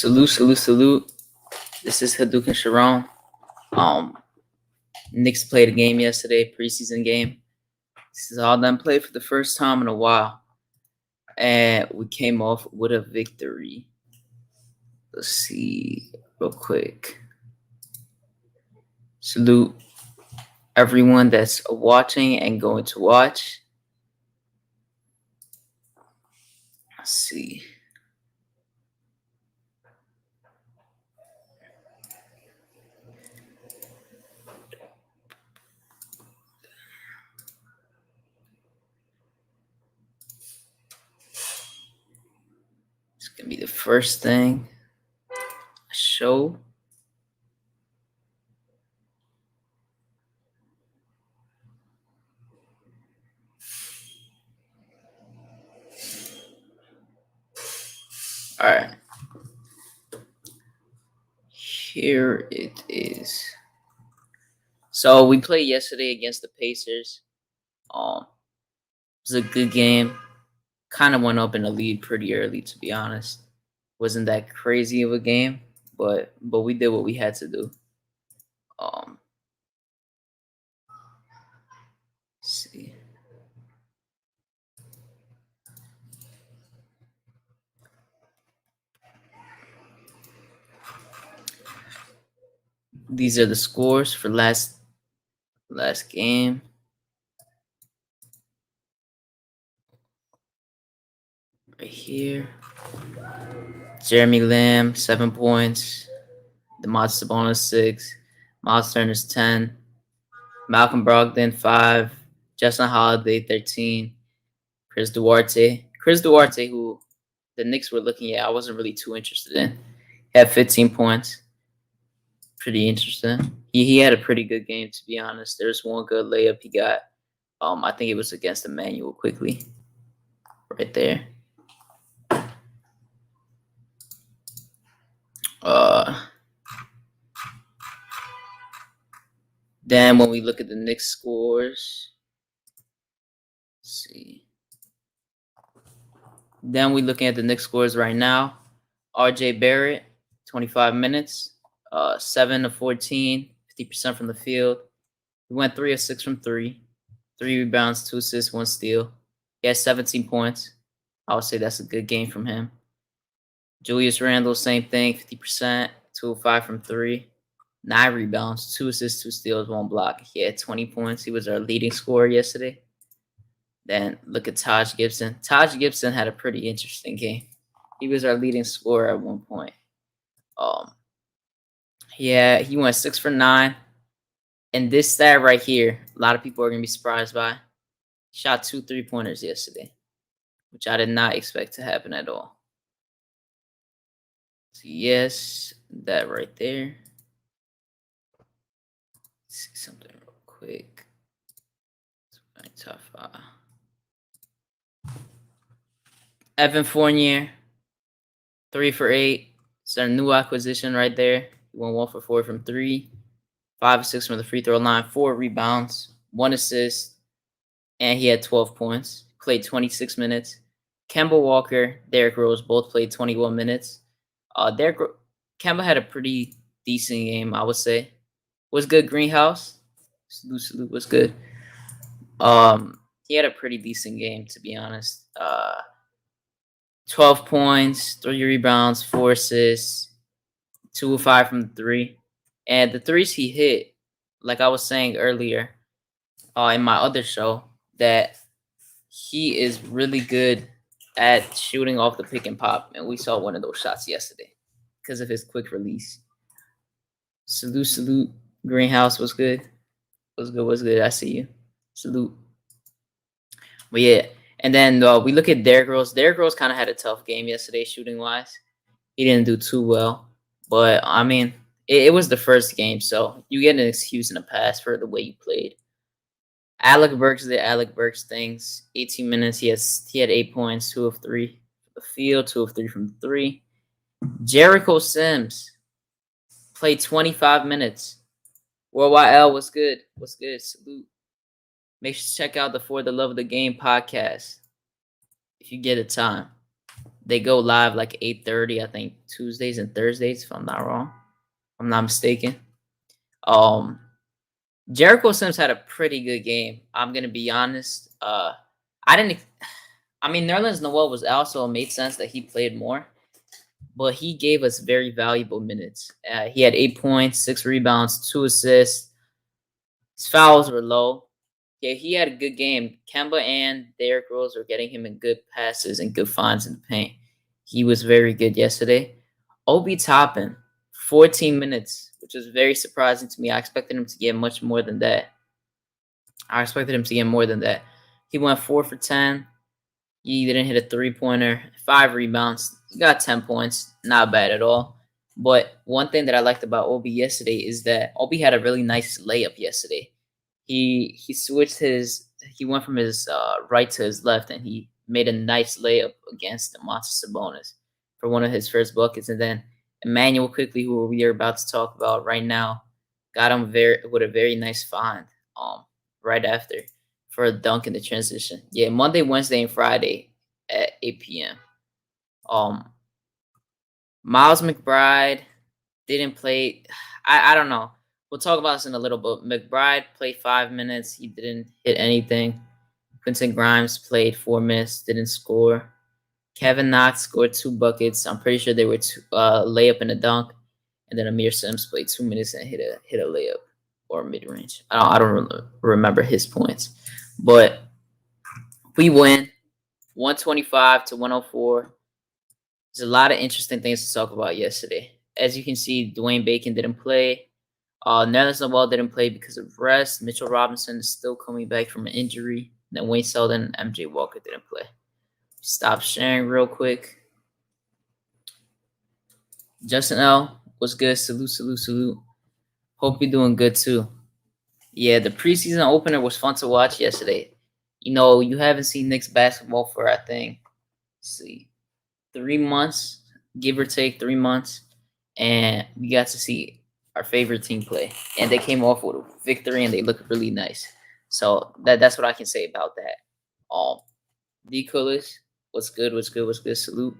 Salute. This is HadukenSharon's. Knicks played a game yesterday, preseason game. This is all done played for the first time in a while. And we came off with a victory. Let's see real quick. Salute everyone that's watching and going to watch. Let's see. It's going to be the first thing I show. All right. Here it is. So we played yesterday against the Pacers. It was a good game. Kind of went up in the lead pretty early, to be honest. Wasn't that crazy of a game, but we did what we had to do. Let's see. These are the scores for last game. Right here. Jeremy Lamb, 7 points. DeMontis Sabonis, 6. Miles Turner's 10. Malcolm Brogdon, 5. Justin Holiday, 13. Chris Duarte, who the Knicks were looking at, I wasn't really too interested in. He had 15 points. Pretty interesting. He had a pretty good game, to be honest. There's one good layup he got. I think it was against Emmanuel quickly. Right there. Then when we look at the Knicks scores, let's see. Then we're looking at the Knicks scores right now. RJ Barrett, 25 minutes, 7 of 14, 50% from the field. He went 3 of 6 from 3. 3 rebounds, 2 assists, 1 steal. He has 17 points. I would say that's a good game from him. Julius Randle, same thing, 50%, 2 of 5 from 3. 9 rebounds, 2 assists, 2 steals, 1 block. He had 20 points. He was our leading scorer yesterday. Then look at Taj Gibson. Taj Gibson had a pretty interesting game. He was our leading scorer at one point. Yeah, he went 6 for 9. And this stat right here, a lot of people are going to be surprised by. Shot 2 3-pointers yesterday, which I did not expect to happen at all. So yes, that right there. Let's see something real quick. Top 5. Evan Fournier, 3 for 8. It's our new acquisition right there. He went 1 for 4 from 3. 5 of 6 from the free throw line. 4 rebounds, 1 assist, and he had 12 points. Played 26 minutes. Kemba Walker, Derrick Rose both played 21 minutes. Kemba had a pretty decent game, I would say. Was good, Greenhouse. Salute was good. He had a pretty decent game, to be honest. 12 points, 3 rebounds, 4 assists, 2 of 5 from the 3. And the threes he hit, like I was saying earlier in my other show, that he is really good at shooting off the pick and pop. And we saw one of those shots yesterday because of his quick release. Salute. Greenhouse was good. Was good. I see you. Salute. But yeah, and then we look at Derrick Rose. Derrick Rose kind of had a tough game yesterday shooting-wise. He didn't do too well. But, I mean, it was the first game, so you get an excuse and a pass for the way you played. Alec Burks did Alec Burks things. 18 minutes. He had 8 points, 2 of 3 from the field, 2 of 3 from 3. Jericho Sims played 25 minutes. Worldwide L was good. Salute. Make sure to check out the For the Love of the Game podcast if you get a time. They go live like 8:30, I think Tuesdays and Thursdays, if I'm not wrong. If I'm not mistaken. Um, Jericho Sims had a pretty good game. I'm gonna be honest. I didn't. I mean, Nerlens Noel was out, so it made sense that he played more. But he gave us very valuable minutes. He had 8 points, 6 rebounds, 2 assists. His fouls were low. Yeah, he had a good game. Kemba and Derrick Rose were getting him in good passes and good finds in the paint. He was very good yesterday. Obi Toppin, 14 minutes, which was very surprising to me. I expected him to get much more than that. He went 4 for 10. He didn't hit a 3-pointer, 5 rebounds. He got 10 points. Not bad at all. But one thing that I liked about Obi yesterday is that Obi had a really nice layup yesterday. He went from his right to his left, and he made a nice layup against Domantas Sabonis for one of his first buckets. And then Emmanuel Quickly, who we are about to talk about right now, got him with a very nice find right after for a dunk in the transition. Yeah, Monday, Wednesday, and Friday at 8 p.m. Miles McBride didn't play. I don't know. We'll talk about this in a little bit. McBride played 5 minutes. He didn't hit anything. Quentin Grimes played 4 minutes. Didn't score. Kevin Knox scored 2 buckets. I'm pretty sure they were layup and a dunk. And then Amir Sims played 2 minutes and hit a layup or mid-range. I don't remember his points. But we win 125 to 104. There's a lot of interesting things to talk about yesterday. As you can see, Dwayne Bacon didn't play. Nerlens Noel didn't play because of rest. Mitchell Robinson is still coming back from an injury. Then Wayne Selden and MJ Walker didn't play. Stop sharing real quick. Justin L. was good. Salute. Hope you're doing good too. Yeah, the preseason opener was fun to watch yesterday. You know, you haven't seen Knicks basketball for, I think, let's see, 3 months, give or take 3 months. And we got to see our favorite team play. And they came off with a victory, and they look really nice. So that's what I can say about that. D. Cullis, what's good? Salute.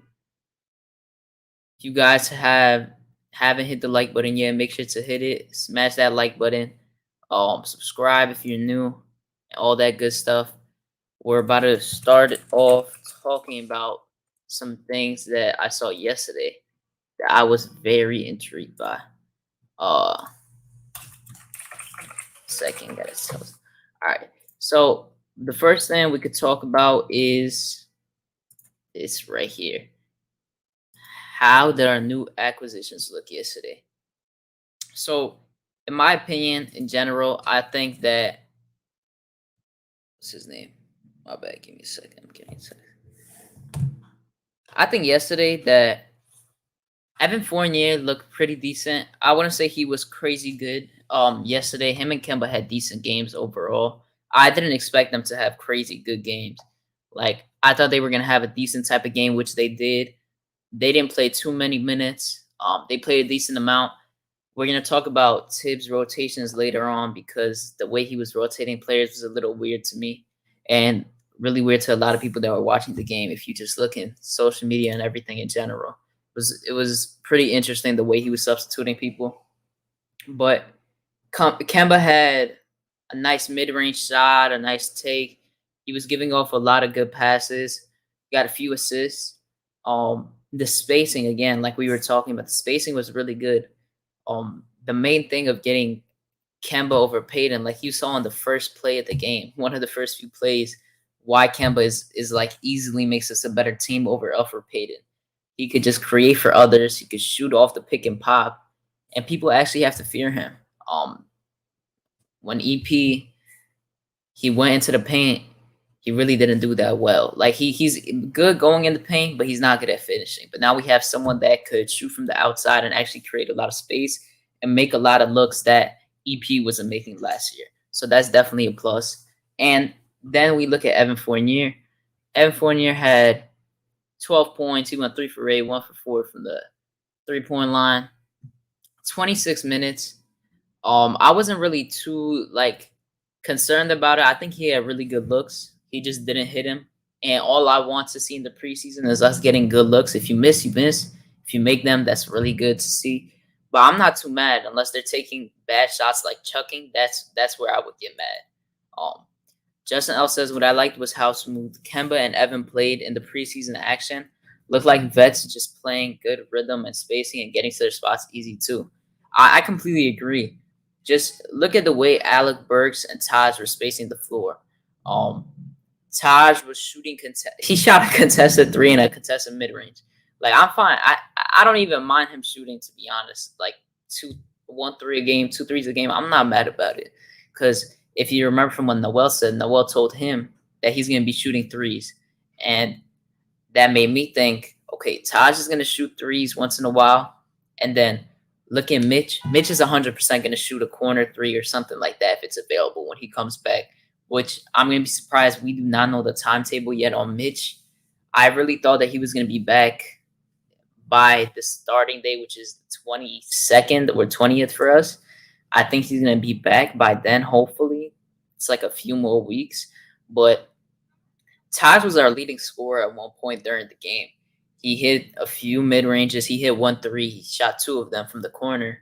If you guys haven't hit the like button yet, make sure to hit it. Smash that like button. Subscribe if you're new, and all that good stuff. We're about to start off talking about some things that I saw yesterday that I was very intrigued by. Second, gotta tell. All right. So the first thing we could talk about is this right here. How did our new acquisitions look yesterday? So, in my opinion, in general, I think that what's his name? My bad. Give me a second. I think yesterday that Evan Fournier looked pretty decent. I wouldn't say he was crazy good. Yesterday, him and Kemba had decent games overall. I didn't expect them to have crazy good games. Like, I thought they were going to have a decent type of game, which they did. They didn't play too many minutes. They played a decent amount. We're going to talk about Tibbs' rotations later on because the way he was rotating players was a little weird to me and really weird to a lot of people that were watching the game. If you just look in social media and everything in general, it was pretty interesting the way he was substituting people. But Kemba had a nice mid-range shot, a nice take. He was giving off a lot of good passes. Got a few assists. The spacing, again, like we were talking about, the spacing was really good. The main thing of getting Kemba over Payton, like you saw in the first play of the game, one of the first few plays, why Kemba is like easily makes us a better team over Alfred Payton. He could just create for others. He could shoot off the pick and pop, and people actually have to fear him. When he went into the paint, he really didn't do that well. Like he's good going in the paint, but he's not good at finishing. But now we have someone that could shoot from the outside and actually create a lot of space and make a lot of looks that EP wasn't making last year. So that's definitely a plus. And then we look at Evan Fournier. Evan Fournier had 12 points. He went 3 for 8, 1 for 4 from the 3-point line. 26 minutes. I wasn't really too concerned about it. I think he had really good looks. He just didn't hit him. And all I want to see in the preseason is us getting good looks. If you miss, you miss. If you make them, that's really good to see. But I'm not too mad unless they're taking bad shots like chucking. That's where I would get mad. Justin L says what I liked was how smooth Kemba and Evan played in the preseason action. Looked like vets just playing good rhythm and spacing and getting to their spots easy too. I completely agree. Just look at the way Alec Burks and Taj were spacing the floor. Um, Taj was shooting he shot a contested three and a contested mid range. Like I'm fine. I don't even mind him shooting, to be honest. Like 1 3 a game, 2 3s a game. I'm not mad about it. Because if you remember from what Noel said, Noel told him that he's gonna be shooting threes. And that made me think, okay, Taj is gonna shoot threes once in a while. And then look at Mitch. Mitch is 100% gonna shoot a corner three or something like that if it's available when he comes back, which I'm going to be surprised. We do not know the timetable yet on Mitch. I really thought that he was going to be back by the starting day, which is the 22nd or 20th for us. I think he's going to be back by then, hopefully. It's like a few more weeks. But Taj was our leading scorer at one point during the game. He hit a few mid-ranges. He hit 1 3. He shot 2 of them from the corner.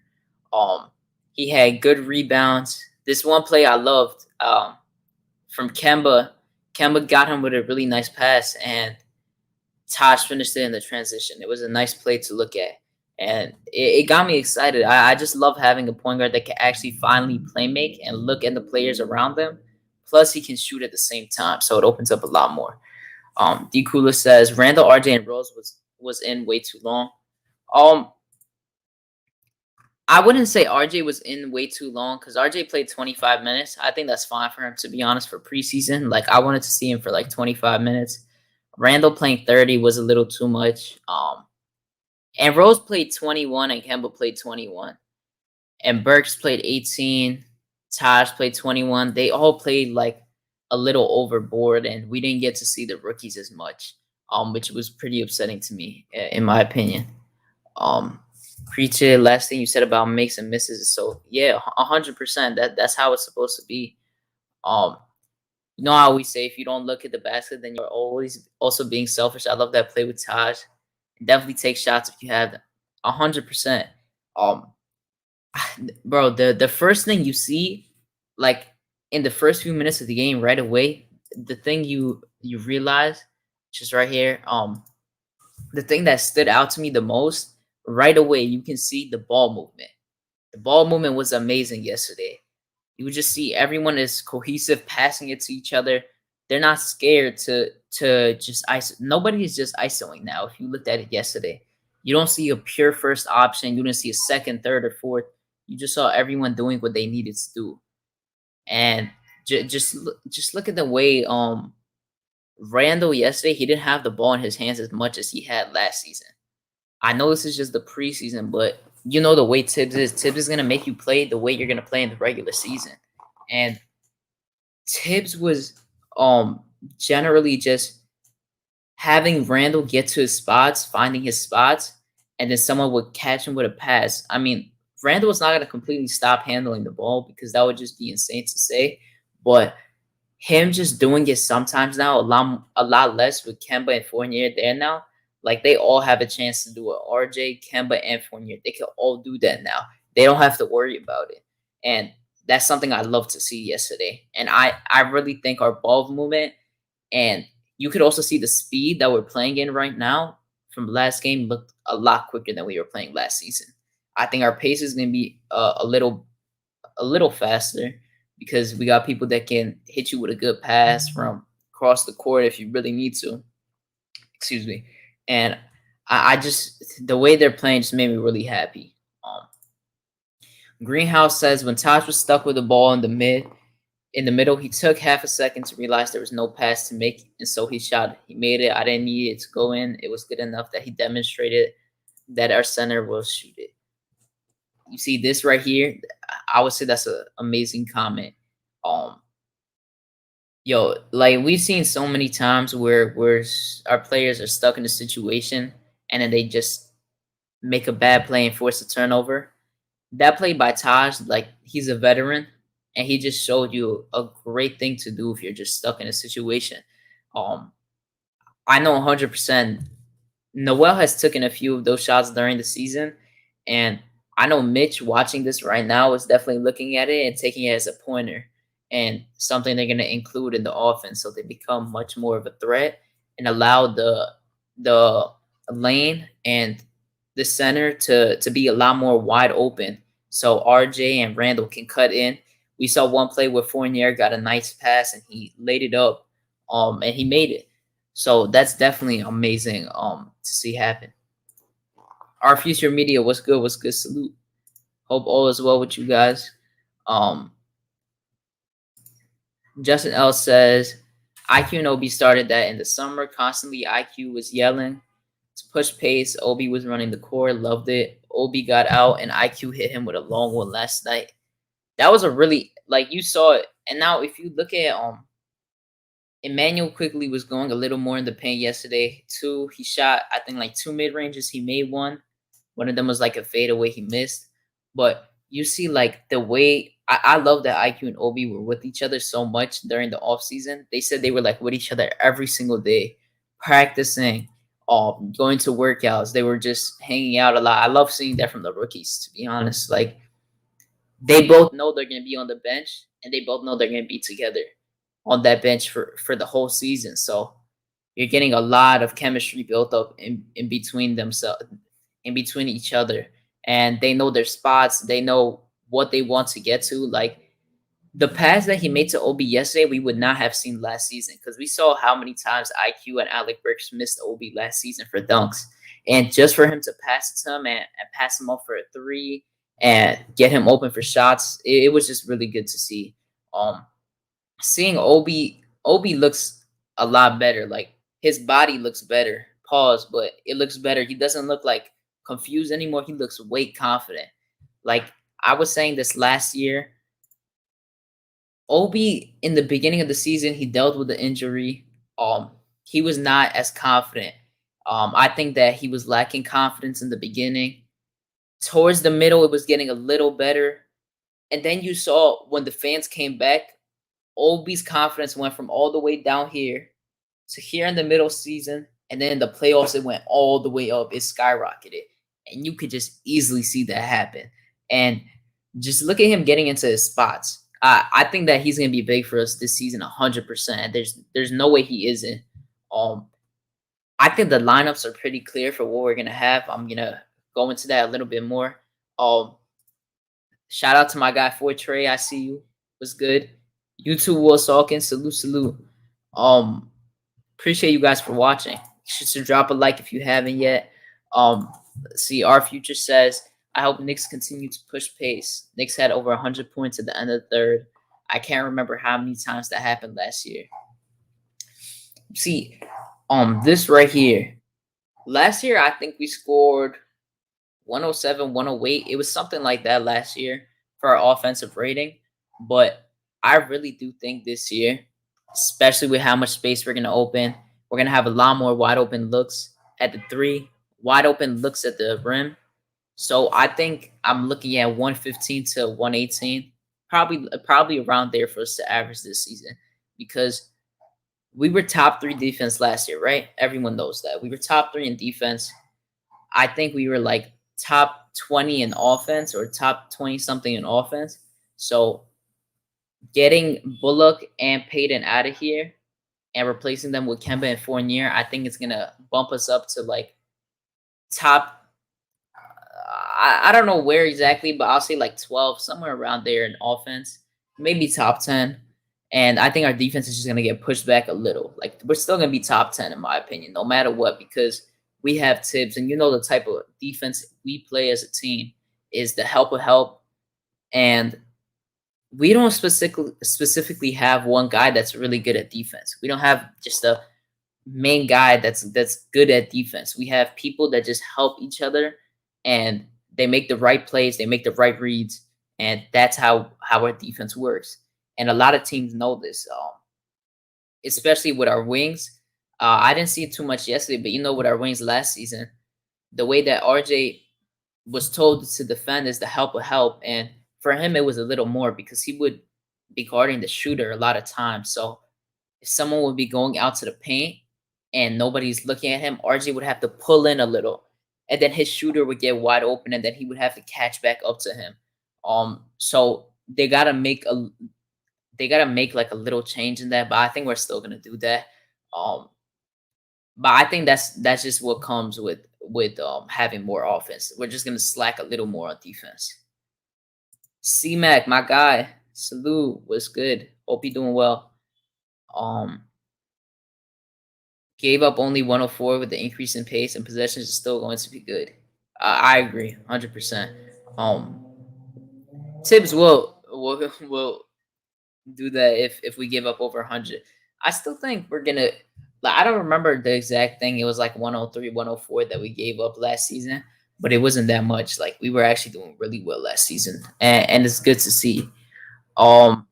He had good rebounds. This one play I loved. From Kemba. Kemba got him with a really nice pass, and Taj finished it in the transition. It was a nice play to look at, and it got me excited. I just love having a point guard that can actually finally play make and look at the players around them. Plus, he can shoot at the same time, so it opens up a lot more. D. Kula says Randall, RJ, and Rose was in way too long. I wouldn't say RJ was in way too long because RJ played 25 minutes. I think that's fine for him, to be honest, for preseason. Like, I wanted to see him for like 25 minutes. Randall playing 30 was a little too much. And Rose played 21 and Kemba played 21. And Burks played 18. Taj played 21. They all played like a little overboard, and we didn't get to see the rookies as much, which was pretty upsetting to me, in my opinion. Preacher, last thing you said about makes and misses. So yeah, 100%. That's how it's supposed to be. You know how we say if you don't look at the basket, then you're always also being selfish. I love that play with Taj. Definitely take shots if you have them. 100%. Bro, the first thing you see, like in the first few minutes of the game, right away, the thing you realize, just right here, the thing that stood out to me the most. Right away, you can see the ball movement. The ball movement was amazing yesterday. You would just see everyone is cohesive, passing it to each other. They're not scared to just iso. Nobody is just isoing now. If you looked at it yesterday, you don't see a pure first option. You didn't see a second, third, or fourth. You just saw everyone doing what they needed to do. And just look at the way Randall yesterday, he didn't have the ball in his hands as much as he had last season. I know this is just the preseason, but you know the way Tibbs is. Tibbs is going to make you play the way you're going to play in the regular season. And Tibbs was generally just having Randall get to his spots, finding his spots, and then someone would catch him with a pass. I mean, Randall was not going to completely stop handling the ball because that would just be insane to say. But him just doing it sometimes now, a lot less with Kemba and Fournier there now. Like, they all have a chance to do it. RJ, Kemba, and Fournier, they can all do that now. They don't have to worry about it. And that's something I love to see yesterday. And I really think our ball movement, and you could also see the speed that we're playing in right now from last game looked a lot quicker than we were playing last season. I think our pace is going to be a little faster because we got people that can hit you with a good pass from across the court if you really need to. Excuse me. And I just, the way they're playing just made me really happy. Greenhouse says when Taj was stuck with the ball in the middle, he took half a second to realize there was no pass to make, and so he shot it. He made it. I didn't need it to go in. It was good enough that he demonstrated that our center will shoot it. You see this right here? I would say that's an amazing comment. Like we've seen so many times where our players are stuck in a situation and then they just make a bad play and force a turnover. That play by Taj, like, he's a veteran and he just showed you a great thing to do if you're just stuck in a situation. I know 100%. Noel has taken a few of those shots during the season, and I know Mitch watching this right now is definitely looking at it and taking it as a pointer and something they're going to include in the offense so they become much more of a threat and allow the lane and the center to be a lot more wide open so RJ and Randall can cut in. We saw one play where Fournier got a nice pass and he laid it up and he made it. So that's definitely amazing to see happen. Our future media, what's good? What's good? Salute. Hope all is well with you guys. Um, Justin L says IQ and OB started that in the summer. Constantly, IQ was yelling to push pace. OB was running the core, loved it. OB got out, and IQ hit him with a long one last night. That was a really you saw it. And now if you look at Emmanuel quickly was going a little more in the paint yesterday too. He shot I think like 2 mid ranges. He made one. One of them was like a fadeaway he missed. But you see like the way I love that IQ and Obi were with each other so much during the off season. They said they were like with each other every single day, practicing, going to workouts. They were just hanging out a lot. I love seeing that from the rookies, to be honest. Like they both know they're gonna be on the bench and they both know they're gonna be together on that bench for the whole season. So you're getting a lot of chemistry built up in between themselves, in between each other, and they know their spots. They know what they want to get to. Like the pass that he made to Obi yesterday, we would not have seen last season because we saw how many times IQ and Alec Burks missed Obi last season for dunks. And just for him to pass it to him and pass him up for a three and get him open for shots, it was just really good to see. Seeing Obi looks a lot better. Like his body looks better. Pause, but it looks better. He doesn't look like confused anymore. He looks way confident. Like I was saying this last year, Obi in the beginning of the season, he dealt with the injury. He was not as confident. I think that he was lacking confidence in the beginning. Towards the middle, it was getting a little better. And then you saw when the fans came back, Obi's confidence went from all the way down here to here in the middle season. And then in the playoffs, it went all the way up. It skyrocketed. And you could just easily see that happen. And just look at him getting into his spots. I think that he's going to be big for us this season 100%. There's no way he isn't. I think the lineups are pretty clear for what we're going to have. I'm going to go into that a little bit more. Shout out to my guy, Trey. I see you. What's good? YouTube Will Salkin. Salute. Appreciate you guys for watching. You should drop a like if you haven't yet. Let's see. Our future says, I hope Knicks continue to push pace. Knicks had over 100 points at the end of the third. I can't remember how many times that happened last year. See, this right here. Last year, I think we scored 107, 108. It was something like that last year for our offensive rating. But I really do think this year, especially with how much space we're going to open, we're going to have a lot more wide open looks at the three, wide open looks at the rim. So I think I'm looking at 115 to 118, probably around there for us to average this season, because we were top 3 defense last year, right? Everyone knows that. We were top 3 in defense. I think we were like top 20 in offense or top 20 something in offense. So getting Bullock and Payton out of here and replacing them with Kemba and Fournier, I think it's going to bump us up to like top, I don't know where exactly, but I'll say like 12, somewhere around there in offense, maybe top 10. And I think our defense is just going to get pushed back a little. Like we're still going to be top 10 in my opinion, no matter what, because we have Tibbs, and you know the type of defense we play as a team is the help, and we don't specifically have one guy that's really good at defense. We don't have just a main guy that's good at defense. We have people that just help each other, and they make the right plays, they make the right reads, and that's how our defense works. And a lot of teams know this, especially with our wings. I didn't see it too much yesterday, but you know, with our wings last season, the way that RJ was told to defend is the help, and for him it was a little more because he would be guarding the shooter a lot of times. So if someone would be going out to the paint, and nobody's looking at him, RJ would have to pull in a little, and then his shooter would get wide open, and then he would have to catch back up to him. So they gotta make like a little change in that, but I think we're still gonna do that. Um, but I think that's just what comes with having more offense. We're just gonna slack a little more on defense. C-Mac, my guy, salute. What's good? Hope you doing well. Um, Gave up only 104 with the increase in pace and possessions is still going to be good. I agree, 100%. Um, Tibbs will do that if we give up over 100. I still think we're gonna. Like, I don't remember the exact thing. It was like 103, 104 that we gave up last season, but it wasn't that much. Like we were actually doing really well last season, and it's good to see. Um,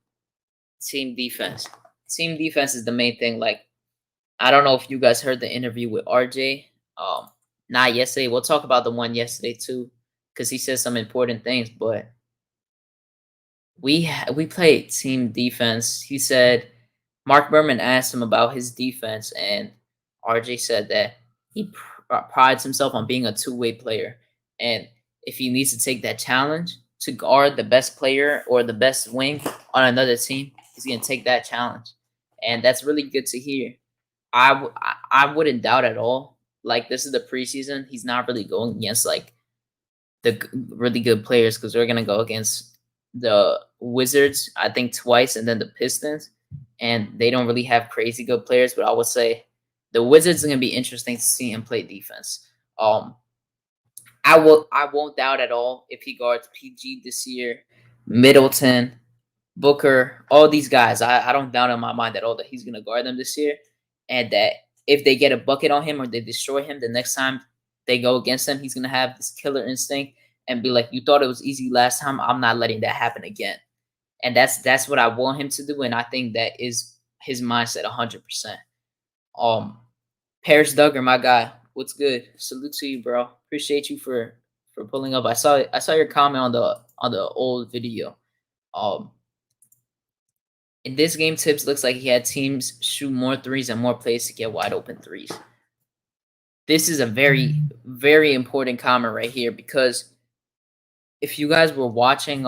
team defense. Team defense is the main thing. Like I don't know if you guys heard the interview with RJ. Not yesterday. We'll talk about the one yesterday too, because he said some important things. But we played team defense. He said Mark Berman asked him about his defense, and RJ said that he prides himself on being a two-way player, and if he needs to take that challenge to guard the best player or the best wing on another team, he's gonna take that challenge, and that's really good to hear. I wouldn't doubt at all. Like this is the preseason. He's not really going against like really good players because we're gonna go against the Wizards, I think twice, and then the Pistons, and they don't really have crazy good players. But I would say the Wizards are gonna be interesting to see him play defense. I won't doubt at all if he guards PG this year, Middleton, Booker, all these guys. I don't doubt in my mind at all that he's gonna guard them this year, and that if they get a bucket on him or they destroy him, the next time they go against him, he's gonna have this killer instinct and be like, "You thought it was easy last time. I'm not letting that happen again." And that's what I want him to do, and I think that is his mindset 100%. Um, Paris Duggar, my guy, what's good? Salute to you, bro. Appreciate you for pulling up. I saw your comment on the old video. Um, in this game, Tibbs looks like he had teams shoot more threes and more plays to get wide open threes. This is a very, very important comment right here because if you guys were watching,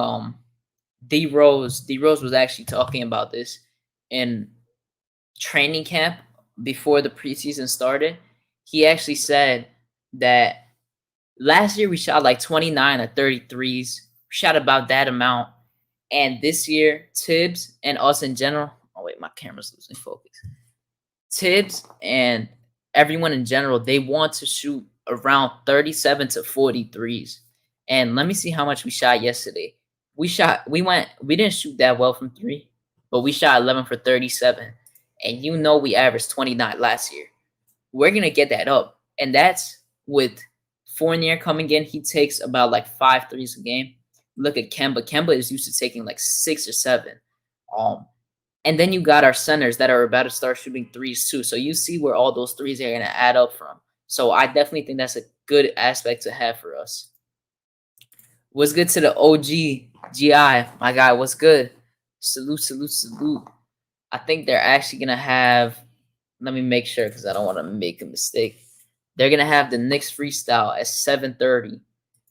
D Rose was actually talking about this in training camp before the preseason started. He actually said that last year we shot like 29 or 33s, shot about that amount. And this year, Tibbs and us in general. Oh wait, my camera's losing focus. Tibbs and everyone in general, they want to shoot around 37 to 43s. And let me see how much we shot yesterday. We didn't shoot that well from three, but we shot 11 for 37. And you know we averaged 29 last year. We're gonna get that up. And that's with Fournier coming in. He takes about like 5 threes a game. Look at Kemba. Kemba is used to taking like 6 or 7. And then you got our centers that are about to start shooting threes too. So you see where all those threes are going to add up from. So I definitely think that's a good aspect to have for us. What's good to the OG GI, my guy? What's good? Salute, salute, salute. I think they're actually going to have, let me make sure because I don't want to make a mistake. They're going to have the Knicks freestyle at 7:30.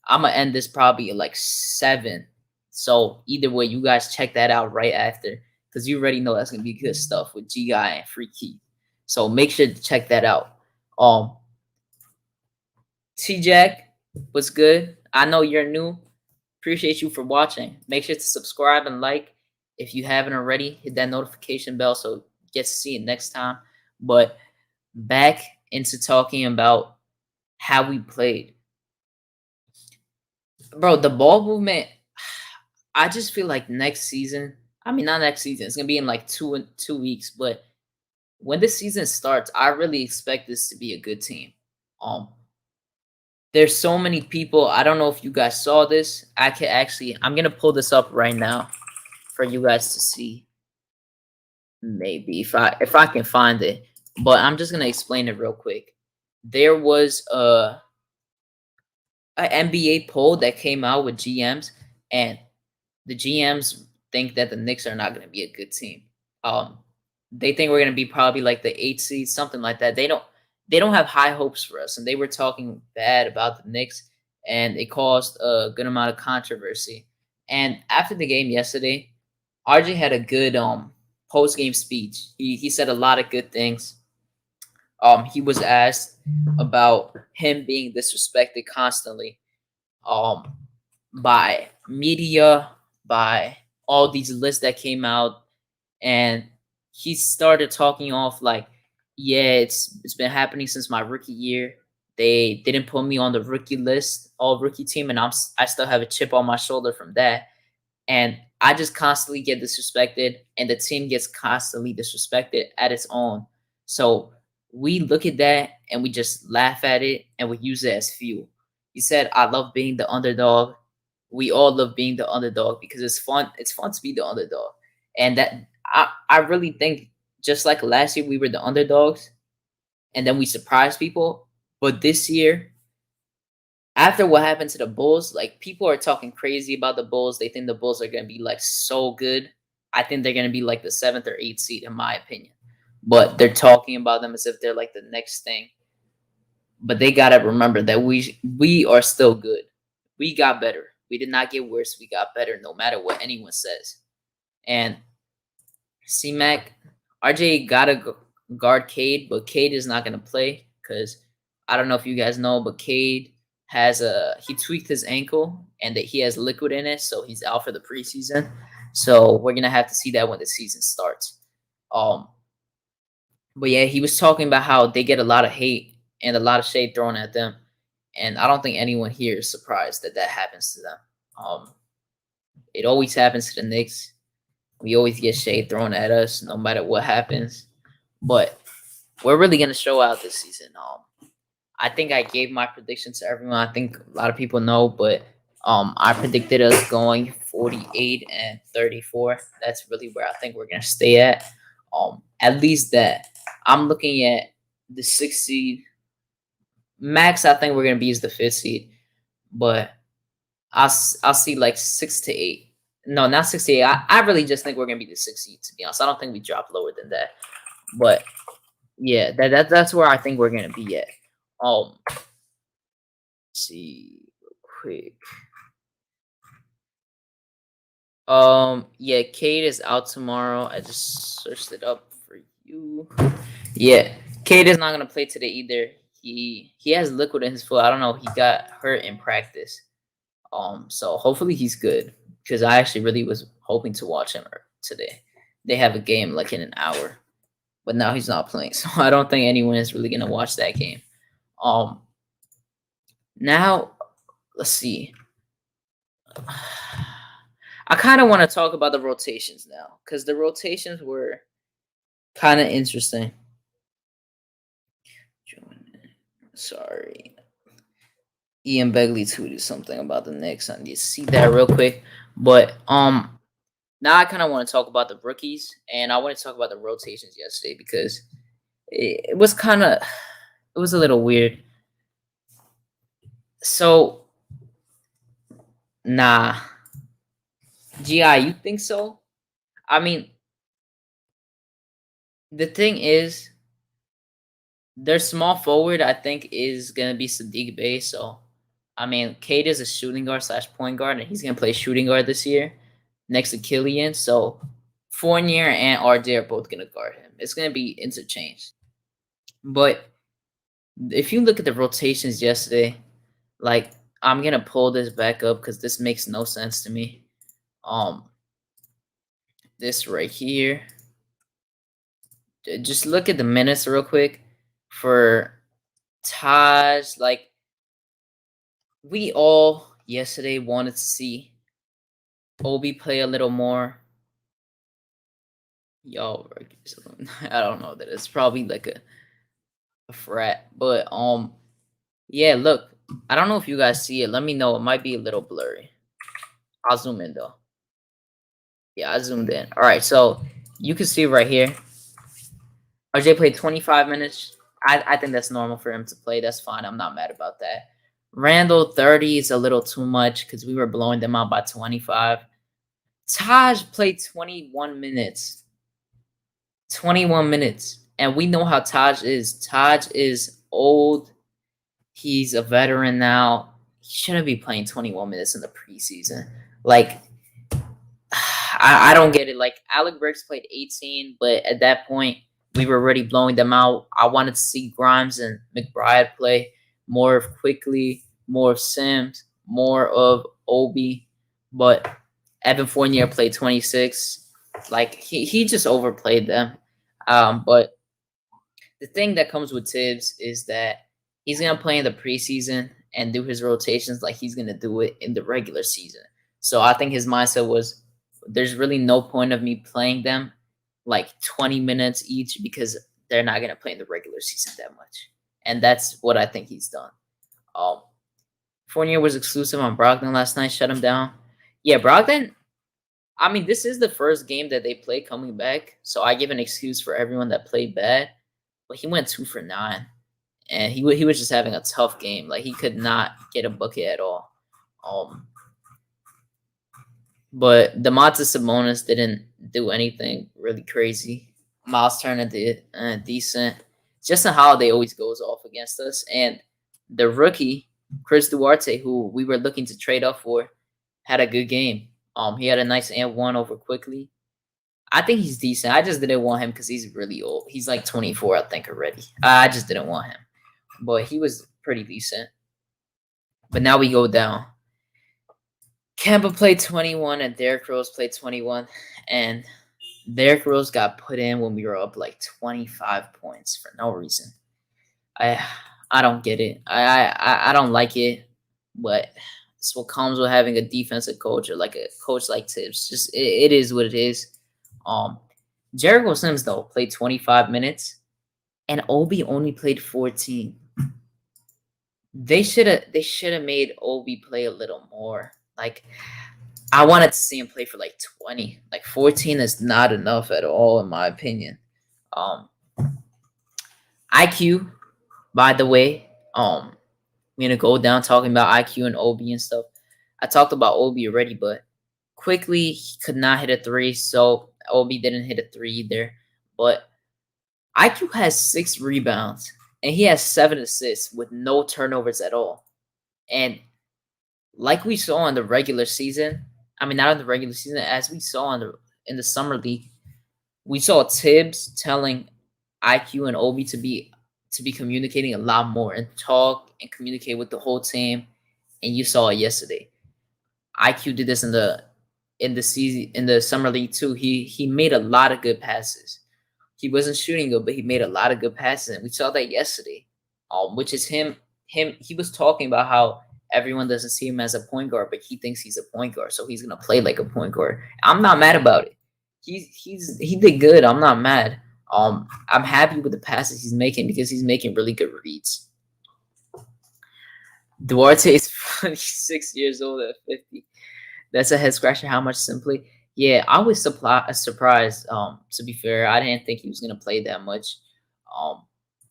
I'm going to end this probably at like 7. So either way, you guys check that out right after because you already know that's going to be good stuff with GI and Free Key. So make sure to check that out. T-Jack, what's good? I know you're new. Appreciate you for watching. Make sure to subscribe and like. If you haven't already, hit that notification bell so you get to see it next time. But back into talking about how we played. Bro, the ball movement, I just feel like next season, I mean, not next season, it's going to be in like 2 weeks, but when the season starts, I really expect this to be a good team. There's so many people. I don't know if you guys saw this. I'm going to pull this up right now for you guys to see. Maybe if I can find it, but I'm just going to explain it real quick. There was an NBA poll that came out with GMs, and the GMs think that the Knicks are not going to be a good team. They think we're gonna be probably like the 8th seed, something like that. They don't have high hopes for us, and they were talking bad about the Knicks, and it caused a good amount of controversy. And after the game yesterday, RJ had a good post game speech. He said a lot of good things. He was asked about him being disrespected constantly by media, by all these lists that came out, and he started talking off like, yeah, it's been happening since my rookie year. They didn't put me on the rookie list, all rookie team, and I still have a chip on my shoulder from that. And I just constantly get disrespected, and the team gets constantly disrespected at its own. So we look at that and we just laugh at it and we use it as fuel. He said, I love being the underdog. We all love being the underdog because it's fun. It's fun to be the underdog. And that I really think just like last year we were the underdogs and then we surprised people. But this year, after what happened to the Bulls, like people are talking crazy about the Bulls. They think the Bulls are gonna be like so good. I think they're gonna be like the 7th or 8th seed in my opinion. But they're talking about them as if they're like the next thing. But they gotta remember that we are still good. We got better. We did not get worse. We got better no matter what anyone says. And C-Mac, RJ gotta guard Cade, but Cade is not gonna play because I don't know if you guys know, but Cade he tweaked his ankle and that he has liquid in it, so he's out for the preseason. So we're gonna have to see that when the season starts. But yeah, he was talking about how they get a lot of hate and a lot of shade thrown at them, and I don't think anyone here is surprised that that happens to them. It always happens to the Knicks. We always get shade thrown at us, no matter what happens. But we're really gonna show out this season. I think I gave my prediction to everyone. I think a lot of people know, but I predicted us going 48-34. That's really where I think we're gonna stay at. At least that. I'm looking at the 6th seed. Max, I think we're gonna be is the 5th seed, but I'll see like 6 to 8. No, not 6 to 8. I really just think we're gonna be the 6th seed. To be honest, I don't think we drop lower than that. But yeah, that's where I think we're gonna be at. Let's see real quick. Yeah, Cade is out tomorrow. I just searched it up for you. Yeah, Cade is not gonna play today either. He has liquid in his foot. I don't know. He got hurt in practice. So hopefully he's good because I actually really was hoping to watch him today. They have a game like in an hour, but now he's not playing, so I don't think anyone is really gonna watch that game. Now let's see. I kind of want to talk about the rotations now because the rotations were kind of interesting. Sorry. Ian Begley tweeted something about the Knicks. I need to see that real quick. But now I kind of want to talk about the rookies and I want to talk about the rotations yesterday because it was a little weird. So nah. GI, you think so? I mean, the thing is, their small forward, I think, is going to be Sadiq Bey. So, I mean, Cade is a shooting guard / point guard, and he's going to play shooting guard this year next to Killian. So, Fournier and RJ are both going to guard him. It's going to be interchanged. But if you look at the rotations yesterday, like, I'm going to pull this back up because this makes no sense to me. This right here. Just look at the minutes real quick for Taj. Like, we all yesterday wanted to see Obi play a little more. Yo, I don't know that it's probably like a frat, but yeah. Look, I don't know if you guys see it. Let me know. It might be a little blurry. I'll zoom in though. Yeah, I zoomed in. All right, so you can see right here. RJ played 25 minutes. I think that's normal for him to play. That's fine. I'm not mad about that. Randall, 30 is a little too much because we were blowing them out by 25. Taj played 21 minutes. 21 minutes. And we know how Taj is. Taj is old. He's a veteran now. He shouldn't be playing 21 minutes in the preseason. Like, I don't get it. Like, Alec Burks played 18, but at that point, we were already blowing them out. I wanted to see Grimes and McBride play more of Quickly, more of Sims, more of Obi. But Evan Fournier played 26. Like, he just overplayed them. But the thing that comes with Tibbs is that he's going to play in the preseason and do his rotations like he's going to do it in the regular season. So I think his mindset was, there's really no point of me playing them like 20 minutes each because they're not going to play in the regular season that much. And that's what I think he's done. Fournier was exclusive on Brogdon last night, shut him down. Yeah, Brogdon, I mean, this is the first game that they play coming back, so I give an excuse for everyone that played bad. But he went 2 for 9, and he was just having a tough game. Like, he could not get a bucket at all. But Domantas Sabonis didn't do anything really crazy. Miles Turner did decent. Justin Holiday always goes off against us, and the rookie Chris Duarte, who we were looking to trade up for, had a good game. He had a nice and one over Quickly. I think he's decent. I just didn't want him because he's really old. He's like 24, I think, already. I just didn't want him. But he was pretty decent. But now we go down. Kemba played 21 and Derrick Rose played 21. And Derrick Rose got put in when we were up like 25 points for no reason. I don't get it. I don't like it. But it's what comes with having a defensive coach or like a coach like Tibbs. Just it is what it is. Jericho Sims though played 25 minutes, and Obi only played 14. They should have made Obi play a little more. Like, I wanted to see him play for like 20. Like 14 is not enough at all, in my opinion. IQ, by the way, we're gonna go down talking about IQ and Obi and stuff. I talked about Obi already, but Quickly he could not hit a 3, so Obi didn't hit a 3 either. But IQ has 6 rebounds and he has 7 assists with no turnovers at all. And like we saw in the regular season, I mean, not in the regular season, as we saw in the summer league, we saw Tibbs telling IQ and Obi to be communicating a lot more and talk and communicate with the whole team. And you saw it yesterday. IQ did this in the summer league too. He made a lot of good passes. He wasn't shooting good, but he made a lot of good passes, and we saw that yesterday. Which is him. He was talking about how everyone doesn't see him as a point guard, but he thinks he's a point guard, so he's gonna play like a point guard. I'm not mad about it. He did good. I'm not mad. I'm happy with the passes he's making because he's making really good reads. Duarte is 26 years old at 50. That's a head scratcher. How much simply? Yeah, I was surprised. To be fair, I didn't think he was gonna play that much.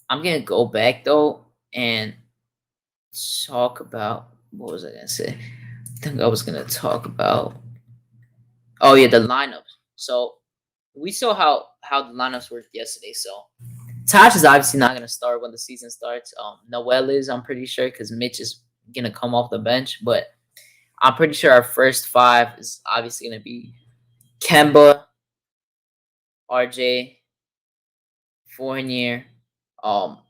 I'm gonna go back though and talk about what was I gonna say? I think I was gonna talk about. Oh yeah, the lineups. So we saw how the lineups worked yesterday. So Taj is obviously not gonna start when the season starts. Noel is, I'm pretty sure, because Mitch is gonna come off the bench, but I'm pretty sure our first 5 is obviously gonna be Kemba, RJ, Fournier,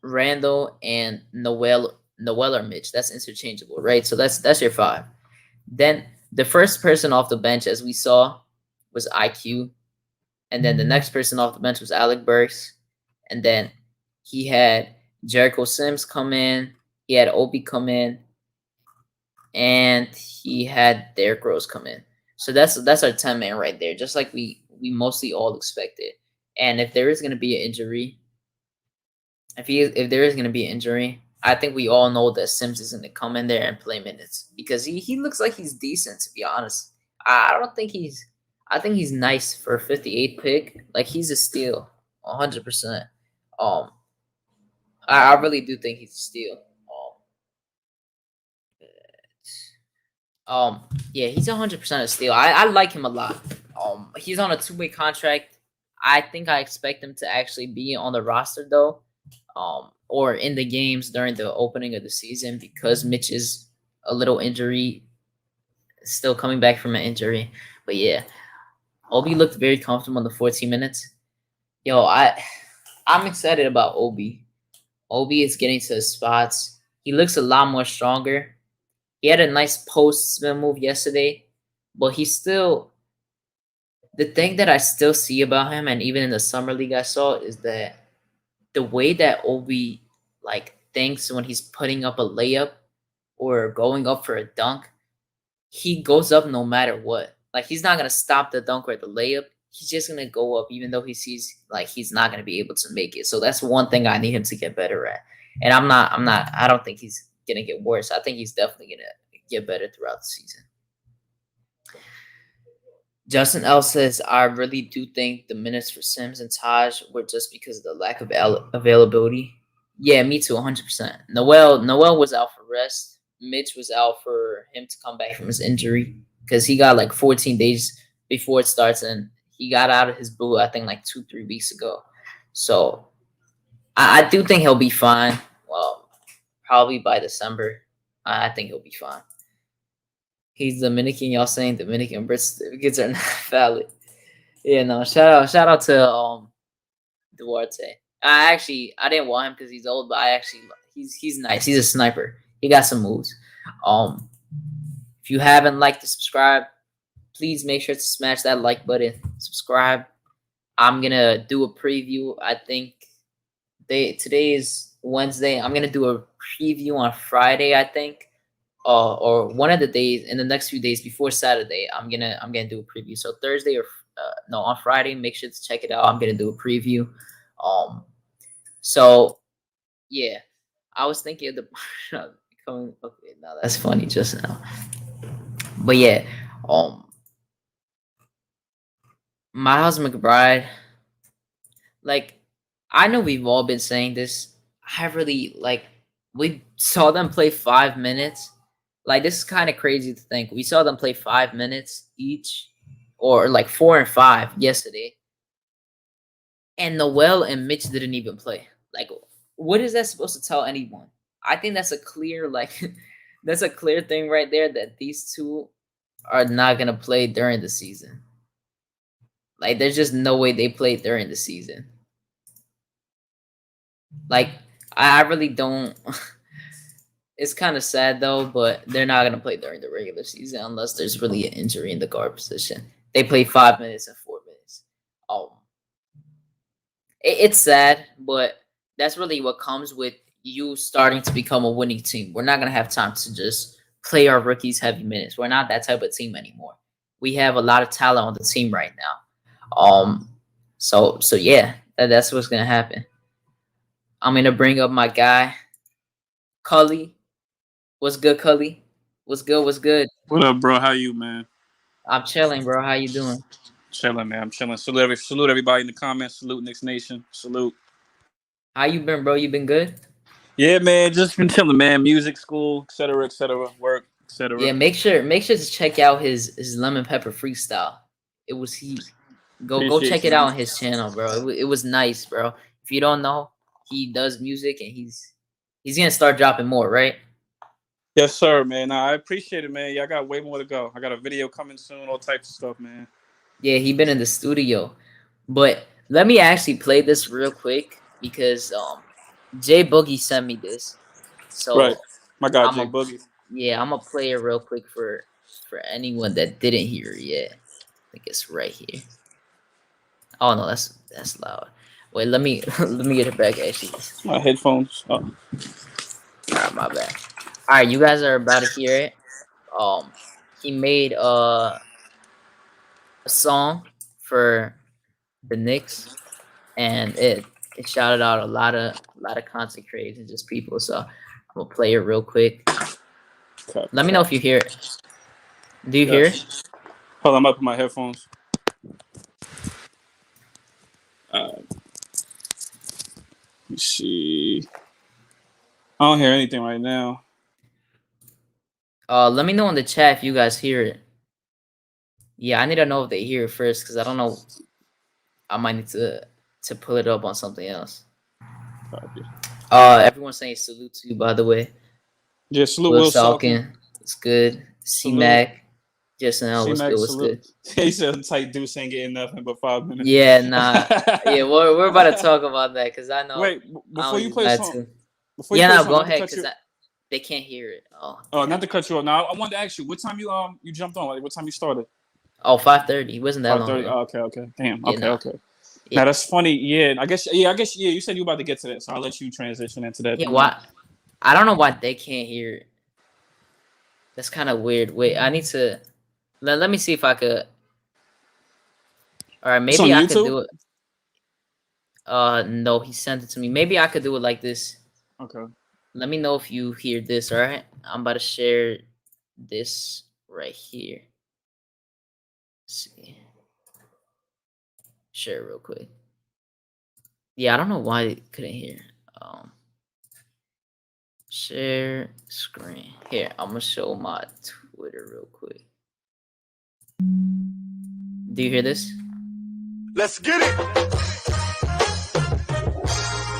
Randall, and Noel or Mitch. That's interchangeable, right? So that's your 5. Then the first person off the bench, as we saw, was IQ, and then the next person off the bench was Alec Burks, and then he had Jericho Sims come in, he had Obi come in, and he had Derrick Rose come in. So that's our 10-man right there, just like we mostly all expected. And if there is going to be an injury, if there is going to be an injury, I think we all know that Sims is going to come in there and play minutes because he looks like he's decent, to be honest. I think he's nice for a 58th pick. Like, he's a steal, 100%. I really do think he's a steal. Yeah, he's 100% a steal. I like him a lot. He's on a 2-way contract. I think I expect him to actually be on the roster though, or in the games during the opening of the season because Mitch is a little injury, still coming back from an injury. But yeah, Obi looked very comfortable in the 14 minutes. Yo, I'm excited about Obi. Obi is getting to his spots. He looks a lot more stronger. He had a nice post spin move yesterday, but he's still the thing that I still see about him, and even in the summer league I saw, is that the way that Obi like thinks when he's putting up a layup or going up for a dunk, he goes up no matter what. Like he's not gonna stop the dunk or the layup. He's just gonna go up even though he sees like he's not gonna be able to make it. So that's one thing I need him to get better at. And I don't think he's gonna get worse. I think he's definitely gonna get better throughout the season. Justin L says, I really do think the minutes for Sims and Taj were just because of the lack of availability. Yeah, me too, 100%. Noel was out for rest. Mitch was out for him to come back from his injury because he got like 14 days before it starts, and he got out of his boot, I think, like 2-3 weeks ago. So I do think he'll be fine. Well, probably by December. I think he'll be fine. He's Dominican. Y'all saying Dominican birth certificates are not valid. Yeah, no. Shout out to Duarte. I didn't want him because he's old, but he's nice. He's a sniper. He got some moves. If you haven't liked to subscribe, please make sure to smash that like button. Subscribe. I'm gonna do a preview. I think today is Wednesday. I'm gonna do a preview on Friday, I think. Or one of the days in the next few days before Saturday, I'm gonna do a preview. So Thursday or on Friday, make sure to check it out. I'm gonna do a preview. So yeah, I was thinking of the okay, now that's funny just now. But yeah, Miles McBride, like I know we've all been saying this. I really we saw them play 5 minutes. Like, this is kind of crazy to think. We saw them play 5 minutes each, or like 4 and 5 yesterday. And Noel and Mitch didn't even play. Like, what is that supposed to tell anyone? I think that's a clear, that's a clear thing right there that these two are not going to play during the season. Like, there's just no way they played during the season. Like, I really don't. It's kind of sad though, but they're not gonna play during the regular season unless there's really an injury in the guard position. They play 5 minutes and 4 minutes. It's sad, but that's really what comes with you starting to become a winning team. We're not gonna have time to just play our rookies heavy minutes. We're not that type of team anymore. We have a lot of talent on the team right now. So yeah, that's what's gonna happen. I'm gonna bring up my guy, Cully. What's good, Cully? What's good? What's good? What up, bro? How you, man? I'm chilling, bro. How you doing? Chilling, man. I'm chilling. Salute everybody in the comments. Salute Knicks Nation. Salute. How you been, bro? You been good? Yeah, man. Just been chilling, man. Music, school, etc., etc., work, Yeah, etc. make sure to check out his lemon pepper freestyle. It was go Appreciate check you, it out man. on his channel, bro. It was nice, bro. If you don't know, he does music and he's gonna start dropping more, right? Yes, sir, man. Nah, I appreciate it, man. Yeah, I got way more to go. I got a video coming soon, all types of stuff, man. Yeah, he been in the studio. But let me actually play this real quick because Jay Boogie sent me this. Right. So My guy, I'm Jay a Boogie. yeah, I'm gonna play it real quick for anyone that didn't hear it yet. I think it's right here. Oh no, that's loud. Wait, let me let me get it back. Actually, My headphones. Oh. all right, my bad. All right, you guys are about to hear it. He made a song for the Knicks, and it shouted out a lot of content creators and just people. So I'm gonna play it real quick. Okay. Let me know if you hear it. Do you hear it? Yes. Hold on, I'm up with my headphones. Let me see. I don't hear anything right now. Let me know in the chat if you guys hear it. Yeah, I need to know if they hear it first because I don't know. I might need to pull it up on something else. Copy. Everyone's saying salute to you, by the way. Yeah, salute Will Will Salkin. Salkin. It's good. Salute. C-Mac. Just now, what's C-Mac, good? What's salute. good? He said tight Deuce ain't getting nothing but 5 minutes. Yeah, nah. Yeah, we're about to talk about that because I know. Wait, before you play song, go ahead because they can't hear it. Oh, not to cut you off. Now I wanted to ask you, what time you jumped on? Like, what time you started? Oh, 5:30. It wasn't that long ago. Oh, okay. Damn. Yeah, okay. Yeah. Now that's funny. Yeah, I guess. Yeah, you said you were about to get to that, so I'll let you transition into that. Yeah, why? I don't know why they can't hear it. That's kind of weird. Wait, I need to. Let me see if I could. All right, maybe I could do it. No, he sent it to me. Maybe I could do it like this. Okay. Let me know if you hear this. All right, I'm about to share this right here. Let's see. Share it real quick. Yeah, I don't know why they couldn't hear. Share screen. Here, I'm gonna show my Twitter real quick. Do you hear this? Let's get it.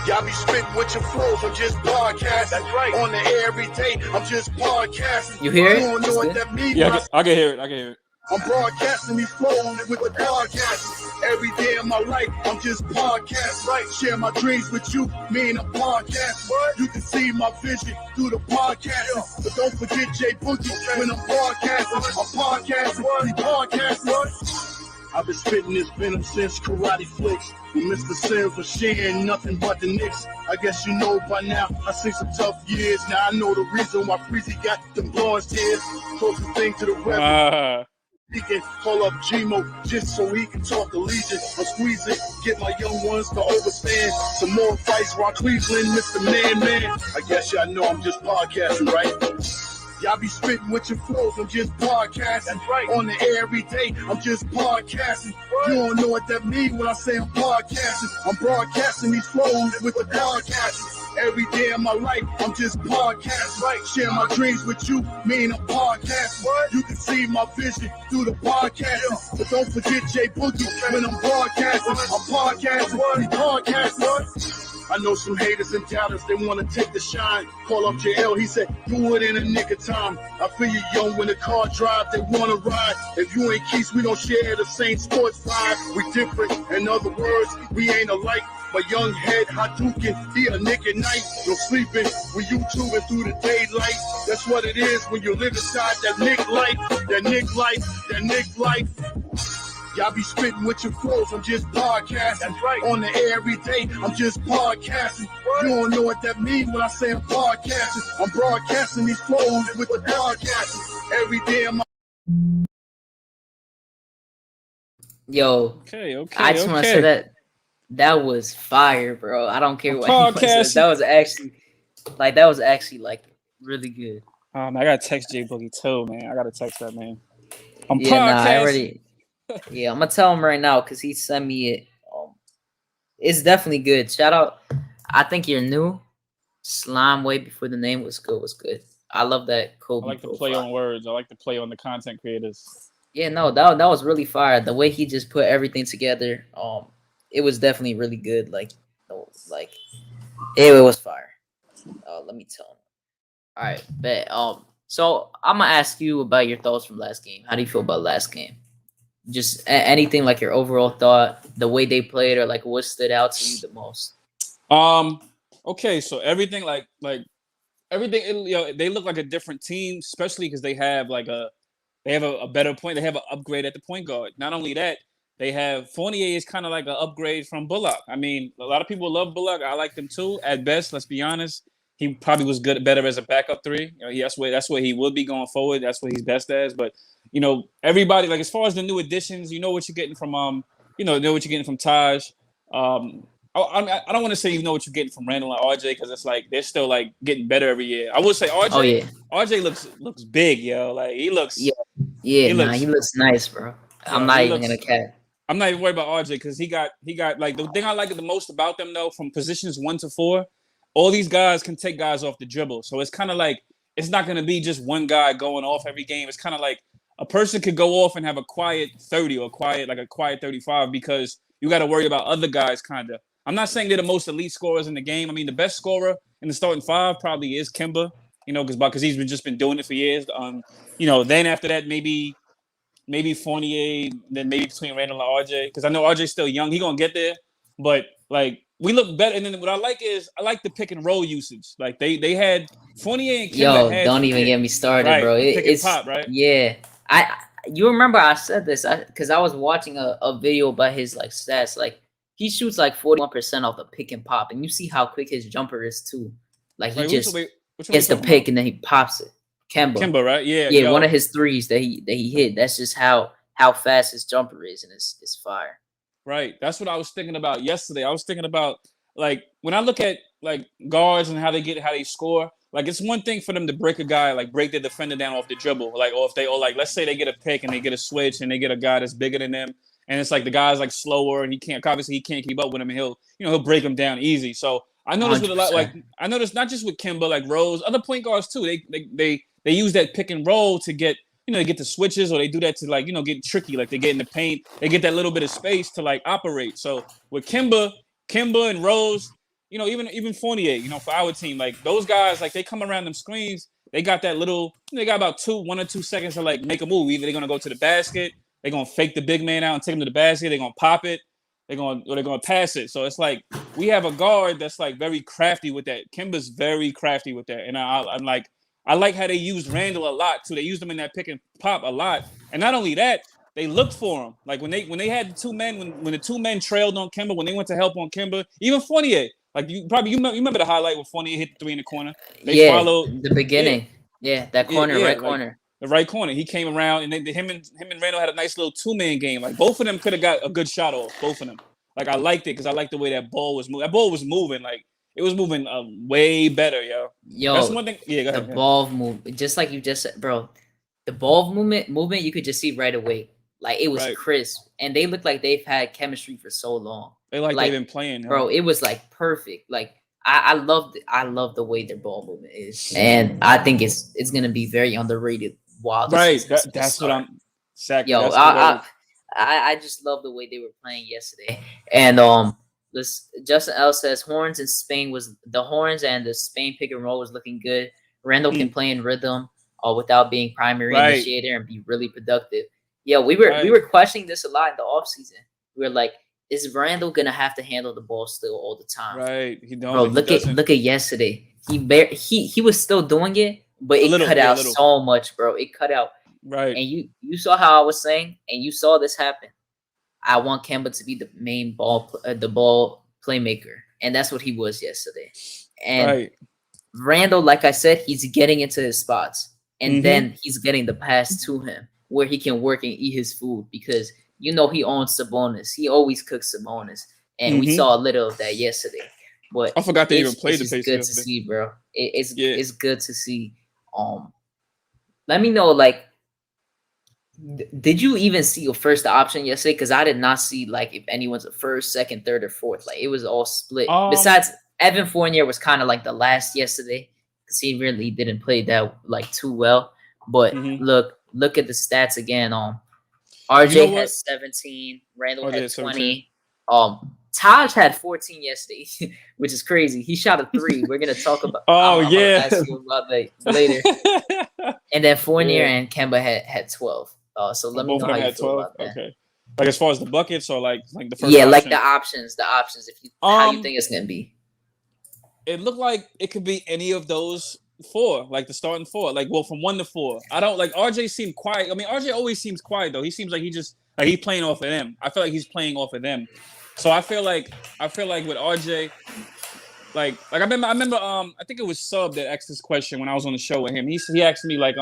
Y'all be spitting with your flows. I'm just podcasting. That's right. On the air every day. I'm just podcasting. You hear it? You don't know what that means. Yeah, I can hear it. I'm broadcasting these flows with the podcast. Every day of my life, I'm just podcasting. Right. Share my dreams with you, me and a podcast. What? You can see my vision through the podcast. But don't forget Jay Boogie when I'm broadcasting. I'm podcasting. We podcasting. I've been spitting this venom since Karate Flicks. With Mr. Sims for sharing nothing but the Knicks. I guess you know by now, I seen some tough years. Now I know the reason why Freezy got them bronze tears. Close the thing to the record. He can call up Gmo just so he can talk Allegiant. I'm squeezing, get my young ones to overstand. Some more fights while Cleveland, Mr. Man. I guess y'all know I'm just podcasting, right? Y'all be spitting with your flows, I'm just podcasting. That's right. On the air every day, I'm just podcasting. What? You don't know what that means when I say I'm podcasting. I'm broadcasting these flows with the podcasting. Every day of my life, I'm just podcasting. Right. Share my dreams with you, me and a podcast. What? You can see my vision through the podcast. Yeah. But don't forget Jay Boogie when I'm broadcasting. I'm podcasting, we podcasting. I know some haters and doubters, they want to take the shine. Call up JL, he said, do it in a nick of time. I feel you young when the car drive, they want to ride. If you ain't Keys, we don't share the same sports vibe. We different, in other words, we ain't alike. My young head, Hadouken, he a nick at night. No sleeping, we YouTubing through the daylight. That's what it is when you live inside that Nick life. That Nick life, that Nick life. Y'all be spitting with your flows, I'm just podcasting. That's right. On the air every day, I'm just podcasting. What? You don't know what that means when I say I'm podcasting. I'm broadcasting these flows with the podcasting. Every day of my... Yo, okay. I just want to say that was fire, bro. I don't care what anyone says. That was actually like really good. I gotta text Jay Boogie too, man. I gotta text that man. I'm podcasting. Yeah, I'm gonna tell him right now because he sent me it. It's definitely good. Shout out. I think you're new. Slime way before the name was good. I love that Kobe. I like to play on words. I like to play on the content creators. Yeah, no, that was really fire. The way he just put everything together. It was definitely really good. It was fire. Let me tell him. All right, bet. So I'm gonna ask you about your thoughts from last game. How do you feel about last game? Just anything like your overall thought, the way they played, or like what stood out to you the most? Okay, so everything like everything, they look like a different team, especially because they have a better point. They have an upgrade at the point guard. Not only that, they have Fournier is kind of like an upgrade from Bullock. I mean, a lot of people love Bullock. I like them too. At best, let's be honest, he probably was better as a backup three. That's where he would be going forward. That's what he's best as. But everybody, like as far as the new additions, what you're getting from know what you're getting from Taj. I don't want to say what you're getting from Randall and RJ because it's like they're still like getting better every year. I would say RJ. Oh yeah. RJ looks big, yo. Like he looks. Yeah. He looks nice, bro. I'm not even gonna cap. I'm not even worried about RJ because he got like the thing I like the most about them though, from positions 1 to 4, all these guys can take guys off the dribble. So it's kind of like it's not gonna be just one guy going off every game. It's kind of like a person could go off and have a quiet 30 or a quiet 35 because you got to worry about other guys, kind of. I'm not saying they're the most elite scorers in the game. I mean, the best scorer in the starting five probably is Kemba, because he's just been doing it for years. Then after that, maybe Fournier, then maybe between Randall and RJ, because I know RJ's still young. He gonna get there, but like we look better. And then what I like is I like the pick and roll usage. Like they had Fournier and Kemba had don't even get me started, right, bro. It's pop, right? Yeah, you remember I said this because I was watching a video about his like stats. Like he shoots like 41% off the pick and pop, and you see how quick his jumper is too. Like he just gets the pick and then he pops it. Kemba, right? Yeah, yeah. One of his threes that he hit. That's just how fast his jumper is, and it's fire. Right. That's what I was thinking about yesterday. I was thinking about like when I look at like guards and how they score. Like it's one thing for them to break a guy, like break the defender down off the dribble, like or if they let's say they get a pick and they get a switch and they get a guy that's bigger than them, and it's like the guy's like slower and he can't keep up with him, and he'll break him down easy. So I noticed 100%. With a lot, like I noticed not just with Kemba, like Rose, other point guards too. They use that pick and roll to get they get the switches, or they do that to get tricky. Like they get in the paint, they get that little bit of space to like operate. So with Kemba and Rose, even Fournier, for our team, like those guys, like they come around them screens, they got that little, they got about 1 or 2 seconds to like make a move. Either they're gonna go to the basket, they're gonna fake the big man out and take him to the basket, they're gonna pop it, they're gonna pass it. So it's like we have a guard that's like very crafty with that. Kemba's very crafty with that, and I'm like. I like how they used Randall a lot too. They used him in that pick and pop a lot, and not only that, they looked for him. Like when they had the two men, when the two men trailed on Kemba, when they went to help on Kemba, even Fournier. Like you remember the highlight when Fournier hit the three in the corner. They followed the beginning. Yeah, that corner, right corner. The right corner. He came around, and then him and Randall had a nice little 2-man game. Like both of them could have got a good shot off. Both of them. Like I liked it because I liked the way that ball was moving. That ball was moving like. It was moving way better, yo. That's one thing. Yeah, go ahead. The ball movement, just like you just said, bro. The ball movement, you could just see right away. Like it was crisp, and they look like they've had chemistry for so long. They like they've been playing, bro. It was like perfect. Like I love the way their ball movement is, and I think it's gonna be very underrated. While that's what I'm. Exactly. Yo, I just love the way they were playing yesterday, and Justin L says Horns and the Spain pick and roll was looking good. Randall can play in rhythm without being primary initiator and be really productive. Yeah, we were questioning this a lot in the offseason. We were like, is Randall gonna have to handle the ball still all the time? Right. He don't. Bro, look at yesterday. He was still doing it, but it cut out so much, bro. It cut out. Right. And you saw how I was saying, and you saw this happen. I want Kemba to be the main ball playmaker, and that's what he was yesterday. And Randall, like I said, he's getting into his spots, and then he's getting the pass to him where he can work and eat his food because he owns Sabonis. He always cooks Sabonis, and we saw a little of that yesterday. But I forgot they even played the Pacers. It's good to see, bro. It's good to see. Let me know, like. Did you even see your first option yesterday? Because I did not see like if anyone's a first, second, third, or fourth. Like it was all split. Besides, Evan Fournier was kind of like the last yesterday because he really didn't play that like too well. But look at the stats again. RJ has 17. Randall had 20. Taj had 14 yesterday, which is crazy. He shot a 3. We're gonna talk about. I'm gonna ask you about that later. And then Fournier and Kemba had 12. So let me know how you feel about that. Okay. Like as far as the buckets or like the first. Yeah, option? Like the options. If you how you think it's gonna be. It looked like it could be any of those 4, like the starting 4. Like from 1 to 4. I don't like RJ seemed quiet. I mean, RJ always seems quiet though. He seems like he's playing off of them. I feel like he's playing off of them. So I feel like with RJ, like I remember I think it was Sub that asked this question when I was on the show with him. He asked me like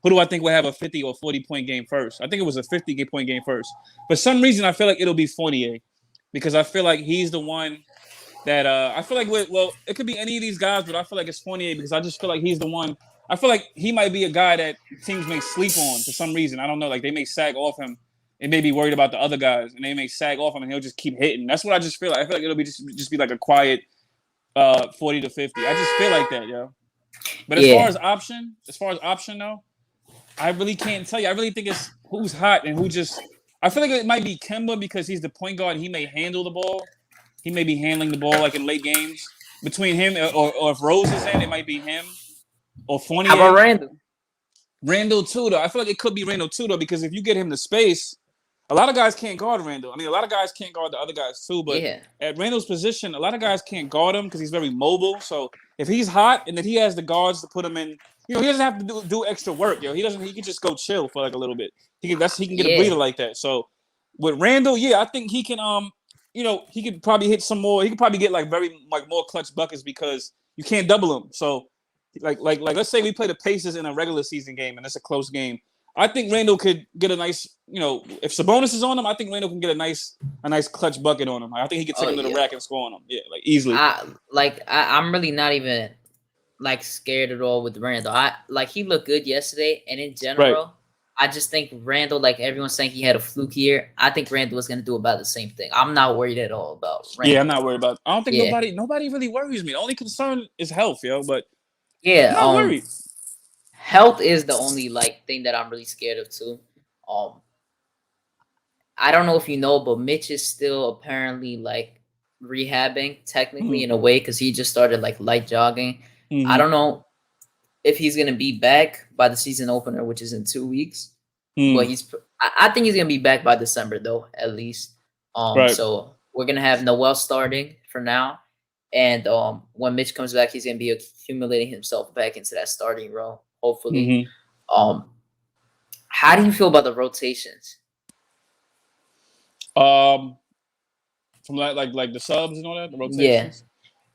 who do I think will have a 50 or 40 point game first? I think it was a 50 point game first. For some reason, I feel like it'll be Fournier because I feel like he's the one that I feel like it could be any of these guys, but I feel like it's Fournier because I just feel like he's the one. I feel like he might be a guy that teams may sleep on for some reason. I don't know. Like they may sag off him and may be worried about the other guys, and they may sag off him and he'll just keep hitting. That's what I just feel like. I feel like it'll be just be like a quiet 40 to 50. I just feel like that, yo. But as far as option though, I really can't tell you. I really think it's who's hot and who just I feel like it might be Kemba because he's the point guard. He may handle the ball. He may be handling the ball like in late games. Between him or if Rose is in, it might be him or Fournier. How about Randall? Randall too, though. I feel like it could be Randall too, though, because if you get him the space, a lot of guys can't guard Randall. I mean, a lot of guys can't guard the other guys too, but at Randall's position, a lot of guys can't guard him because he's very mobile. So if he's hot and then he has the guards to put him in, he doesn't have to do extra work, yo. He can just go chill for like a little bit. He can get a breather like that. So with Randall, I think he can he could probably hit some more. He could probably get like more clutch buckets because you can't double him. So like let's say we play the Pacers in a regular season game and it's a close game. I think Randall could get a nice, if Sabonis is on him, I think Randall can get a nice clutch bucket on him. I think he could take him to the rack and score on him. Yeah, like easily. I'm really not even like scared at all with Randall. He looked good yesterday, and in general, I just think Randall, like everyone's saying he had a fluke year. I think Randall was going to do about the same thing. I'm not worried at all about Randall. Yeah, I'm not worried about. I don't think nobody really worries me. The only concern is health, yo. But I'm not worried. Health is the only thing that I'm really scared of too. I don't know if you know, but Mitch is still apparently rehabbing technically in a way because he just started light jogging. Mm-hmm. I don't know if he's gonna be back by the season opener, which is in 2 weeks. But I think he's gonna be back by December though, at least. So we're gonna have Noel starting for now, and when Mitch comes back, he's gonna be accumulating himself back into that starting role. Hopefully. Mm-hmm. How do you feel about the rotations? From like the subs and all that, the rotations.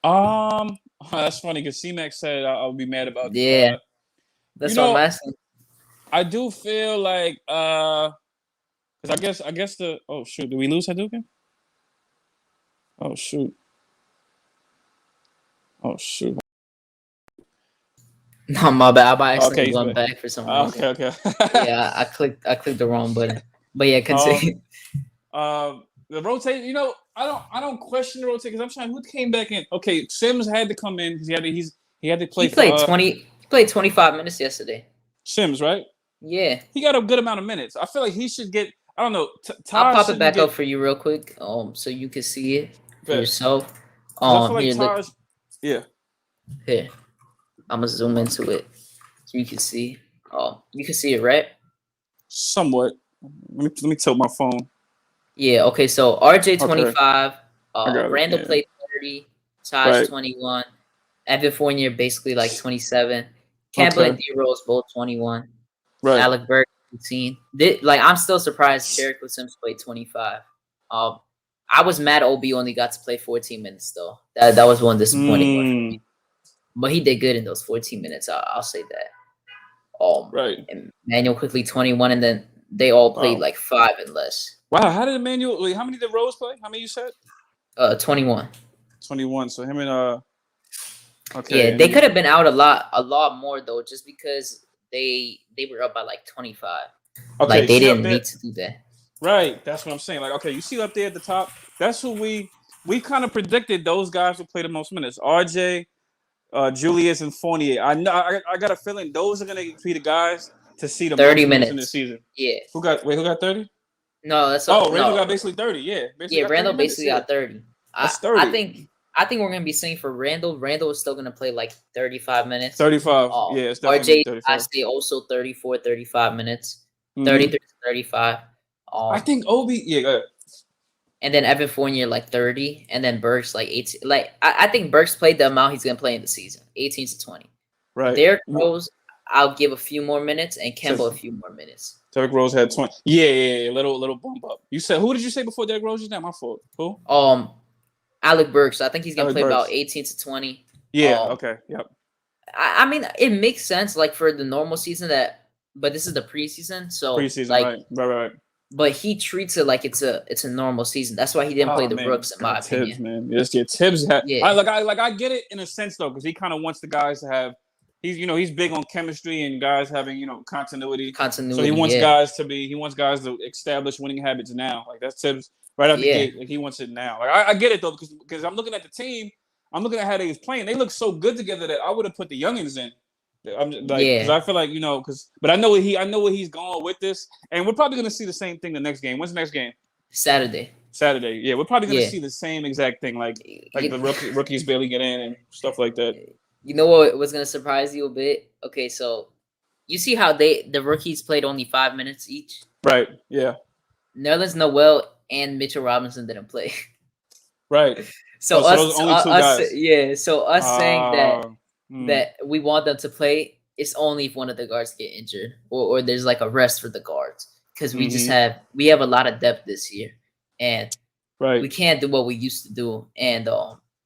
Yeah. That's funny because C-Mac said I would be mad about. Yeah. That's what I'm asking. I do feel like because I guess the did we lose Hadouken? Oh shoot. No, my bad. I accidentally went back for some reason. Okay. Yeah, I clicked the wrong button. But yeah, continue. The rotate, I don't question the rotate because I'm trying. Who came back in? Okay, Sims had to come in because he had to play. He played 25 minutes yesterday. Sims, right? Yeah, he got a good amount of minutes. I feel like he should get. I don't know. I'll pop it back up for you real quick, so you can see it for yourself. I feel like Taj. Yeah. Here, I'm gonna zoom into it so you can see. You can see it, right? Somewhat. Let me tilt my phone. Yeah. Okay. So RJ 25. Randall played 30. Taj 21. Evan Fournier basically 27. Kemba and D-Rose both 21. Right. Alec Burke 18. I'm still surprised Jericho Sims played 25. I was mad Ob only got to play 14 minutes though. That was one disappointing one for me. But he did good in those 14 minutes. I'll say that. Right. And Manuel quickly 21, and then they all played 5 and less. Wow, how did Emmanuel? How many did Rose play? How many you said? 21. 21. So him and okay. Yeah, they could have been out a lot more though, just because they were up by 25. Okay, they didn't need to do that. Right, that's what I'm saying. You see up there at the top, that's who we kind of predicted those guys would play the most minutes. RJ, Julius, and Fournier. I know. I got a feeling those are gonna be the guys to see the 30 most minutes in the season. Yeah. Who got 30? No, that's Randall got basically 30. Yeah. Randall basically got 30. That's 30. I think we're gonna be seeing for Randall. Randall is still gonna play 35 minutes. 35. Yeah, it's definitely 35. I say also 34, 35 minutes. 33 to 35. I think Obi. Yeah, go ahead. And then Evan Fournier 30, and then Burks 18. I think Burks played the amount he's gonna play in the season, 18 to 20. Right. Derrick Rose, I'll give a few more minutes, and Kemba a few more minutes. Derrick Rose had 20. Yeah, little bump up. You said who did you say before Derrick Rose? Is not my fault. Who? Alec Burks. I think he's gonna play about 18 to 20. Yeah. Okay. Yep. I mean, it makes sense for the normal season but this is the preseason, so right. But he treats it like it's a normal season. That's why he didn't play the Brooks, in my opinion. Tibbs, man. Yes, yeah, Tibbs. I get it in a sense though, because he kind of wants the guys to have. He's big on chemistry and guys having continuity. So he wants guys to establish winning habits now. That's Tibbs right out the gate. He wants it now. I get it though, because I'm looking at the team. I'm looking at how they was playing. They look so good together that I would have put the youngins in. I'm just, like, because I feel like but I know where he's going with this, and we're probably gonna see the same thing the next game. When's the next game? Saturday. Yeah, we're probably gonna see the same exact thing, like the rookies barely get in and stuff like that. You know what was gonna surprise you a bit? Okay, so you see how the rookies played only 5 minutes each, right? Yeah. Nerlens Noel and Mitchell Robinson didn't play. Right. So those only two guys. Yeah. So us saying that we want them to play, it's only if one of the guards get injured or there's like a rest for the guards, because we have a lot of depth this year, and we can't do what we used to do and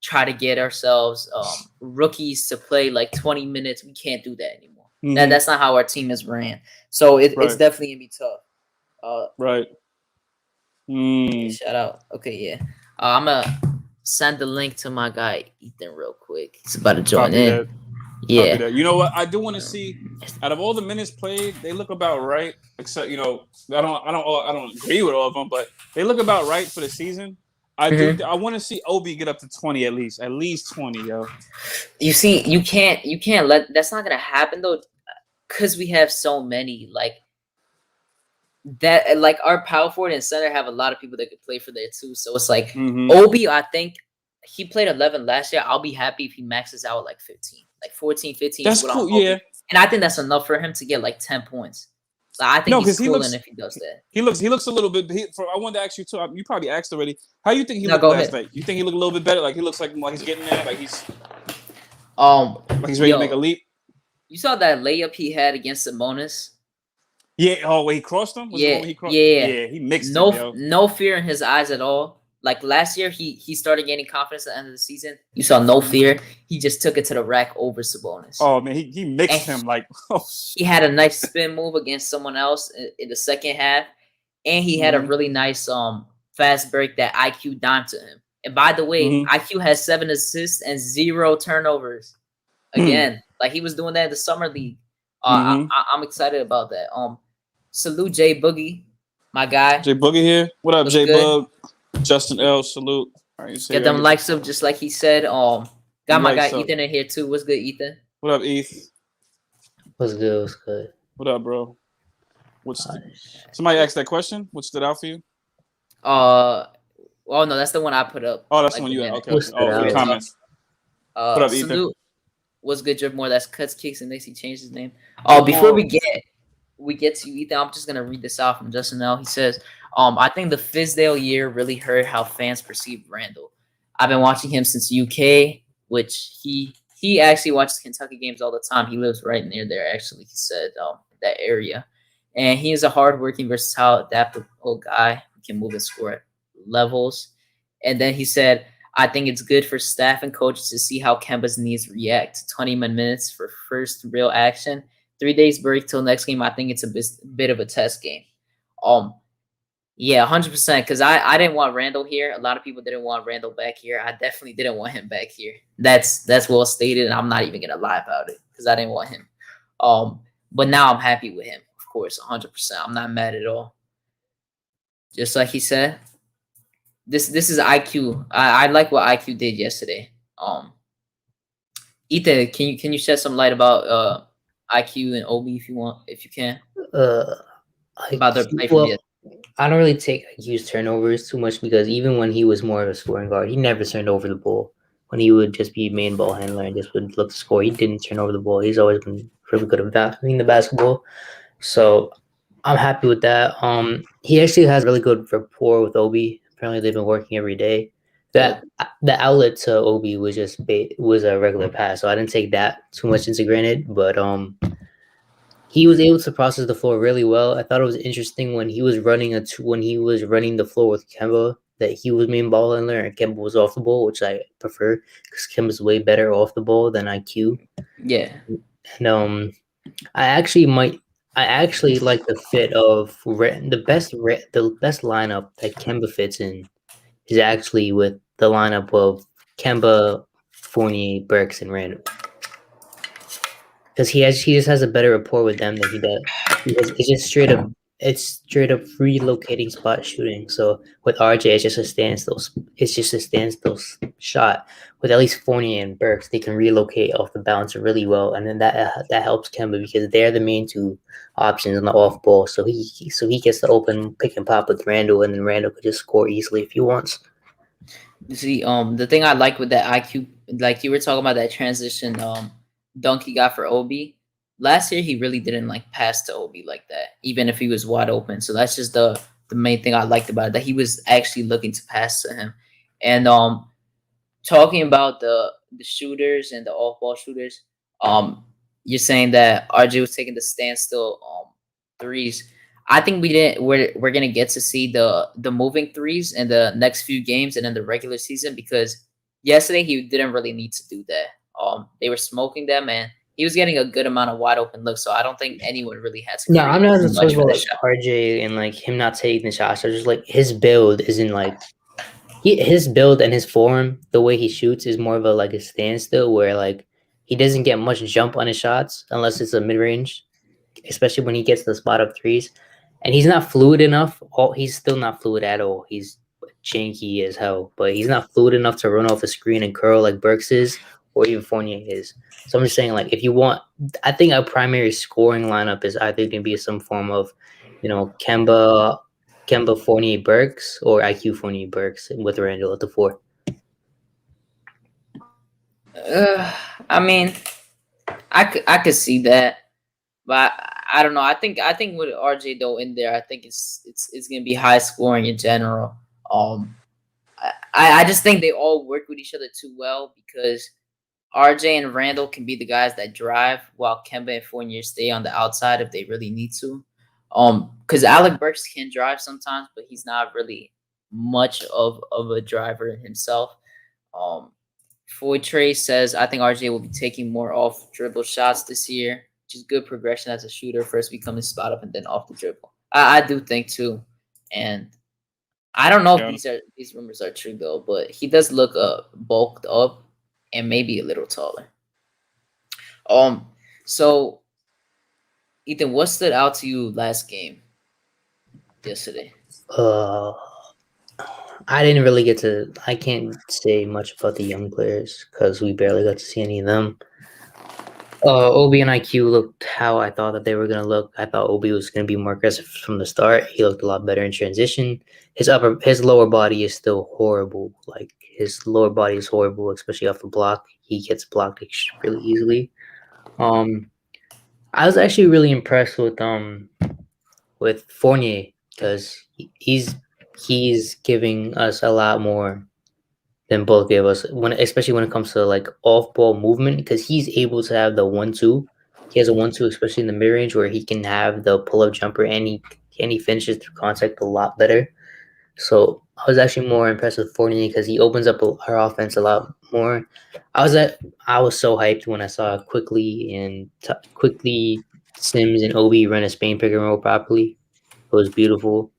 try to get ourselves rookies to play like 20 minutes. We can't do that anymore. That's not how our team is ran. So it's definitely gonna be tough. Right. Shout out. Okay, yeah. I'm gonna send the link to my guy Ethan real quick. He's about to join in. That. Yeah. You know what? I do want to see, out of all the minutes played, they look about right. Except I don't agree with all of them, but they look about right for the season. I want to see Obi get up to 20 at least 20, yo. You see, you can't let that's not gonna happen though, because we have so many like that. Like our power forward and center have a lot of people that could play for there too. So it's like Obi, I think he played 11 last year. I'll be happy if he maxes out like 15, like 14, 15. That's cool, yeah. And I think that's enough for him to get like 10 points. I think he's cooling if he does that. He looks a little bit. I wanted to ask you too. You probably asked already. How you think he looked last night? You think he looked a little bit better? Like he looks like he's getting there. Like he's ready to make a leap. You saw that layup he had against Sabonis? Yeah. Oh, when he crossed him. Yeah. He mixed no fear in his eyes at all. Like last year, he started gaining confidence at the end of the season. You saw no fear. He just took it to the rack over Sabonis. Oh man, he mixed him like. He had a nice spin move against someone else in the second half, and he had a really nice fast break that IQ dimed to him. And by the way, IQ has 7 assists and 0 turnovers. Again, like he was doing that in the summer league. I'm excited about that. Salute J Boogie, my guy. J Boogie here. What up, J Bug? Justin L, salute. Right, get them likes up just like he said. Got my guy Ethan in here too. What's good, Ethan? What up, Eth? What's good? What up, bro? Somebody asked that question. What stood out for you? Oh no, that's the one I put up. Oh, that's the one you had. Okay. The comments. What up, Ethan? Salute. What's good, Drip More? That's Cuts Kicks and He changed his name. Before we get to you, Ethan, I'm just gonna read this out from Justin L. He says, I think the Fizdale year really hurt how fans perceived Randall. I've been watching him since UK, which he actually watches Kentucky games all the time. He lives right near there, actually, he said, that area. And he is a hardworking, versatile, adaptable guy who can move and score at levels. And then he said, I think it's good for staff and coaches to see how Kemba's knees react to 20 minutes for first real action. 3 days break till next game. I think it's a bit of a test game. Yeah, 100%. Because I didn't want Randall here. A lot of people didn't want Randall back here. I definitely didn't want him back here. That's well stated, and I'm not even gonna lie about it because I didn't want him. But now I'm happy with him, of course, 100%. I'm not mad at all. Just like he said, this is IQ. I like what IQ did yesterday. Ethan, can you shed some light about IQ and Obi if you can? About their play from yesterday. I don't really take IQ's turnovers too much because even when he was more of a scoring guard, he never turned over the ball. When he would just be main ball handler and just would look to score, he didn't turn over the ball. He's always been really good at passing the basketball. So I'm happy with that. He actually has really good rapport with Obi. Apparently they've been working every day. That the outlet to Obi was was a regular pass, so I didn't take that too much into granted. But he was able to process the floor really well. I thought it was interesting when he was running the floor with Kemba that he was main ball handler and Kemba was off the ball, which I prefer because Kemba's way better off the ball than IQ. Yeah, and I actually like the fit of the best lineup that Kemba fits in is actually with the lineup of Kemba, Fournier, Burks, and Randall. Because he just has a better rapport with them than he does. It's just straight up it's straight up relocating spot shooting. So with RJ, it's just a standstill. It's just a standstill shot. With at least Fournier and Burks, they can relocate off the bounce really well, and then that helps Kemba because they're the main two options on the off ball. So he gets the open pick and pop with Randall, and then Randall could just score easily if he wants. You see, the thing I like with that IQ, like you were talking about that transition dunk he got for Obi. Last year, he really didn't like pass to Obi like that, even if he was wide open. So that's just the main thing I liked about it, that he was actually looking to pass to him. And talking about the shooters and the off ball shooters, you're saying that RJ was taking the standstill threes. I think we're gonna get to see the moving threes in the next few games and in the regular season, because yesterday he didn't really need to do that. They were smoking them, and he was getting a good amount of wide open looks. So I don't think anyone really had to. No, I'm not much talking for about the like shot. RJ and like him not taking the shots. I just like his build isn't like his build and his form. The way he shoots is more of a like a standstill, where like he doesn't get much jump on his shots unless it's a mid range, especially when he gets the spot up threes. And he's not fluid enough. He's still not fluid at all. He's janky as hell, but he's not fluid enough to run off the screen and curl like Burks is, or even Fournier is. So I'm just saying, like, if you want, I think our primary scoring lineup is either going to be some form of, Kemba, Fournier, Burks, or IQ Fournier, Burks with Randall at the 4. I mean, I could see that, but I don't know. I think with RJ though in there, I think it's gonna be high scoring in general. I just think they all work with each other too well, because RJ and Randall can be the guys that drive, while Kemba and Fournier stay on the outside if they really need to. Because Alec Burks can drive sometimes, but he's not really much of a driver himself. Foy says, I think RJ will be taking more off dribble shots this year, which is good progression as a shooter. First becoming spot up and then off the dribble. I do think too, and I don't know if these rumors are true though, but he does look bulked up and maybe a little taller. So Ethan, what stood out to you last game yesterday? I didn't really get to. I can't say much about the young players because we barely got to see any of them. Obi and IQ looked how I thought that they were going to look. I thought Obi was going to be more aggressive from the start. He looked a lot better in transition. His lower body is still horrible. Like, his lower body is horrible, especially off the block. He gets blocked really easily. I was actually really impressed with Fournier, because he's giving us a lot more than both gave us, especially when it comes to like off ball movement, because he's able to have the 1-2. He has a 1-2, especially in the mid range, where he can have the pull up jumper, and he finishes through contact a lot better. So I was actually more impressed with Fournier because he opens up our offense a lot more. I was so hyped when I saw quickly Sims and Obi run a Spain pick and roll properly. It was beautiful.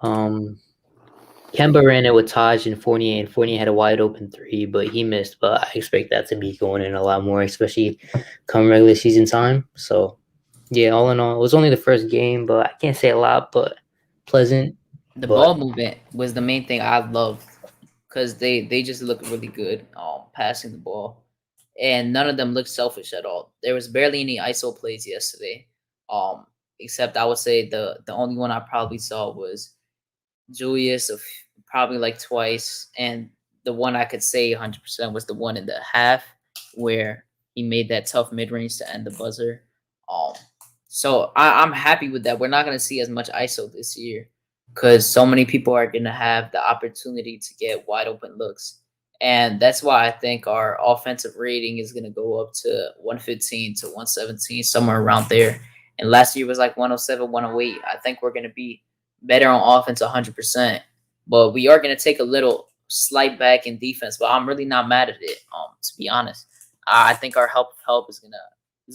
Kemba ran it with Taj and Fournier had a wide open 3, but he missed. But I expect that to be going in a lot more, especially come regular season time. So, yeah, all in all, it was only the first game, but I can't say a lot, but pleasant. The ball movement was the main thing I loved, because they just look really good passing the ball, and none of them looked selfish at all. There was barely any ISO plays yesterday, except I would say the only one I probably saw was Julius, of probably like twice, and the one I could say 100% was the one in the half where he made that tough mid-range to end the buzzer. So I'm happy with that. We're not going to see as much ISO this year, because so many people are going to have the opportunity to get wide open looks. And that's why I think our offensive rating is going to go up to 115 to 117, somewhere around there. And last year was like 107, 108. I think we're going to be better on offense 100%. But we are going to take a little slight back in defense. But I'm really not mad at it, to be honest. I think our help is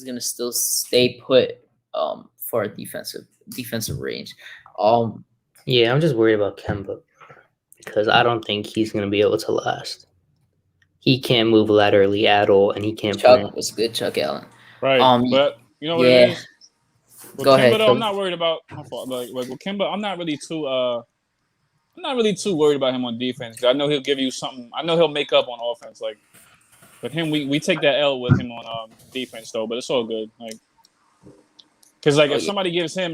gonna still stay put for our defensive range. Yeah, I'm just worried about Kemba, because I don't think he's going to be able to last. He can't move laterally at all, and he can't Chuck was good, Chuck Allen. Right, but you know what yeah. it is? With Go Kemba, ahead, though, Phil. I'm not worried about. My fault. Like with Kemba, I'm not really too worried about him on defense. I know he'll give you something. I know he'll make up on offense. Like with him, we take that L with him on defense though, but it's all good. Like because like Oh, if yeah.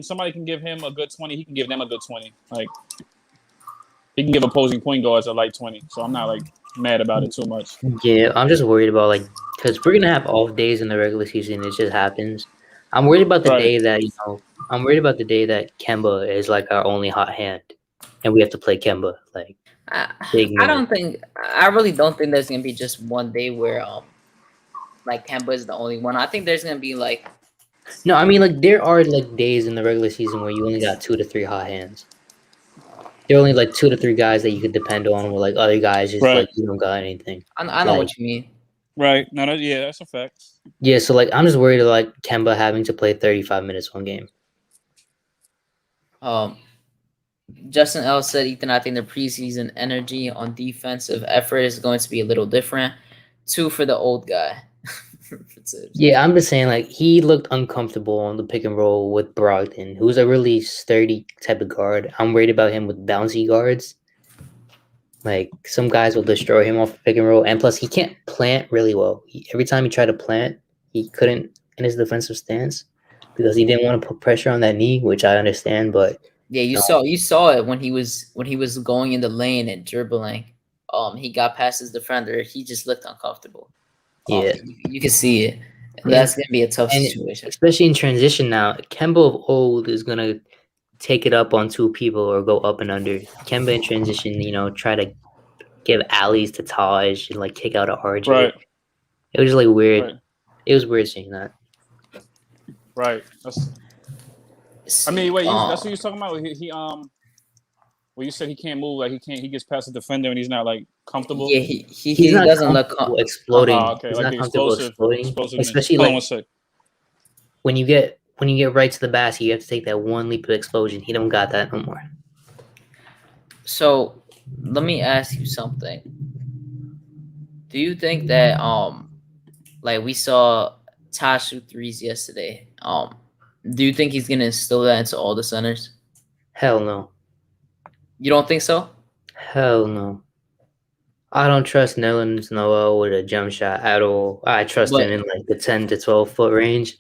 somebody can give him a good 20, he can give them a good 20. Like he can give opposing point guards a light 20. So I'm not like mad about it too much. Yeah, I'm just worried about like because we're gonna have off days in the regular season. It just happens. I'm worried about the Right. day that I'm worried about the day that Kemba is like our only hot hand, and we have to play Kemba like big I minutes. really don't think there's gonna be just one day where like Kemba is the only one. I think there's gonna be like No, I mean like there are like days in the regular season where you only got 2 to 3 hot hands. There are only like 2 to 3 guys that you could depend on, where like other guys just Right. like you don't got anything. I know Like, what you mean. Right. No, that's a fact. yeah, so like I'm just worried of like Kemba having to play 35 minutes one game. Justin L said, Ethan, I think the preseason energy on defensive effort is going to be a little different. 2 for the old guy. Yeah, I'm just saying, like, he looked uncomfortable on the pick and roll with Brogdon, who's a really sturdy type of guard. I'm worried about him with bouncy guards. Like, some guys will destroy him off the pick and roll, and plus, he can't plant really well. Every time he tried to plant, he couldn't in his defensive stance because he didn't want to put pressure on that knee, which I understand, but yeah, you saw it when he was going in the lane and dribbling. He got past his defender. He just looked uncomfortable. yeah. You can see it. That's gonna be a tough And situation. especially in transition now, Kemba of old is gonna take it up on 2 people or go up and under. Kemba in transition, try to give alleys to Taj and like kick out of RJ. Right. It was just like weird. Right. It was weird seeing that. Right. I mean, wait, that's what you was talking about? He well, you said he can't move, like he gets past the defender and he's not like comfortable. Yeah, he not doesn't look comfortable exploding. Okay, He's like not the comfortable exploding, especially like when you get right to the basket, you have to take that one leap of explosion. He don't got that no more. So let me ask you something. Do you think that like we saw Taj shoot threes yesterday? Do you think he's gonna instill that into all the centers? Hell no. You don't think so? Hell no. I don't trust Nerlens Noel with a jump shot at all. I trust him in like the 10 to 12 foot range.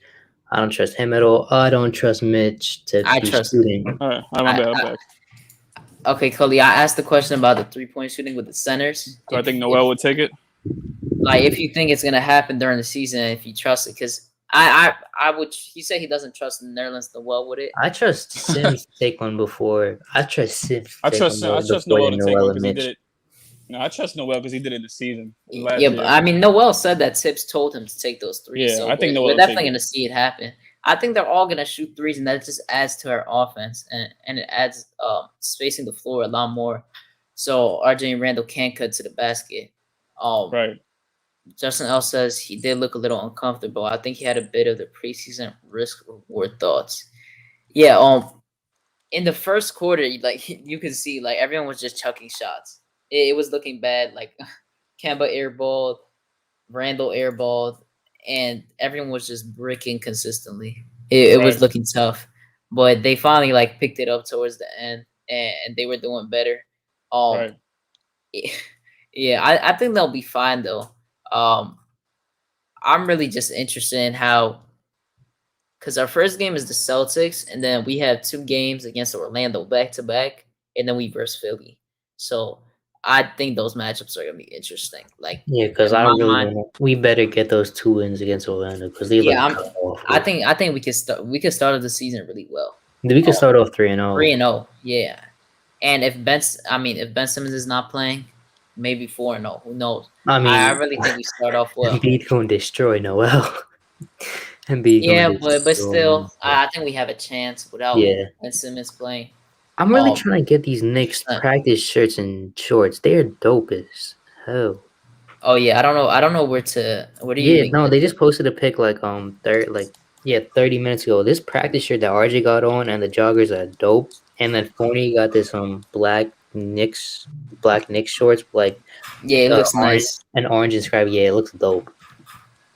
I don't trust him at all. I don't trust Mitch to be shooting. All right, I'm back. Okay, Cully, I asked the question about the 3-point shooting with the centers. Do I think Noel would take it? Like, if you think it's gonna happen during the season, if you trust it, because I would. He said he doesn't trust Nerlens Noel with it. I trust Sims to take one before. I trust Sims. I trust Noel to take one because he did it. No, I trust Noel because he did it in the season. Yeah, but I mean, Noel said that Tips told him to take those threes. Yeah, so I think we're Noel definitely going to see it happen. I think they're all going to shoot threes, and that just adds to our offense, and it adds spacing the floor a lot more. So RJ and Randall can't cut to the basket. Right. Justin L says he did look a little uncomfortable. I think he had a bit of the preseason risk reward thoughts. Yeah. In the first quarter, like you could see, like everyone was just chucking shots. It was looking bad. Like Kemba airballed, Randall airballed, and everyone was just bricking consistently. It was looking tough, but they finally like picked it up towards the end, and they were doing better. Yeah, I think they'll be fine though. I'm really just interested in how, because our first game is the Celtics, and then we have 2 games against Orlando back to back, and then we verse Philly. So I think those matchups are gonna be interesting. Like, yeah, because we better get those 2 wins against Orlando because they I think we could start the season really well. We could start off 3-0. 3-0, yeah. And if Ben Simmons is not playing, maybe 4-0. Who knows? I mean, I really think we start off well. Embiid gonna destroy Noel. But still, I think we have a chance without Ben Simmons playing. I'm really trying to get these Knicks practice shirts and shorts. They're dope as hell. Oh yeah, I don't know where to. What do you? Yeah, no, they just posted a pic 30 minutes ago. This practice shirt that RJ got on and the joggers are dope. And then Fournier got this black Knicks shorts, like it looks nice. And orange and scribe. Yeah, it looks dope.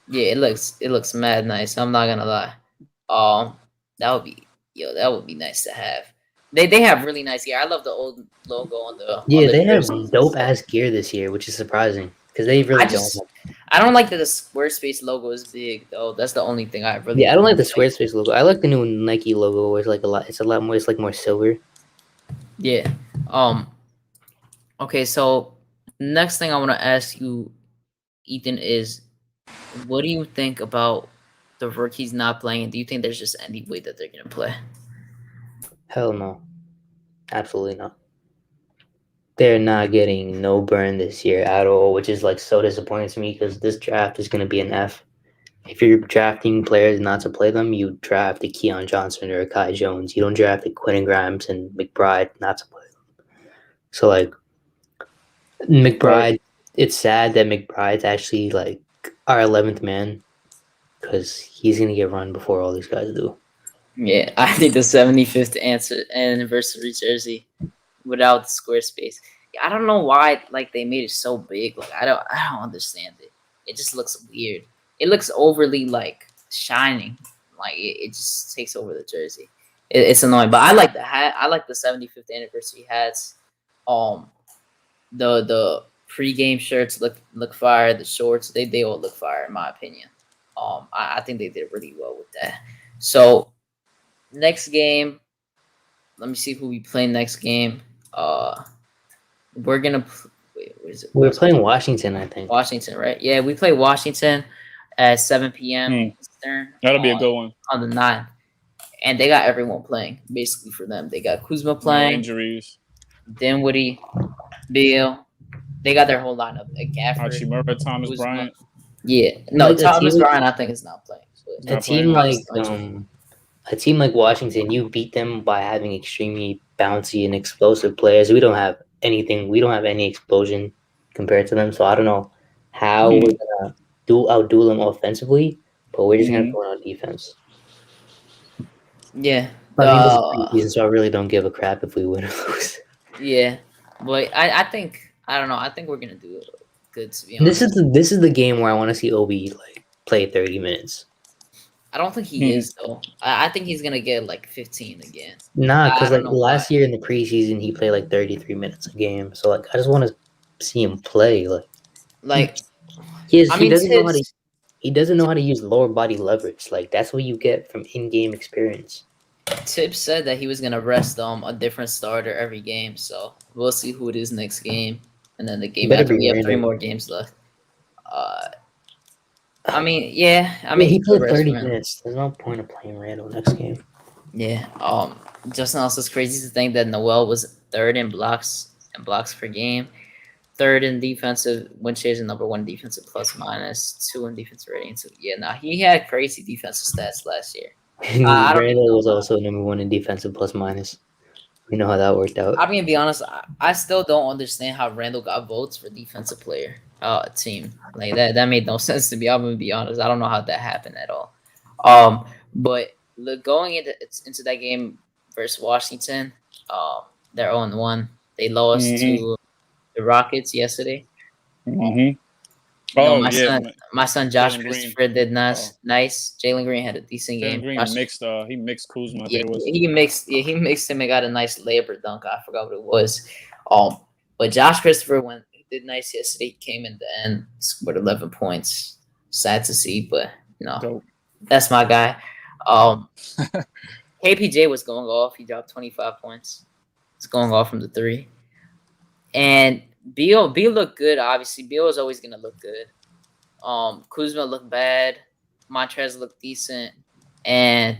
Yeah, it looks mad nice. I'm not gonna lie. That would be nice to have. They have really nice gear. I love the old logo on the They have jerseys. dope ass gear this year, which is surprising because they really don't. I don't like that the Squarespace logo is big though. That's the only thing I really. Yeah, I don't like the Squarespace logo. I like the new Nike logo, where it's like a lot. It's a lot more. It's like more silver. Yeah. Okay, so next thing I want to ask you, Ethan, is what do you think about the rookies not playing? And do you think there's just any way that they're gonna play? Hell no, absolutely not. They're not getting no burn this year at all, which is like so disappointing to me because this draft is gonna be an F. If you're drafting players not to play them, you draft a Keon Johnson or a Kai Jones. You don't draft a Quentin Grimes and McBride not to play them. So like McBride, Right. It's sad that McBride's actually like our 11th man because he's gonna get run before all these guys do. Yeah, I think the 75th anniversary jersey without the Squarespace. I don't know why like they made it so big. Like I don't understand it. It just looks weird. It looks overly like shining. Like it just takes over the jersey. It's annoying. But I like the hat. I like the 75th anniversary hats. The pregame shirts look fire. The shorts they all look fire in my opinion. I think they did really well with that. So next game, let me see who we play next game. We're gonna wait. What is it? We're playing Washington, I think. Washington, right? Yeah, we play Washington at 7 p.m. Eastern. That'll be a good one. On the 9th. And they got everyone playing, basically, for them. They got Kuzma No playing, injuries. Dinwiddie, Beal. They got their whole lineup. Like Gafford, Hachimura, Thomas Kuzma. Bryant. Yeah. No, Like a Thomas team- Bryant, I think, is not playing. Not A team playing. a team like Washington, you beat them by having extremely bouncy and explosive players. We don't have anything. We don't have any explosion compared to them. So I don't know how we're gonna outdo them offensively, but we're just gonna go on defense. Yeah. I mean, this is preseason, so I really don't give a crap if we win or lose. Yeah. But I think I don't know. I think we're gonna do good, to be honest. This is the game where I want to see Obi like play 30 minutes. I don't think he is though. I think he's gonna get like 15 again. Nah, because I like don't know last why. year in the preseason, he played like 33 minutes a game. So like, I just want to see him play. Like He I mean, doesn't know how to. Tibbs- He doesn't know how to use lower body leverage. Like that's what you get from in-game experience. Tibbs said that he was gonna rest a different starter every game, so we'll see who it is next game, and then the game Better after be we have 3 random. more games left. I mean, yeah, I mean he could played rest 30 Randall. minutes. There's no point of playing Randall next game. Yeah. Justin also is crazy to think that Noel was 3rd in blocks per game, 3rd in defensive win shares, and number 1 defensive plus minus, 2 in defensive rating. So yeah, no, he had crazy defensive stats last year. And I don't Randall know. was also number 1 in defensive plus minus. We know how that worked out. I mean, to be honest, I still don't understand how Randall got votes for defensive player team. Like that made no sense to me. I'm gonna be honest. I don't know how that happened at all. But going into that game versus Washington, they're 0-1. They lost to the Rockets yesterday. Mm-hmm. No, Oh, my son Josh Jalen Christopher did nice. Jalen Green had a decent game. Green Josh- mixed. He mixed Kuzma. I Yeah, think it was. he mixed him and got a nice layup dunk. I forgot what it was. But Josh Christopher he did nice yesterday. He came in the end, scored 11 points. Sad to see, but Dope. that's my guy. KPJ was going off. He dropped 25 points. It's going off from the 3. And Beal looked good. Obviously, Beal is always gonna look good. Kuzma looked bad. Montrez looked decent, and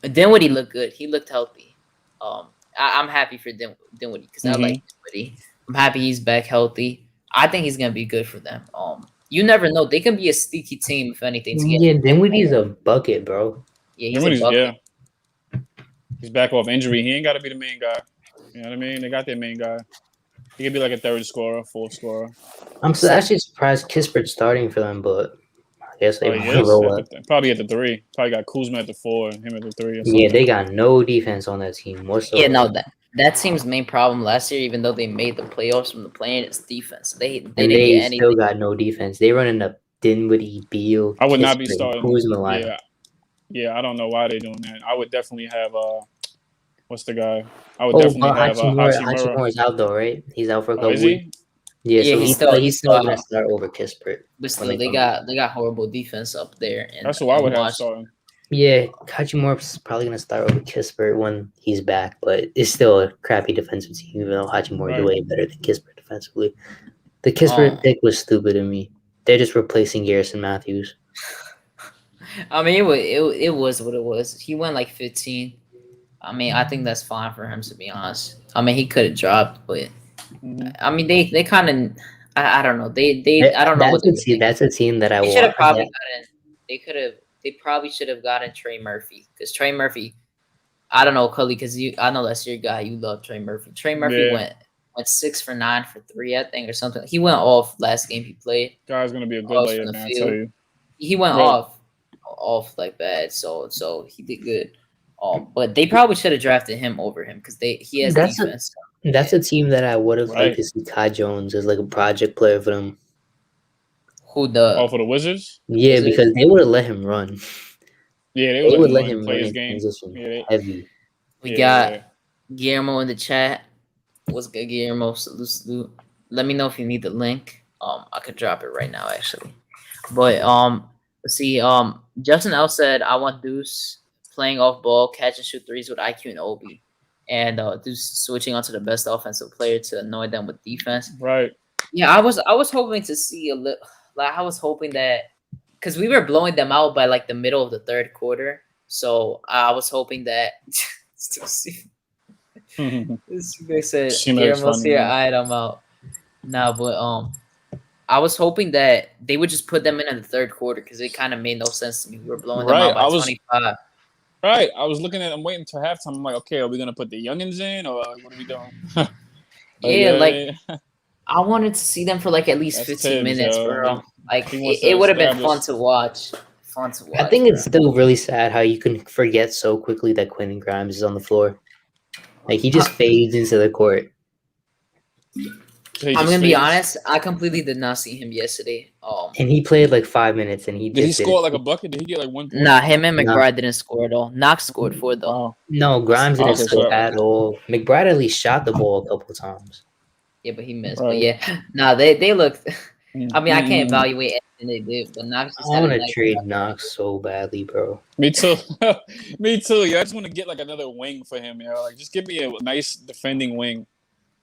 Dinwiddie looked good. He looked healthy. I'm happy for Dinwiddie because I like Dinwiddie. I'm happy he's back healthy. I think he's gonna be good for them. You never know. They can be a sneaky team if anything. Yeah, Dinwiddie's a bucket, bro. Yeah, he's a bucket. He's back off injury. He ain't got to be the main guy. You know what I mean? They got their main guy. He could be like a 3rd scorer, 4th scorer. I'm actually surprised Kispert's starting for them, but I guess they He is roll at up. probably at the 3. Probably got Kuzma at the 4 and him at the 3. Or Yeah, they got no defense on that team whatsoever. Yeah, no, that team's main problem last year, even though they made the playoffs from the play-in, is defense. They didn't get anything. Still got no defense. They running up Dinwiddie, Beal. I would not be Kispert, starting. Kuzma lineup. Yeah, Yeah, I don't know why they're doing that. I would definitely have what's the guy? I would definitely but have Hachimura. Hachimura's out though, right? He's out for a Oh, couple is weeks. he? Yeah, Yeah, so he's still gonna out. start over Kispert. But still, they got horrible defense up there. And That's who I would have starting. Yeah, Hachimura's probably gonna start over Kispert when he's back, but it's still a crappy defensive team, even though Hachimura is way better than Kispert defensively. The Kispert pick was stupid to me. They're just replacing Garrison Matthews. I mean, it was what it was. He went like 15. I mean, I think that's fine for him, to be honest. I mean, he could have dropped, but I mean, they kind of, I don't know. I don't know what they were That's a team that I they want. should have probably gotten. They probably should have gotten Trey Murphy, because Trey Murphy, I don't know, Cully, because I know that's your guy. You love Trey Murphy. Trey Murphy went 6 for 9 for 3, I think, or something. He went off last game he played. Guy's gonna be a good player, man. I tell you. He went off like bad, so he did good. But they probably should have drafted him over him, because he has defense. That's a team that I would have liked to see Kai Jones as like a project player for them. For the Wizards? Yeah, because they would have let him run. Yeah, they would let him play his game. Heavy. We got Guillermo in the chat. What's good, Guillermo? Salute. Let me know if you need the link. I could drop it right now, actually. But let's see. Justin L said, I want Deuce playing off ball, catch and shoot threes with IQ and OB, and Deuce switching onto the best offensive player to annoy them with defense. Right. Yeah, I was hoping to see a little. Like, I was hoping that, because we were blowing them out by like the middle of the third quarter, so I was hoping that. This guy said, "Guillermo's here, I'm out." No, but I was hoping that they would just put them in the third quarter, because it kind of made no sense to me. We were blowing them out by 25. Right. I was looking at them waiting till halftime. I'm like, okay, are we gonna put the youngins in, or what are we doing? I wanted to see them for like at least 15 minutes, bro. Like, it would have been fun to watch. I think it's still really sad how you can forget so quickly that Quentin Grimes is on the floor. Like, he just fades into the court. I'm gonna be honest. I completely did not see him yesterday. And he played like 5 minutes, and did he score like a bucket? Did he get like 1 point? Nah, him and McBride didn't score at all. Knox scored 4 though. Wow. No, Grimes didn't score at all. McBride at least shot the ball a couple times. Yeah, but he missed. Right. But yeah, nah, they looked. I mean, I can't evaluate anything they did, but Knox. I want to trade Knox so badly, bro. Me too. Me too. Yeah, I just want to get like another wing for him. You know, like just give me a nice defending wing.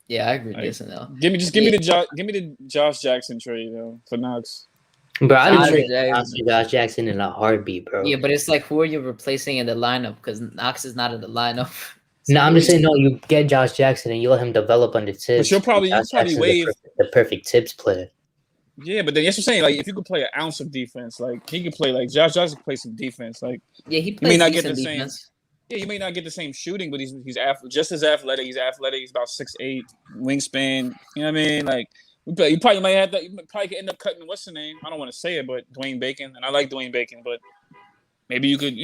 Yeah, I agree with this now. Give me the Josh Jackson trade, for Knox. Bro, I'd trade Josh Jackson in a heartbeat, bro. Yeah, but it's like, who are you replacing in the lineup? Because Knox is not in the lineup. So no, I'm just saying, no, you get Josh Jackson and you let him develop under Tibbs. But you'll probably waive the perfect Tibbs player. Yeah, but then that's what I'm saying. Like, if you could play an ounce of defense, like he could play like Josh Jackson could play some defense. Like, yeah, he plays decent defense. Yeah, you may not get the same shooting, but he's just as athletic. He's athletic. He's about 6'8", wingspan. You know what I mean? Like, you probably might have that. You probably could end up cutting what's the name? I don't want to say it, but Dwayne Bacon, and I like Dwayne Bacon, but maybe you could,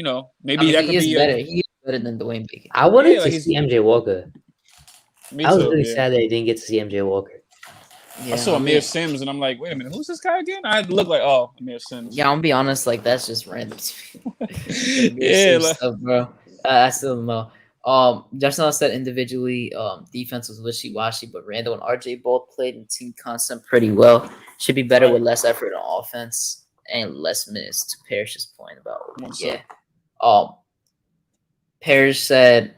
maybe that could be better. He is better than Dwayne Bacon. I wanted to see MJ Walker. I was really sad that I didn't get to see MJ Walker. Yeah, I saw Amir Sims, and I'm like, wait a minute, who's this guy again? I look like, Amir Sims. Yeah, I'm gonna be honest, like that's just random. Yeah, stuff, bro. I still don't know. Justin said individually, defense was wishy-washy, but Randall and RJ both played in team concept pretty well. Should be better with less effort on offense and less minutes, to Parrish's point about Parrish said,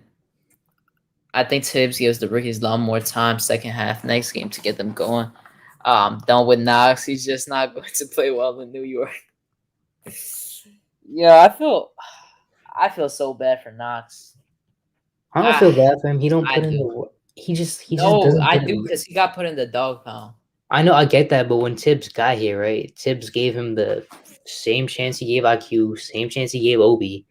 I think Tibbs gives the rookies a lot more time second half next game to get them going. Done with Knox. He's just not going to play well in New York. Yeah, I feel so bad for Knox. I don't feel bad for him. He don't put in the work. He just doesn't. I do, because he got put in the dog pound. I know, I get that, but when Tibbs got here, right? Tibbs gave him the same chance he gave IQ, same chance he gave Obi.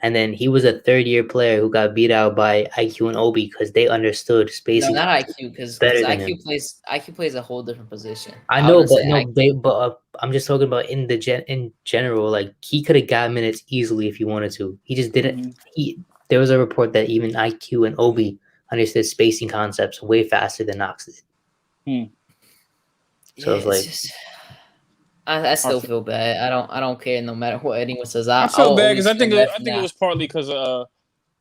And then he was a third-year player who got beat out by IQ and Obi because they understood spacing. No, not IQ, because IQ plays a whole different position. I know, but I'm just talking about in general. Like, he could have got minutes easily if he wanted to. He just didn't. There was a report that even IQ and Obi understood spacing concepts way faster than Knox did. So it's like, I still feel bad. I don't care no matter what anyone says. I feel I'll bad always because I feel think bad I for think it now. was partly because it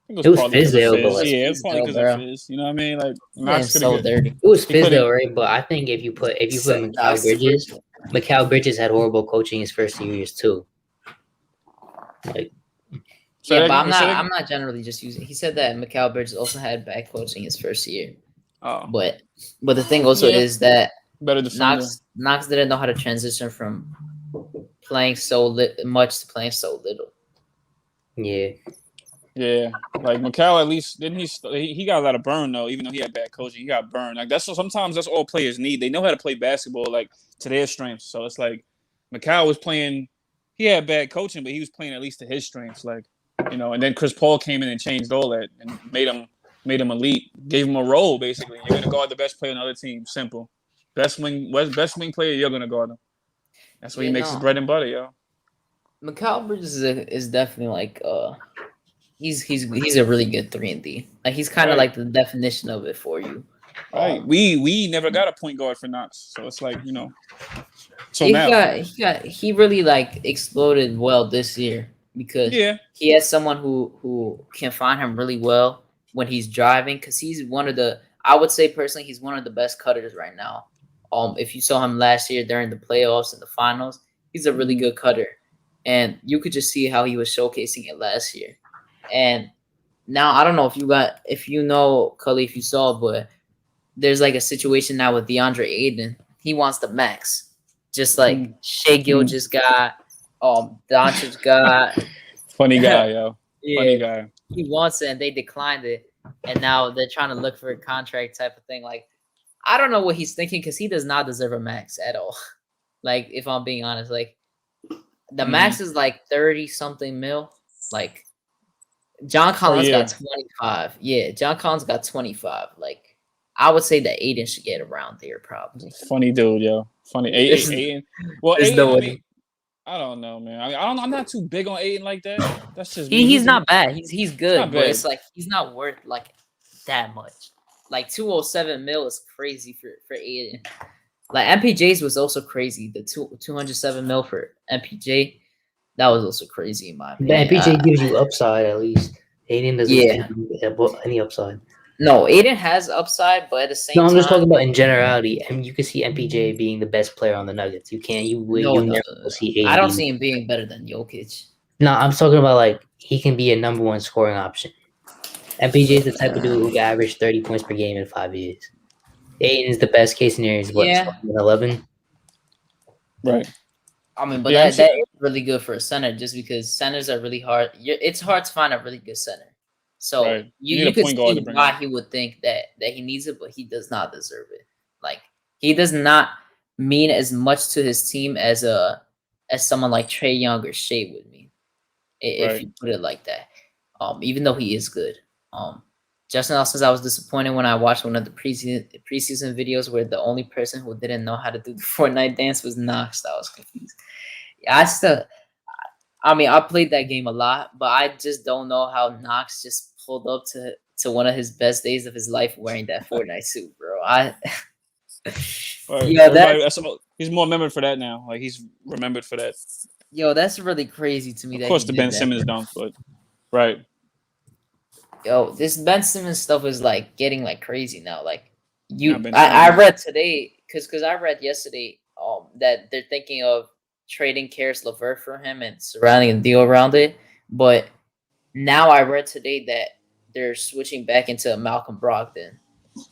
It was partly because of Fizdale, but Fizz. like, Yeah, it was partly Fizdale, because of bro. Fizz. You know what I mean? Like Man's Knox could so have dirty. it was he couldn't- Fizdale, right? But I think if you put Knox Mikal Bridges had horrible coaching his first 2 years too. Like, So Yeah, but that- so that- I'm not generally just using. He said that Mikal Bridges also had bad coaching his first year, oh, but the thing also Yeah. is that better defender. Knox didn't know how to transition from playing so much to playing so little. yeah, Yeah, like Mikal at least didn't he got a lot of burn though. Even though he had bad coaching, he got burned. Like sometimes that's all players need. They know how to play basketball like to their strengths. So it's like Mikal was playing. He had bad coaching, but he was playing at least to his strengths. Like and then Chris Paul came in and changed all that and made him elite. Gave him a role basically. You're gonna guard the best player on the other team. Simple. Best wing player. You're gonna guard him. That's what he makes his bread and butter, yo. Mikal Bridges is definitely like he's a really good 3-and-D. Like he's kind of Right. like the definition of it for you. Right. We never got a point guard for Knox, so it's like So he now, he really like exploded well this year because yeah, he has someone who can find him really well when he's driving because he's one of the I would say personally he's one of the best cutters right now. If you saw him last year during the playoffs and the finals, he's a really good cutter, and you could just see how he was showcasing it last year. And now I don't know if you know Cully if you saw, but there's like a situation now with DeAndre Ayton. He wants the max, just like Shea Gilgeous got, Doncic got. funny guy, yo, Yeah, funny guy. he wants it, and they declined it, and now they're trying to look for a contract type of thing. Like I don't know what he's thinking because he does not deserve a max at all. Like if I'm being honest, like the max is like 30 something mil. Like John Collins got 25. Yeah, John Collins got 25. Like I would say that Aiden should get around there probably. Funny dude, yo. Funny. Aiden. Well, There's Aiden, no I, way. mean, I don't know, man. I don't. I'm not too big on Aiden like that. That's just me. He's not bad. He's good, not but bad. it's like he's not worth like that much. Like 207 mil is crazy for Aiden. Like MPJ's was also crazy. The 207 mil for MPJ, that was also crazy in my opinion. but MPJ gives you upside at least. Aiden doesn't Yeah. give you any upside. No, Aiden has upside, but at the same No, I'm time, just talking about in generality. I mean, you can see MPJ being the best player on the Nuggets. You can't. You never will see Aiden. I don't see him being better than Jokic. No, I'm talking about like he can be a number one scoring option. MPJ is the type of dude who can average 30 points per game in 5 years. Aiden is the best case scenario. Is what, Yeah. 11? Right. I mean, but Yeah, that is really good for a center just because centers are really hard. It's hard to find a really good center. So Right. You need you a could point guard see to bring why in. he would think that he needs it, but he does not deserve it. Like he does not mean as much to his team as someone like Trey Young or Shea would mean, if Right. you put it like that. Even though he is good. Justin says I was disappointed when I watched one of the preseason videos where the only person who didn't know how to do the Fortnite dance was Knox. I was confused. Yeah, I mean, I played that game a lot, but I just don't know how Knox just pulled up to one of his best days of his life wearing that Fortnite suit, bro. Right. Yeah, he's more remembered for that now. Like he's remembered for that. that's really crazy to me. Of course, the Ben Simmons dunk, but right. Yo, this Ben Simmons stuff is like getting like crazy now. Like Ben I Simmons. read today because I read yesterday that they're thinking of trading Karis LeVert for him and surrounding a deal around it. But now I read today that they're switching back into Malcolm Brogdon.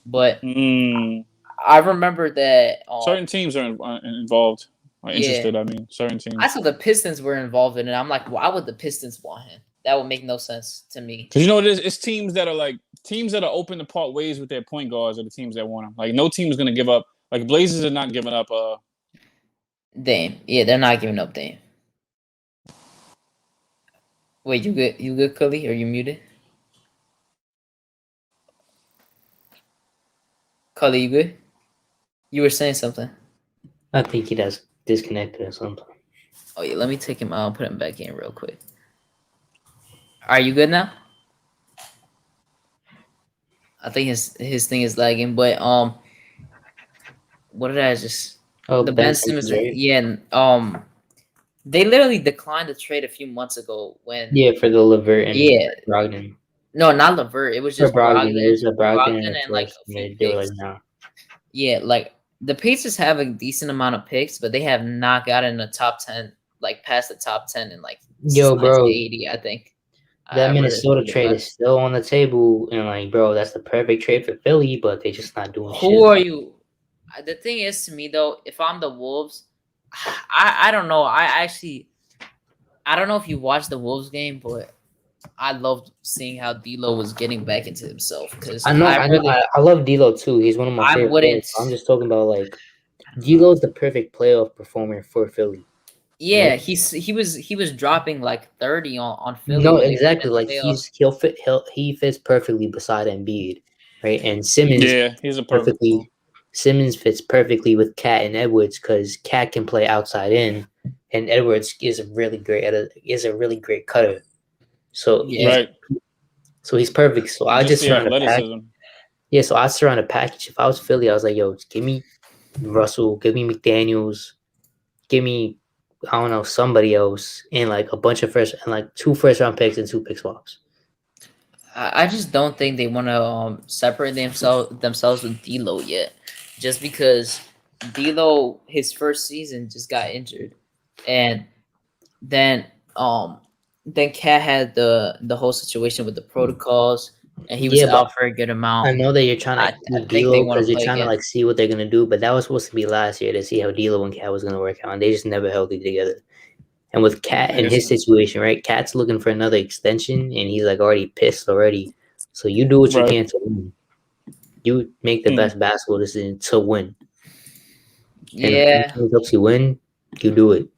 But I remember that certain teams are involved, or interested. I mean, certain teams. I saw the Pistons were involved in it. I'm like, why would the Pistons want him? That would make no sense to me. Because you know what it is? It's teams that are open to part ways with their point guards are the teams that want them. Like no team is gonna give up. Like Blazers are not giving up. Dame. Yeah, they're not giving up Dame. Wait, you good? You good, Cully? Are you muted? Cully, you good? You were saying something. I think he does disconnected or something. Oh yeah, let me take him out and put him back in real quick. Are you good now? I think his thing is lagging, but what did I just Oh, The Ben Ben Simmons, Simmons, right? yeah, they literally declined the trade a few months ago when, Yeah, for the Levert and yeah, Brogdon. no, not Levert. It was For just Brogdon, Brogdon, there's a Brogdon and a and like first. a And few they were like, picks. no. Yeah, like the Pacers have a decent amount of picks, but they have not gotten a top 10, like past the top 10 in like Yo, since bro, 1980, I think. that I read it Minnesota through the trade is past. still on the table, and like, bro, that's the perfect trade for Philly, but they just not doing Who shit. are you? The thing is, to me though, if I'm the Wolves, I don't know. I don't know if you watched the Wolves game, but I loved seeing how D'Lo was getting back into himself because I know, I love D'Lo too. He's one of my I favorite wouldn't. players. I'm just talking about like D'Lo's the perfect playoff performer for Philly. Yeah, Right? he was dropping like 30 on Philly No, when they went exactly. in Like the playoffs. he fits perfectly beside Embiid, right? And Simmons Yeah, he's a perfect one. perfectly. Simmons fits perfectly with Cat and Edwards because Cat can play outside in, and Edwards is a really great cutter. So Yeah, Right. he's perfect. So And I just just the surround a pack. athleticism. Yeah, so I surround a package. If I was Philly, I was like, yo, just give me Russell, give me McDaniels, give me I don't know somebody else, and like a bunch of first and like 2 first-round picks and 2 pick swaps. I just don't think they want to separate themselves with D'Lo yet, just because D'Lo his first season just got injured, and then Cat had the whole situation with the protocols, and he was Yeah, but out for a good amount. I know that you're trying I to keep think they D'Lo want because to you're play trying to again. like see what they're gonna do. But that was supposed to be last year to see how D'Lo and Cat was gonna work out, and they just never held it together. And with Cat I in guess his situation, right? Cat's looking for another extension, and he's like already pissed already. So you do what you right. can to win. You make the Hmm. best basketball decision to win, and if Yeah, it helps you win, you do it.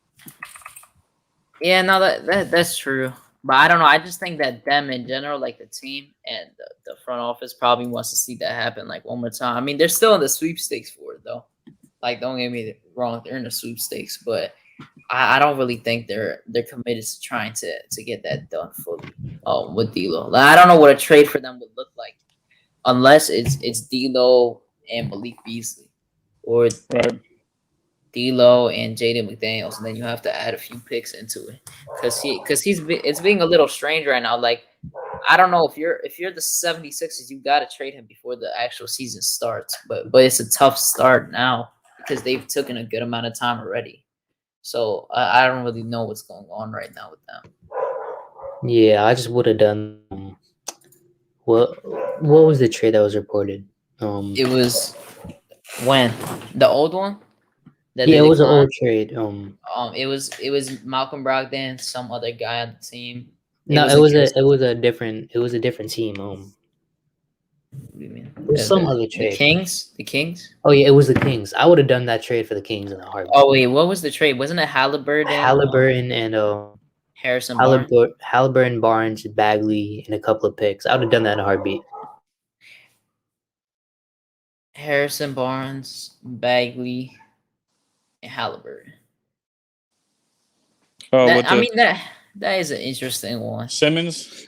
yeah, no, that's true. But I don't know. I just think that them in general, like the team and the front office, probably wants to see that happen like one more time. I mean, they're still in the sweepstakes for it though. Like, don't get me wrong, they're in the sweepstakes, but I don't really think they're committed to trying to get that done fully. With D'Lo, like, I don't know what a trade for them would look like unless it's D'Lo and Malik Beasley, or Right. D'Lo and Jaden McDaniels, and then you have to add a few picks into it because it's being a little strange right now. Like, I don't know if you're the 76ers, you got to trade him before the actual season starts. But it's a tough start now because they've taken a good amount of time already. So I don't really know what's going on right now with them. Yeah, I just would have done. What was the trade that was reported? It was when the old one that Yeah, they it was an declined. old trade. It was Malcolm Brogdon, some other guy on the team. It No, was against. it was a different team. What do you mean? It was some other The trade. Kings? The Kings? Oh yeah, it was the Kings. I would have done that trade for the Kings in a heartbeat. Oh wait, what was the trade? Wasn't it Halliburton and Harrison Barnes? Halliburton, Barnes, Bagley, and a couple of picks. I would have done that in a heartbeat. Harrison Barnes, Bagley, and Halliburton. Oh, That with I the mean that is an interesting one. Simmons.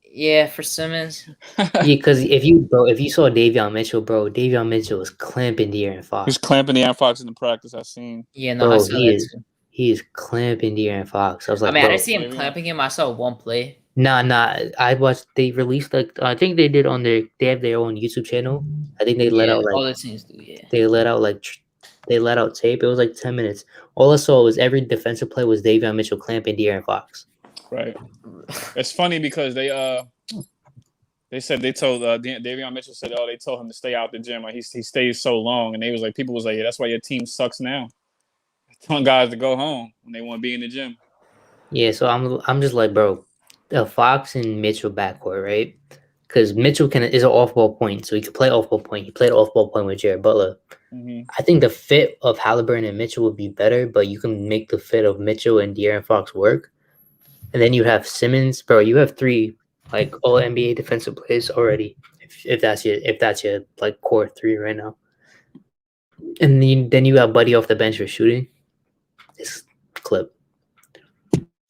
Yeah, for Simmons. Yeah, because if you saw Davion Mitchell, bro, Davion Mitchell was clamping De'Aaron He's Fox. clamping the Fox in the practice. I seen. Yeah, no, I Bro, saw that too. he is clamping De'Aaron Fox. I was I like, mean, I bro, didn't see him clamping him. I saw one play. nah. I watched. They released like I think they did on they have their own YouTube channel. I think they let Yeah, out like all the teams do. Yeah. they let out like they let out tape. It was like 10 minutes. All I saw was every defensive play was Davion Mitchell clamping De'Aaron Fox. Right. It's funny because they said they told Davion Mitchell said, oh, they told him to stay out the gym. Like he stays so long, and they was like, people was like, yeah, that's why your team sucks now. Telling guys to go home when they want to be in the gym. Yeah, so I'm just like, bro, the Fox and Mitchell backcourt, right? Because Mitchell is an off-ball point, so he could play off-ball point. He played off-ball point with Jared Butler. Mm-hmm. I think the fit of Halliburton and Mitchell would be better, but you can make the fit of Mitchell and De'Aaron Fox work. And then you have Simmons, bro. You have 3 like all NBA defensive players already. If that's your like core 3 right now. And then you got Buddy off the bench for shooting. It's clip.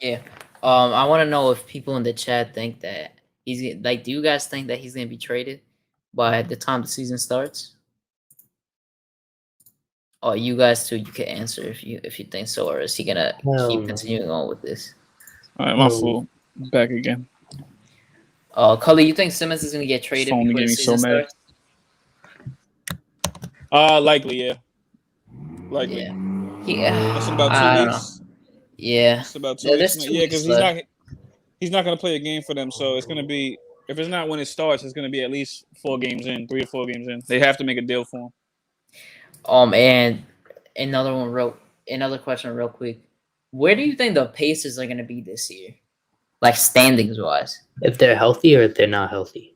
Yeah. I want to know if people in the chat think that he's like. Do you guys think that he's gonna be traded by the time the season starts? or you guys too, you can answer if you think so, or is he gonna keep No. continuing on with this? All right, my No. fault. Back again. Cully, you think Simmons is gonna get traded Phone before the getting me so season mad. starts? Likely, yeah. Likely. Yeah. That's in about I 2 don't know. weeks. Yeah. That's about 2 Yeah, weeks. there's 2 Yeah, weeks because left. he's not gonna play a game for them, so it's gonna be if it's not when it starts, it's gonna be at least 4 games in, 3 or 4 games in. They have to make a deal for him. And another question real quick. Where do you think the Pacers are gonna be this year? Like standings wise. If they're healthy or if they're not healthy.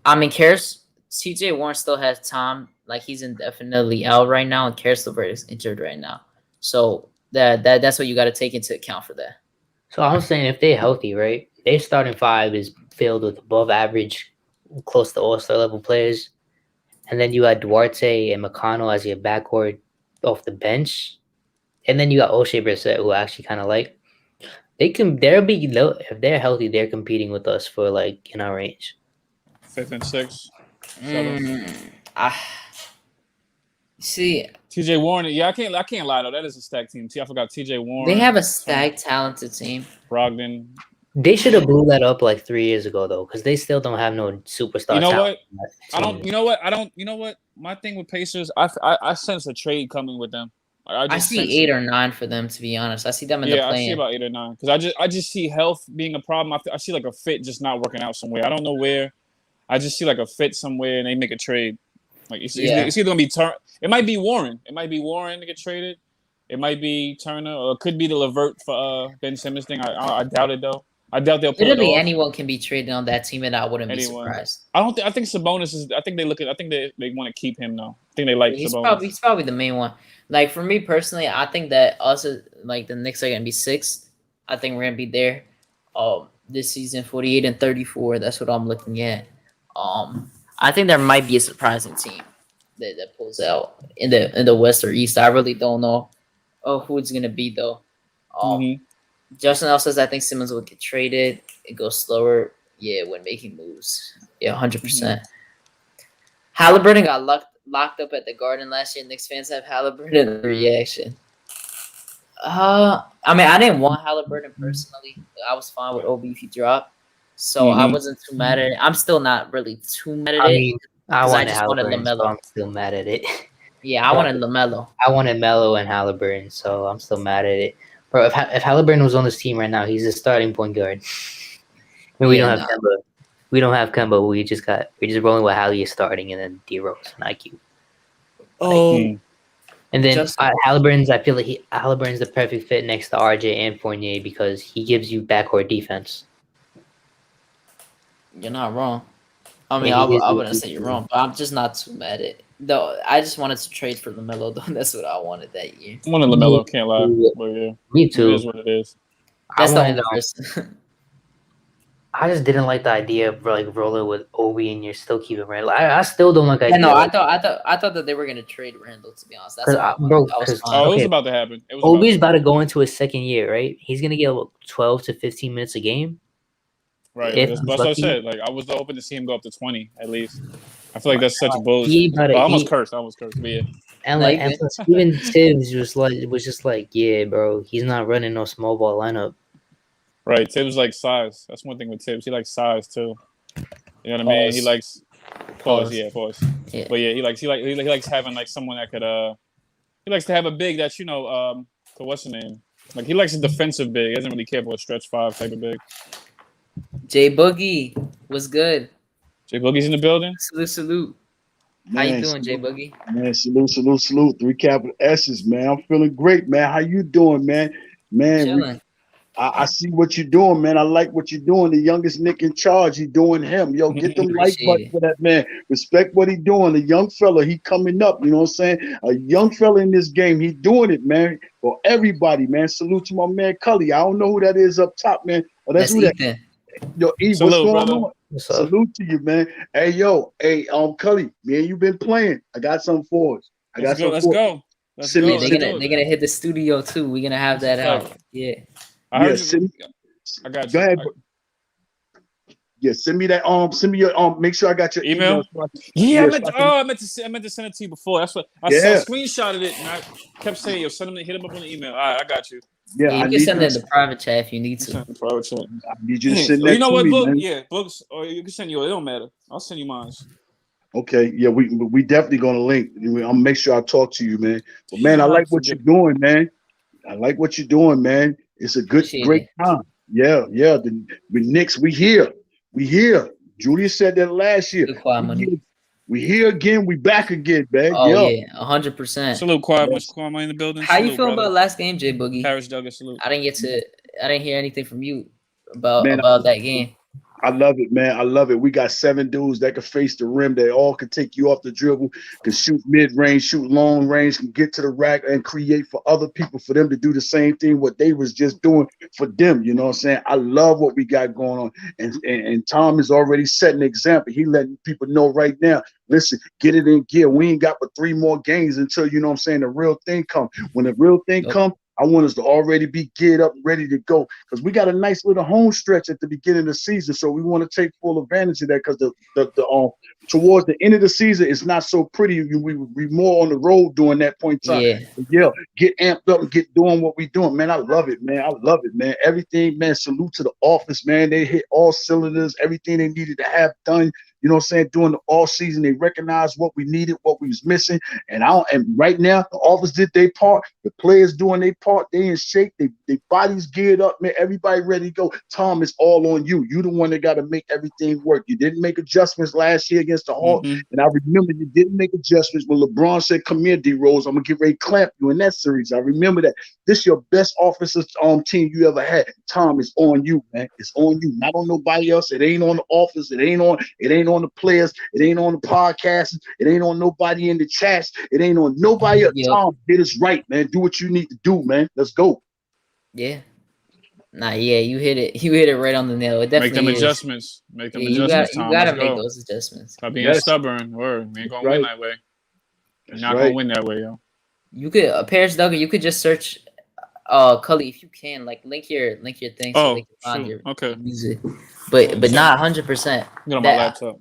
I mean, TJ Warren still has time. Like he's indefinitely out right now, and Karis LeVert is injured right now. So that's what you got to take into account for that. So I'm saying if they're healthy, right? Their starting five is filled with above average, close to all-star level players. And then you got Duarte and McConnell as your backcourt off the bench. And then you got O'Shea Brissett, who I actually kind of like. If they're healthy, they're competing with us for like in our range. 5th and 6th. See, TJ Warren, yeah, I can't lie though. That is a stacked team. I forgot TJ Warren. they have a stacked, talented team. Brogdon. They should have blew that up like 3 years ago though, because they still don't have no superstar. You know talent what? on that team. You know what? My thing with Pacers, I sense a trade coming with them. I see 8 or 9 for them, to be honest. I see them in the play-in. I see about 8 or 9 because I just see health being a problem. I see like a fit just not working out somewhere. I don't know where. I just see like a fit somewhere and they make a trade. Like it's either gonna be It might be Warren. It might be Warren to get traded. It might be Turner, or it could be the LeVert for Ben Simmons thing. I doubt it though. I doubt they'll pull Literally it off. anyone can be traded on that team, and I wouldn't be surprised. I think Sabonis is. I think they want to keep him though. I think they like Sabonis. He's probably the main one. Like for me personally, I think that also like the Knicks are gonna be 6th. I think we're gonna be there. This season 48 and 34. That's what I'm looking at. I think there might be a surprising team that pulls out in the West or East. I really don't know who it's gonna be though. Justin L says I think Simmons will get traded. It goes slower. Yeah, when making moves. Yeah, 100%. Halliburton got locked up at the Garden last year. Knicks fans have Halliburton reaction. I mean, I didn't want Halliburton personally. I was fine with OB if he dropped. So I wasn't too mad at it. I'm still not really too mad at it. Mean, I just wanted LaMelo. So I'm still mad at it. Yeah, I wanted LaMelo. I wanted Melo and Halliburton, so I'm still mad at it. Bro, if Halliburton was on this team right now, he's a starting point guard. I mean, we don't have Kemba. We don't have Kemba. We're just rolling with Hallie is starting, and then D Rose and IQ. And then Halliburton's. I feel like Halliburton's the perfect fit next to RJ and Fournier because he gives you backcourt defense. You're not wrong. I mean, I wouldn't say you're wrong, but I'm just not too mad at it. Though I just wanted to trade for LaMelo, though. That's what I wanted that year. I wanted LaMelo, can't lie. But yeah, me too. It is what it is. That's the only person. I just didn't like the idea of like rolling with Obi and you're still keeping Randall. I still don't like. Yeah, no, I thought that they were gonna trade Randall. To be honest, that's it was about to happen. Obi's about to go into his second year, right? He's gonna get 12 to 15 minutes a game. Right. That's what I said. Like I was hoping to see him go up to 20 at least. I feel like that's such a bullshit. I almost cursed. But yeah. And even Tibbs was just like, yeah, bro, he's not running no small ball lineup. Right. Tibbs like size. That's one thing with Tibbs. He likes size too. You know what I mean? He likes pause. Yeah. But yeah, he likes having like someone that could he likes to have a big that's what's the name? Like he likes a defensive big. He doesn't really care for a stretch 5 type of big. J Boogie was good. J Boogie's in the building. Salute. How you doing, J Boogie? Man, salute. 3 capital S's, man. I'm feeling great, man. How you doing, man? Man, I see what you're doing, man. I like what you're doing. The youngest Nick in charge, he doing him. Yo, get them like button for that man. Respect what he doing. The young fella, he coming up. You know what I'm saying? A young fella in this game, he doing it, man. For everybody, man. Salute to my man Cully. I don't know who that is up top, man. Oh, that's who that is. Yo, E, what's going on? Salute to you, man. Hey, Cully, me and you been playing. I got something for us. Let's go. They're gonna hit the studio too. We're gonna have that out. Yeah. I got you. Go ahead. Yeah, send me that. Send me your Make sure I got your email. Yeah, I meant to send it to you before. That's what I screenshotted it and I kept saying, "Yo, send him, hit him up on the email." All right, I got you. Yeah, you can send it in the private chat if you need to. Private chat. I need you to send that. You know to what, me, book? man. Yeah, books, or you can send yours. It don't matter. I'll send you mine. Okay, yeah, we definitely gonna link. I'll make sure I talk to you, man. But man, I like what you're doing, man. I like what you're doing, man. It's a great time. Yeah. The Knicks, we here. Julius said that last year. We here again. We back again, man. Oh yeah, 100%. Salute, Quad. Much Kwame in the building. How you feel about last game, J Boogie? Harris Douglas, salute. I didn't hear anything from you about that game. I love it, man. I love it. We got 7 dudes that can face the rim. They all can take you off the dribble, can shoot mid-range, shoot long range, can get to the rack and create for other people, for them to do the same thing what they was just doing for them. You know what I'm saying? I love what we got going on. And Tom is already setting an example. He letting people know right now, listen, get it in gear. We ain't got but 3 more games until, you know what I'm saying, the real thing come. When the real thing come, I want us to already be geared up and ready to go, because we got a nice little home stretch at the beginning of the season. So we want to take full advantage of that, because the towards the end of the season, it's not so pretty. We more on the road during that point in time. Yeah, get amped up and get doing what we doing, man. I love it, man. Everything, man. Salute to the office, man. They hit all cylinders, everything they needed to have done. You know what I'm saying? During the all season, they recognized what we needed, what we was missing. And right now, the office did their part. The players doing their part. They in shape. They bodies geared up, man. Everybody ready to go. Tom, it's all on you. You the one that got to make everything work. You didn't make adjustments last year against the Hawks. And I remember you didn't make adjustments when LeBron said, "Come here, D-Rose. I'm going to get ready to clamp you" in that series. I remember that. This is your best offensive team you ever had. Tom, it's on you, man. It's on you. Not on nobody else. It ain't on the office. It ain't on the players. It ain't on the podcasts. It ain't on nobody in the chats. It ain't on nobody else. Tom, get us right, man. Do what you need to do, man. Let's go. Yeah. You hit it. You hit it right on the nail. It definitely make them is. adjustments. Make them adjustments. You gotta make those adjustments. By being stubborn, we ain't gonna win that way. You're not gonna win that way, yo. You could Paris Duggar. You could just search, Cully, if you can, like link your thing so they can find your music. But not 100%. Get on my laptop.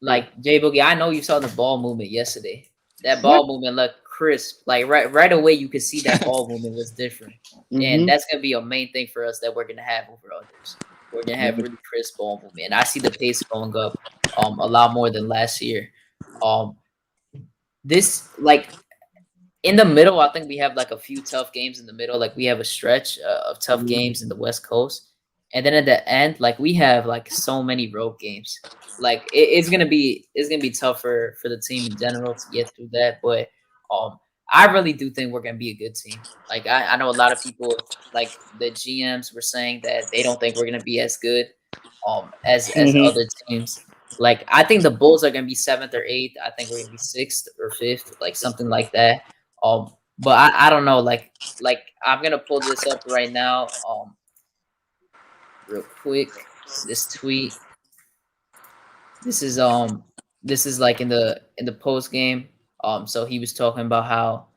Like J Boogie, I know you saw the ball movement yesterday. That ball movement looked crisp. Like right away, you could see that ball movement was different, and that's gonna be a main thing for us that we're gonna have over others. We're gonna have really crisp ball movement, and I see the pace going up a lot more than last year. This like in the middle, I think we have like a few tough games in the middle. Like we have a stretch of tough games in the West Coast, and then at the end, like we have like so many road games. Like it's gonna be tougher for the team in general to get through that, but I really do think we're gonna be a good team. Like I know a lot of people, like the GMs, were saying that they don't think we're gonna be as good as other teams. Like I think the Bulls are gonna be 7th or 8th. I think we're gonna be 6th or 5th, like something like that. But I don't know. Like I'm gonna pull this up right now. Real quick, this tweet. This is like in the post game. So he was talking about how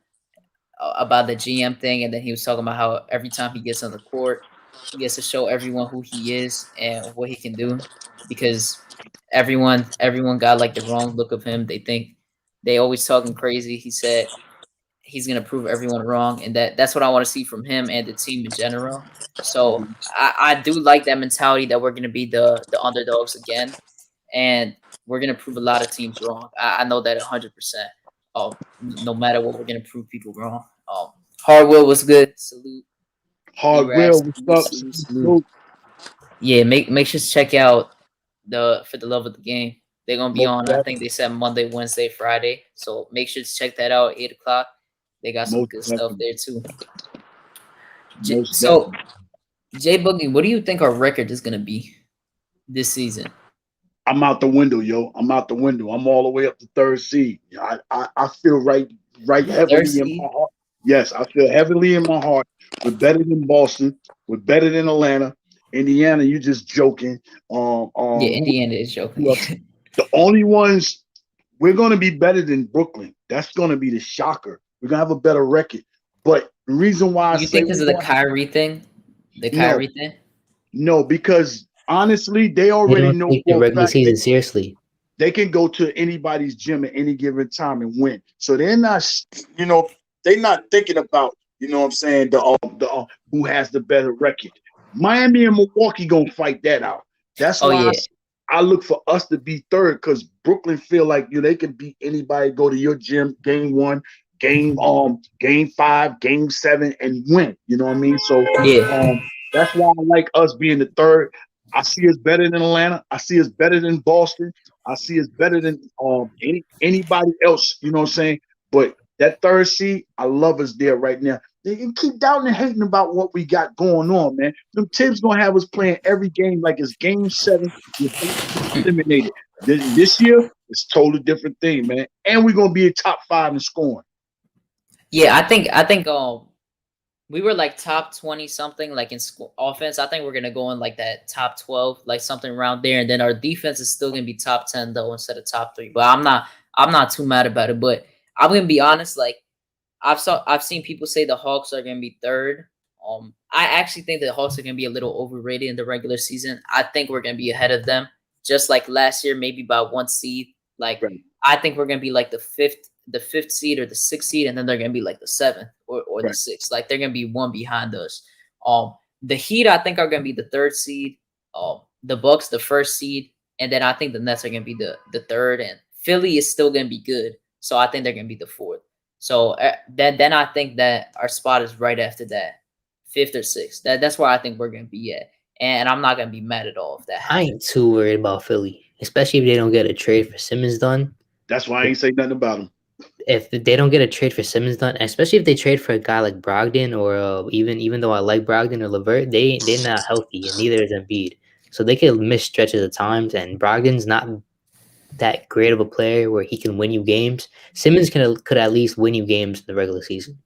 about the GM thing, and then he was talking about how every time he gets on the court, he gets to show everyone who he is and what he can do, because everyone got like the wrong look of him. They think they always talking crazy. He said he's gonna prove everyone wrong, and that's what I want to see from him and the team in general. So I do like that mentality that we're gonna be the underdogs again, and we're gonna prove a lot of teams wrong. I know that 100%. No matter what, we're gonna prove people wrong. Hardwell was good. Salute. Hardwell, what's up? Salute. Yeah, make sure to check out For the Love of the Game. They're gonna be on. I think they said Monday, Wednesday, Friday. So make sure to check that out. 8 o'clock. They got some good stuff there too. So, Jay Boogie, what do you think our record is gonna be this season? I'm out the window, yo. I'm out the window. I'm all the way up to 3rd seed. I feel right heavily in my heart. Yes, I feel heavily in my heart. We're better than Boston. We're better than Atlanta. Indiana, you just joking. Indiana is joking. The only ones we're going to be better than Brooklyn. That's going to be the shocker. We're going to have a better record. But the reason why you think because of the Kyrie thing? The Kyrie thing? No, because honestly, they They already don't know take the for a regular fact season seriously. they can go to anybody's gym at any given time and win. So they're not, they're not thinking about, what I'm saying, the who has the better record. Miami and Milwaukee gonna fight that out. That's Oh why yeah. I look for us to be third, because Brooklyn feel like they can beat anybody. Go to your gym, game 1, game 5, game 7, and win. You know what I mean? So Yeah. that's why I like us being the third. I see us better than Atlanta. I see us better than Boston. I see us better than anybody else. You know what I'm saying? But that third seed, I love us there right now. They can keep doubting and hating about what we got going on, man. Them Tibbs gonna have us playing every game like it's game 7 without being eliminated. This year, it's a totally different thing, man. And we're gonna be a top 5 in scoring. Yeah, I think we were like top 20 something like in offense. I think we're gonna go in like that top 12, like something around there, and then our defense is still gonna be top 10 though instead of top 3. But I'm not too mad about it. But I'm gonna be honest, like I've seen people say the Hawks are gonna be third. I actually think the Hawks are gonna be a little overrated in the regular season. I think we're gonna be ahead of them, just like last year, maybe by 1 seed. Like Right. I think we're gonna be like the fifth seed or the 6th seed, and then they're gonna be like the 7th or the Right. 6th. Like they're gonna be one behind us. The Heat I think are gonna be the 3rd seed. The Bucks the 1st seed, and then I think the Nets are gonna be the 3rd, and Philly is still gonna be good. So I think they're gonna be the 4th. So then I think that our spot is right after that, 5th or 6th. That's where I think we're gonna be at, and I'm not gonna be mad at all if that happens. I ain't too worried about Philly, especially if they don't get a trade for Simmons done. That's why I ain't say nothing about them. If they don't get a trade for Simmons done, especially if they trade for a guy like Brogdon or even though I like Brogdon or LeVert, they're not healthy, and neither is Embiid. So they could miss stretches of times, and Brogdon's not that great of a player where he can win you games. Simmons could at least win you games in the regular season.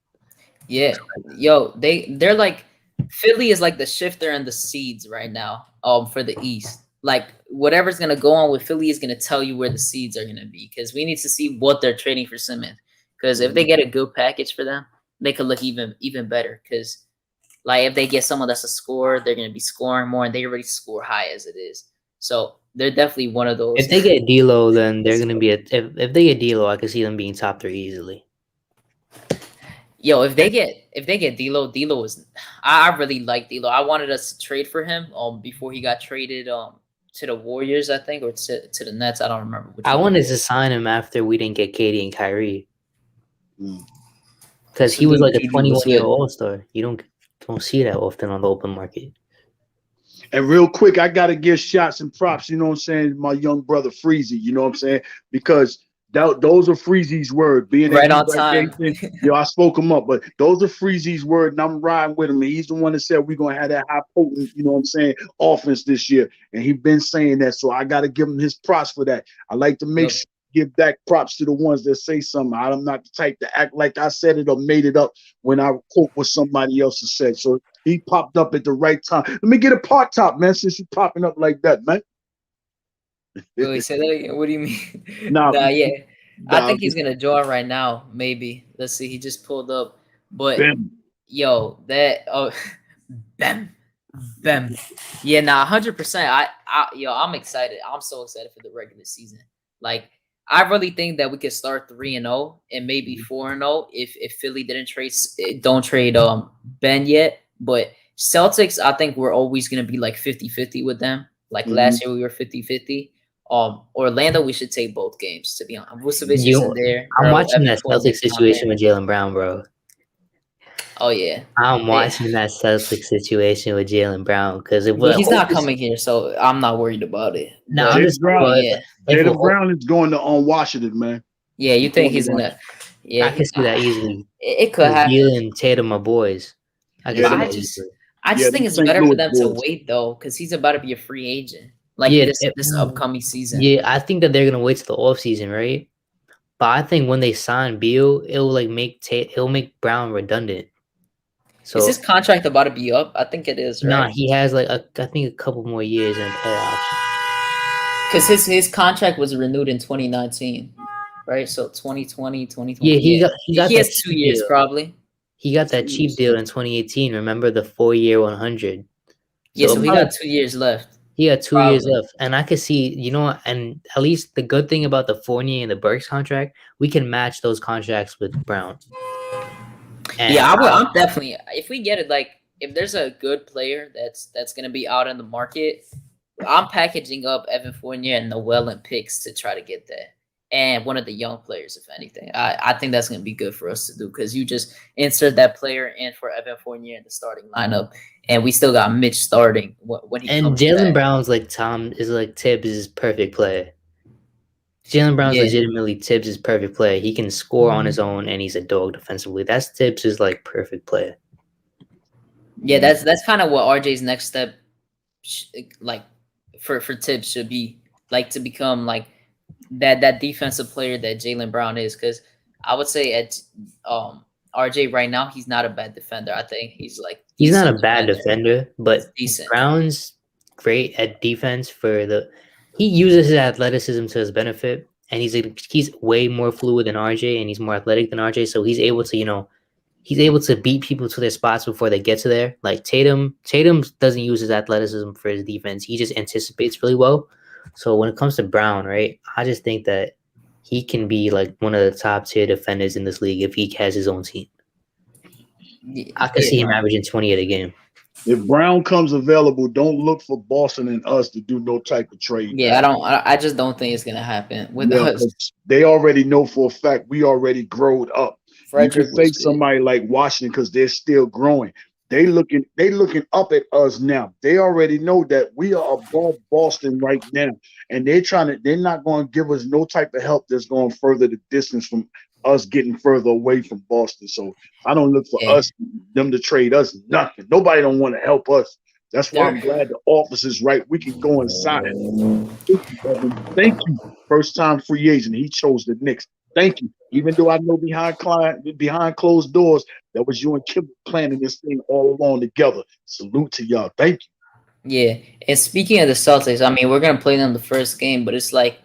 Yeah, yo, they're like Philly is like the shifter and the seeds right now. For the East, like whatever's gonna go on with Philly is gonna tell you where the seeds are gonna be, because we need to see what they're trading for Simmons. Because if they get a good package for them, they could look even better. Because like if they get someone that's a scorer, they're gonna be scoring more, and they already score high as it is. So they're definitely one of those. If they get D'Lo, then they're gonna be if they get D'Lo, I could see them being top 3 easily. Yo, if they get D'Lo is, I really like D'Lo. I wanted us to trade for him before he got traded to the Warriors, I think, or to the Nets. I don't remember. I wanted to sign him after we didn't get KD and Kyrie, because he was like a 21-year-old All-Star. You don't see that often on the open market. And real quick, I gotta give shots and props, you know what I'm saying, my young brother Freezy, you know what I'm saying? Because those are Freezy's word. Being right on time. I spoke him up, but those are Freezy's word, and I'm riding with him. And he's the one that said we're gonna have that high potent, you know what I'm saying, offense this year. And he's been saying that, so I gotta give him his props for that. I like to make sure give back props to the ones that say something. I'm not the type to act like I said it or made it up when I quote what somebody else has said. So he popped up at the right time. Let me get a part top, man, since you popping up like that, man. Wait, say that again. What do you mean? Yeah. I think he's gonna join right now. Maybe. Let's see. He just pulled up. But yo, bam. Yeah, 100%. I'm excited. I'm so excited for the regular season. Like, I really think that we could start 3-0 and maybe 4-0 if Philly don't trade Ben yet. But Celtics, I think we're always gonna be like 50-50 with them. Like last year we were 50-50. Orlando, we should take both games, to be honest. Vucevic isn't there. I'm watching that Celtics situation with Jaylen Brown, bro. Oh yeah, I'm watching that Celtics situation with Jaylen Brown because he's not coming here, so I'm not worried about it. No, Jaylen Brown is going to Washington, man. Yeah, you think he's in that? Yeah, I can see that easily. It could happen. Jaylen, Tatum, my boys. I just think it's better for them to wait though, because he's about to be a free agent. Like this upcoming season. Yeah, I think that they're gonna wait till the offseason, right? But I think when they sign Beal, it'll make Brown redundant. So is his contract about to be up? I think it is, right? Nah, he has I think a couple more years in player option. Because his contract was renewed in 2019, right? So 2020, 2020. Yeah, he has 2 years deal. Probably. He got that cheap deal in 2018. Remember the 4-year 100. Yeah, so he got 2 years left. He got 2 years Probably. left, and I could see, and at least the good thing about the Fournier and the Burks contract, we can match those contracts with Brown. And Yeah, I'm definitely. If we get it, like if there's a good player that's gonna be out in the market, I'm packaging up Evan Fournier and Noel and picks to try to get that, and one of the young players, if anything. I think that's gonna be good for us to do because you just insert that player in for Evan Fournier in the starting lineup, and we still got Mitch starting when he and comes Jalen back. Brown's like Tibbs' perfect player. Jalen Brown's Yeah. legitimately Tibbs' perfect player. He can score on his own, and he's a dog defensively. That's Tibbs' like perfect player. Yeah, that's kind of what RJ's next step, like for Tibbs should be like to become like that defensive player that Jalen Brown is. Because I would say at RJ right now he's not a bad defender. I think he's like He's not a decent bad defender, but decent. Brown's great at defense he uses his athleticism to his benefit, and he's way more fluid than RJ, and he's more athletic than RJ, so he's able to beat people to their spots before they get to there. Like Tatum doesn't use his athleticism for his defense. He just anticipates really well. So when it comes to Brown, right, I just think that he can be like one of the top tier defenders in this league if he has his own team. I could see him averaging 20 at a game. If Brown comes available, don't look for Boston and us to do no type of trade. Yeah, I just don't think it's gonna happen with us. They already know for a fact we already growed up. Frederick you can face somebody like Washington because they're still growing. They looking up at us now. They already know that we are above Boston right now, and they're not going to give us no type of help that's going to further the distance from us getting further away from Boston. So I don't look for them to trade us nothing. Nobody don't want to help us. That's why I'm glad the office is right. We can go inside. Thank you. First time free agent. He chose the Knicks. Thank you. Even though I know behind closed doors, that was you and Kim planning this thing all along together. Salute to y'all. Thank you. Yeah. And speaking of the Celtics, I mean, we're going to play them the first game, but it's like,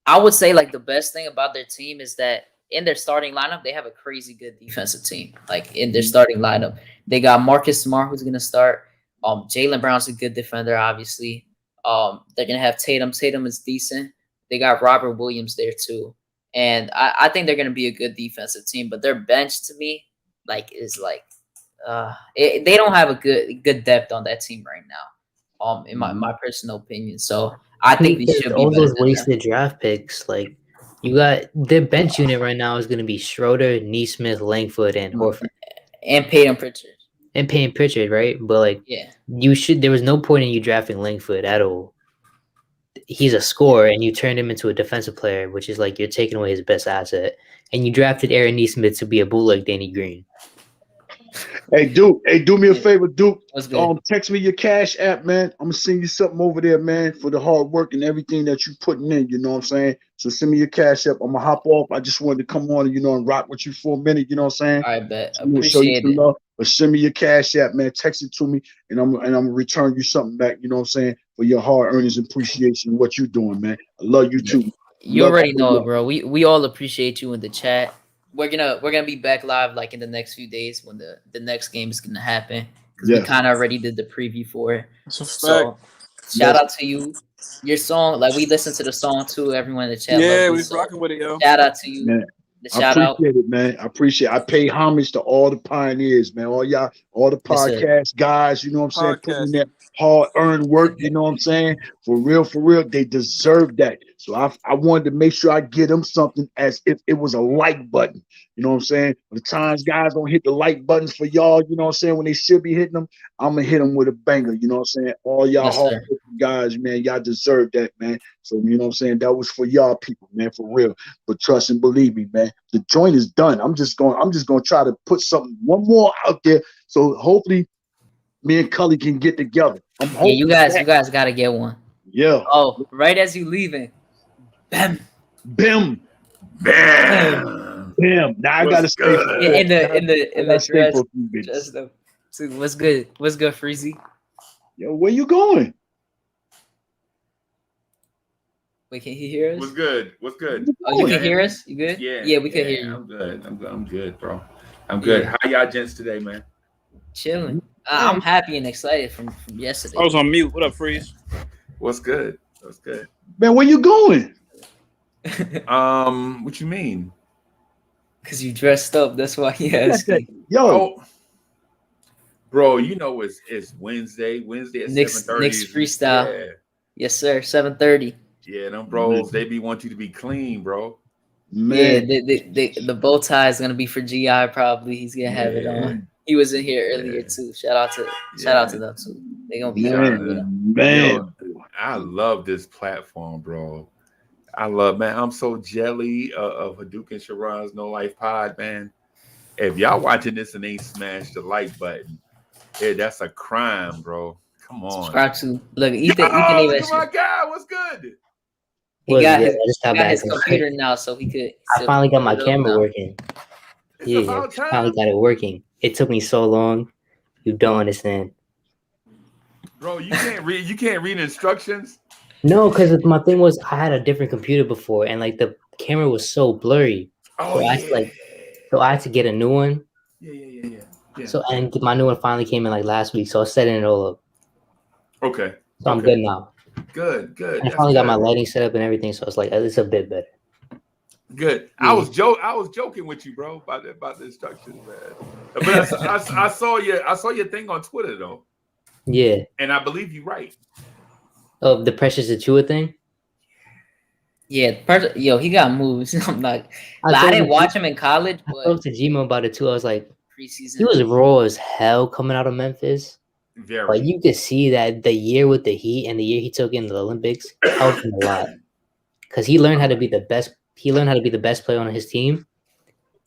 I would say like the best thing about their team is that in their starting lineup, they have a crazy good defensive team. Like in their starting lineup, they got Marcus Smart, who's going to start. Jalen Brown's a good defender, obviously. They're going to have Tatum. Tatum is decent. They got Robert Williams there too. And I think they're going to be a good defensive team, but their bench to me, like, is like, they don't have a good depth on that team right now. In my personal opinion. So I think they should be all those better wasted draft picks. Like you got their bench unit right now is going to be Schroeder, Neesmith, Langford, and Horford, and Peyton Pritchard. Right? But like, there was no point in you drafting Langford at all. He's a scorer, and you turned him into a defensive player, which is like you're taking away his best asset. And you drafted Aaron Neesmith to be a bootleg Danny Green. Hey, Duke. Hey, do me a favor, Duke. Good. Text me your Cash App, man. I'm gonna send you something over there, man, for the hard work and everything that you're putting in. You know what I'm saying? So send me your Cash App. I'm gonna hop off. I just wanted to come on and rock with you for a minute. You know what I'm saying? I bet. Appreciate it. Love, but send me your Cash App, man. Text it to me, and I'm gonna return you something back. You know what I'm saying? For your hard earnings and appreciation of what you're doing, man. I love you too. You already know it, bro. We all appreciate you in the chat. We're gonna be back live like in the next few days when the next game is gonna happen because we kind of already did the preview for it. So shout out to you. Your song, like we listened to the song too. Everyone in the chat. Yeah, we rocking with it, yo. Shout out to you. Man. I appreciate it, man. I appreciate it. I pay homage to all the pioneers, man. All y'all, all the podcast guys, you know what I'm saying? Putting that hard-earned work, you know what I'm saying? For real, they deserve that. So I wanted to make sure I give them something as if it was a like button. You know what I'm saying? The times guys don't hit the like buttons for y'all, you know what I'm saying? When they should be hitting them, I'm going to hit them with a banger, you know what I'm saying? All y'all hard guys, man, y'all deserve that, man. So, you know what I'm saying? That was for y'all people, man, for real. But trust and believe me, man, the joint is done. I'm just going to try to put one more out there. So hopefully me and Cully can get together. Yeah, you guys got to get one. Yeah. Oh, right as you leaving. Bam. Bam. Bam. Bam. Now I got to stay in the dress. What's good? What's good, Freezy? Yo, where you going? Wait, can he hear us? What's good? Oh, you can hear us? You good? Yeah, we can hear you. I'm good. I'm good, bro. I'm good. How y'all gents today, man? Chilling. I'm happy and excited from yesterday. I was on mute. What up, Freeze? What's good? What's good? Man, where you going? What you mean? Because you dressed up. That's why he asked you. Yo, Oh, bro, you know it's Wednesday. Wednesday at Knicks 7:30. freestyle. Yes, sir. 7:30. Yeah, them bros, they be want you to be clean, bro. man. Yeah, the bow tie is gonna be for GI. Probably he's gonna have it on. He was in here earlier too. Shout out to them too. They gonna be here. Man. I love this platform, bro. I'm so jelly of HadukenSharon's No Life Pod, man. If y'all watching this and ain't smashed the like button, yeah, that's a crime, bro. Come on. Subscribe to look Ethan. Oh, Ethan look at my guy. What's good? He got his, I just got back his from computer now, so he could. I finally got my camera now. working. It's Yeah, about time. finally got it working. It took me so long. You don't understand. Bro, you can't read instructions. No, because my thing was I had a different computer before, and like the camera was so blurry. Oh, So yeah. I had to get a new one. Yeah. So and my new one finally came in like last week. So I was setting it all up. Okay. So I'm good now. Good. I finally got my lighting set up and everything. So it's like it's a bit better. Good. Yeah. I was joking with you, bro, about the instructions, man. But I saw your thing on Twitter though, Yeah. and I believe you're right. Oh, the Precious Achua thing. Yeah, he got moves. I'm like, I didn't watch him in college, I but spoke to Gmo about it too. I was like, preseason. he was raw as hell coming out of Memphis. Very. But you could see that the year with the Heat and the year he took in the Olympics helped him a lot. Because he learned how to be the best. He learned how to be the best player on his team.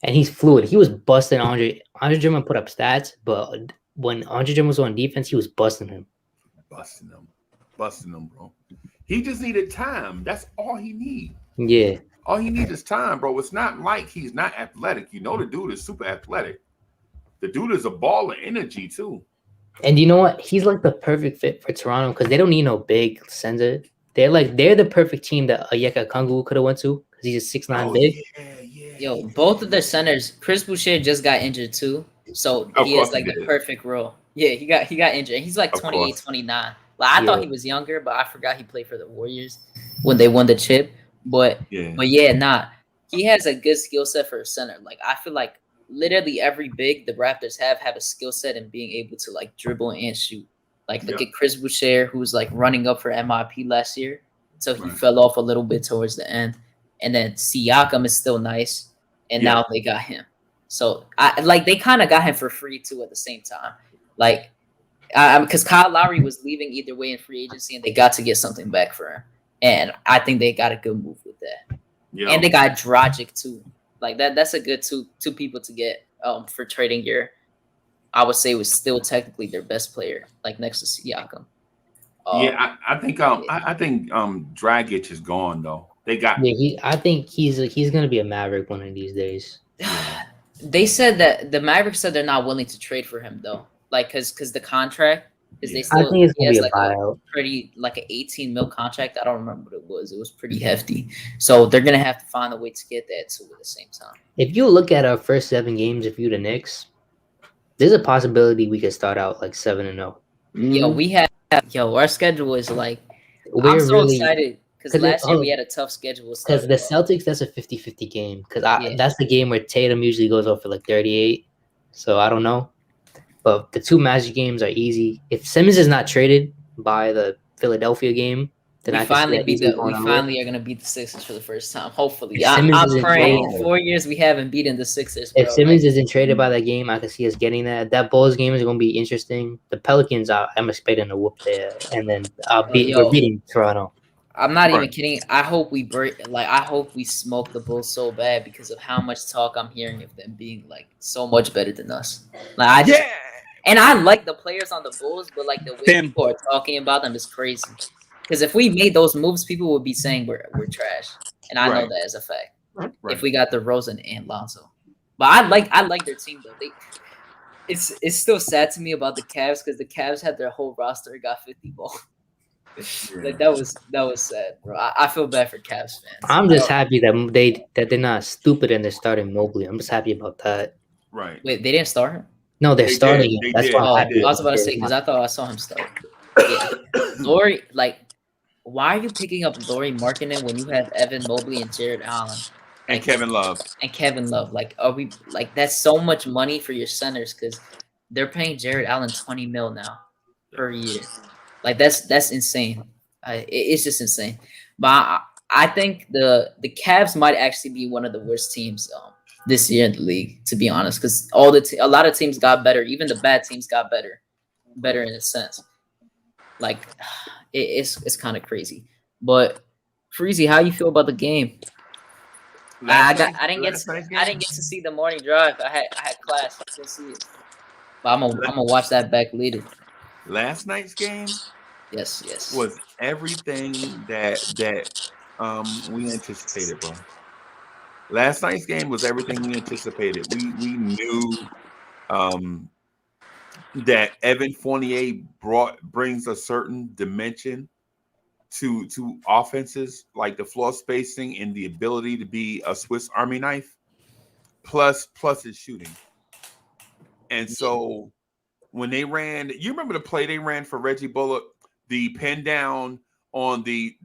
And he's fluid. He was busting Andre. Andre Drummond put up stats, but when Andre Drummond was on defense, he was busting him. Busting them, bro. He just needed time. That's all he needs. Yeah. All he needs is time, bro. It's not like he's not athletic. You know the dude is super athletic. The dude is a ball of energy too. And you know what? He's like the perfect fit for Toronto because they don't need no big center. They're the perfect team that Onyeka Okongwu could have went to because he's a 6'9" big. Yeah. Yo, both of their centers, Chris Boucher just got injured too. So he has like the perfect role. Yeah, he got injured. And he's like 28, 29. Like I thought he was younger, but I forgot he played for the Warriors when they won the chip. But yeah, he has a good skill set for a center. Like I feel like literally every big the Raptors have a skill set in being able to like dribble and shoot. Like look at Chris Boucher, who's like running up for MIP last year. So he fell off a little bit towards the end. And then Siakam is still nice. And now they got him. So they kind of got him for free too at the same time. Like because Kyle Lowry was leaving either way in free agency and they got to get something back for him. And I think they got a good move with that. Yeah. And they got Dragic too. Like that's a good two people to get for trading your, I would say was still technically their best player, like next to Siakam. I think Dragic is gone though. They got I think he's gonna be a Maverick one of these days. They said that the Mavericks said they're not willing to trade for him though. Like because the contract is they still I think it's gonna be a like buyout. Pretty like an 18 mil contract. I don't remember what it was. It was pretty hefty. So they're gonna have to find a way to get that too at the same time. If you look at our first 7 games, if you the Knicks, there's a possibility we could start out like 7-0. Yo, our schedule is like I'm so excited because last year we had a tough schedule. Because the Celtics, that's a 50-50 game. Because that's the game where Tatum usually goes off for like 38. So I don't know. But the 2 Magic games are easy. If Simmons is not traded by the Philadelphia game, then we finally are going to beat the Sixers for the first time. Hopefully, I'm praying. 4 years we haven't beaten the Sixers. If Simmons isn't traded by that game, I can see us getting that. That Bulls game is going to be interesting. The Pelicans, I'm expecting to whoop there, and then we're beating Toronto. I'm not even kidding. I hope we I hope we smoke the Bulls so bad because of how much talk I'm hearing of them being like so much better than us. Like and I like the players on the Bulls, but like the way people are talking about them is crazy. Because if we made those moves, people would be saying we're trash, and I know that as a fact. Right. If we got the Rosen and Lonzo, but I like their team though. It's still sad to me about the Cavs because the Cavs had their whole roster got 50 ball. Like that was sad, bro. I feel bad for Cavs fans. I'm just happy that they're not stupid and they're starting Mobley. I'm just happy about that. Right. Wait, they didn't start him? No, they're starting him. That's why I'm happy. I was about to say because I thought I saw him start. Yeah. Lori, like why are you picking up Lauri Markkanen when you have Evan Mobley and Jared Allen And Kevin Love. and Kevin Love? Like, are we like that's so much money for your centers because they're paying Jared Allen $20 million now per year. Like that's insane. It's just insane. But I think the Cavs might actually be one of the worst teams this year in the league, to be honest, because a lot of teams got better. Even the bad teams got better in a sense. Like it's kind of crazy. But Freezy, how you feel about the game? I didn't get to see the morning drive. I had class. I didn't see it. But I'm gonna watch that back later. Last night's game, yes, was everything that we anticipated, bro. Last night's game was everything we anticipated. We knew that Evan Fournier brings a certain dimension to offenses, like the floor spacing and the ability to be a Swiss Army knife, plus his shooting. And so when they ran, you remember the play they ran for Reggie Bullock, the pin down on the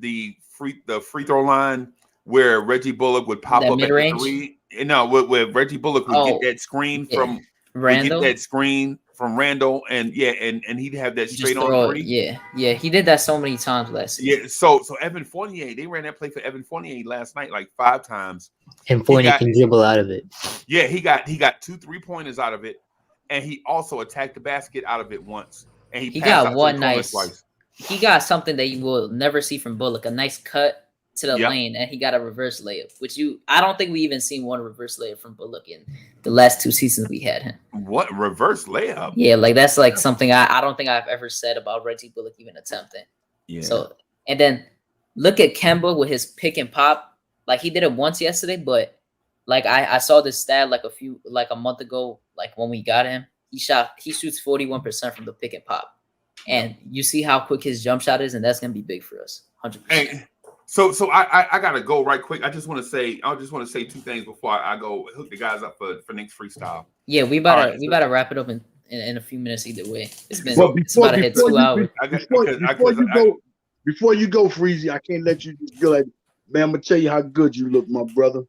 free throw line where Reggie Bullock would pop that up mid-range? at the three. No, where Reggie Bullock would get that screen from Randall. Get that screen from Randall, and he'd have that straight on three. Yeah, he did that so many times last season. Yeah, so Evan Fournier, they ran that play for Evan Fournier last night like 5 times. And Fournier can dribble out of it. Yeah, he got 2 3-pointers out of it, and he also attacked the basket out of it once. And he got one nice. Twice. He got something that you will never see from Bullock, a nice cut to the lane, and he got a reverse layup, which I don't think we even seen one reverse layup from Bullock in the last 2 seasons we had him. What reverse layup? Yeah, like that's like something I don't think I've ever said about Reggie Bullock even attempting. Yeah. So and then look at Kemba with his pick and pop. Like he did it once yesterday, but like I saw this stat like a month ago, like when we got him, he shoots 41% from the pick and pop. And you see how quick his jump shot is, and that's gonna be big for us. 100%. Hey, so I gotta go right quick. I just want to say 2 things before I go hook the guys up for Knicks freestyle. Yeah, we about to wrap it up in a few minutes either way. It's about to hit 2 hours. Before you go, Freezy, I can't let you just go like, man, I'm gonna tell you how good you look, my brother.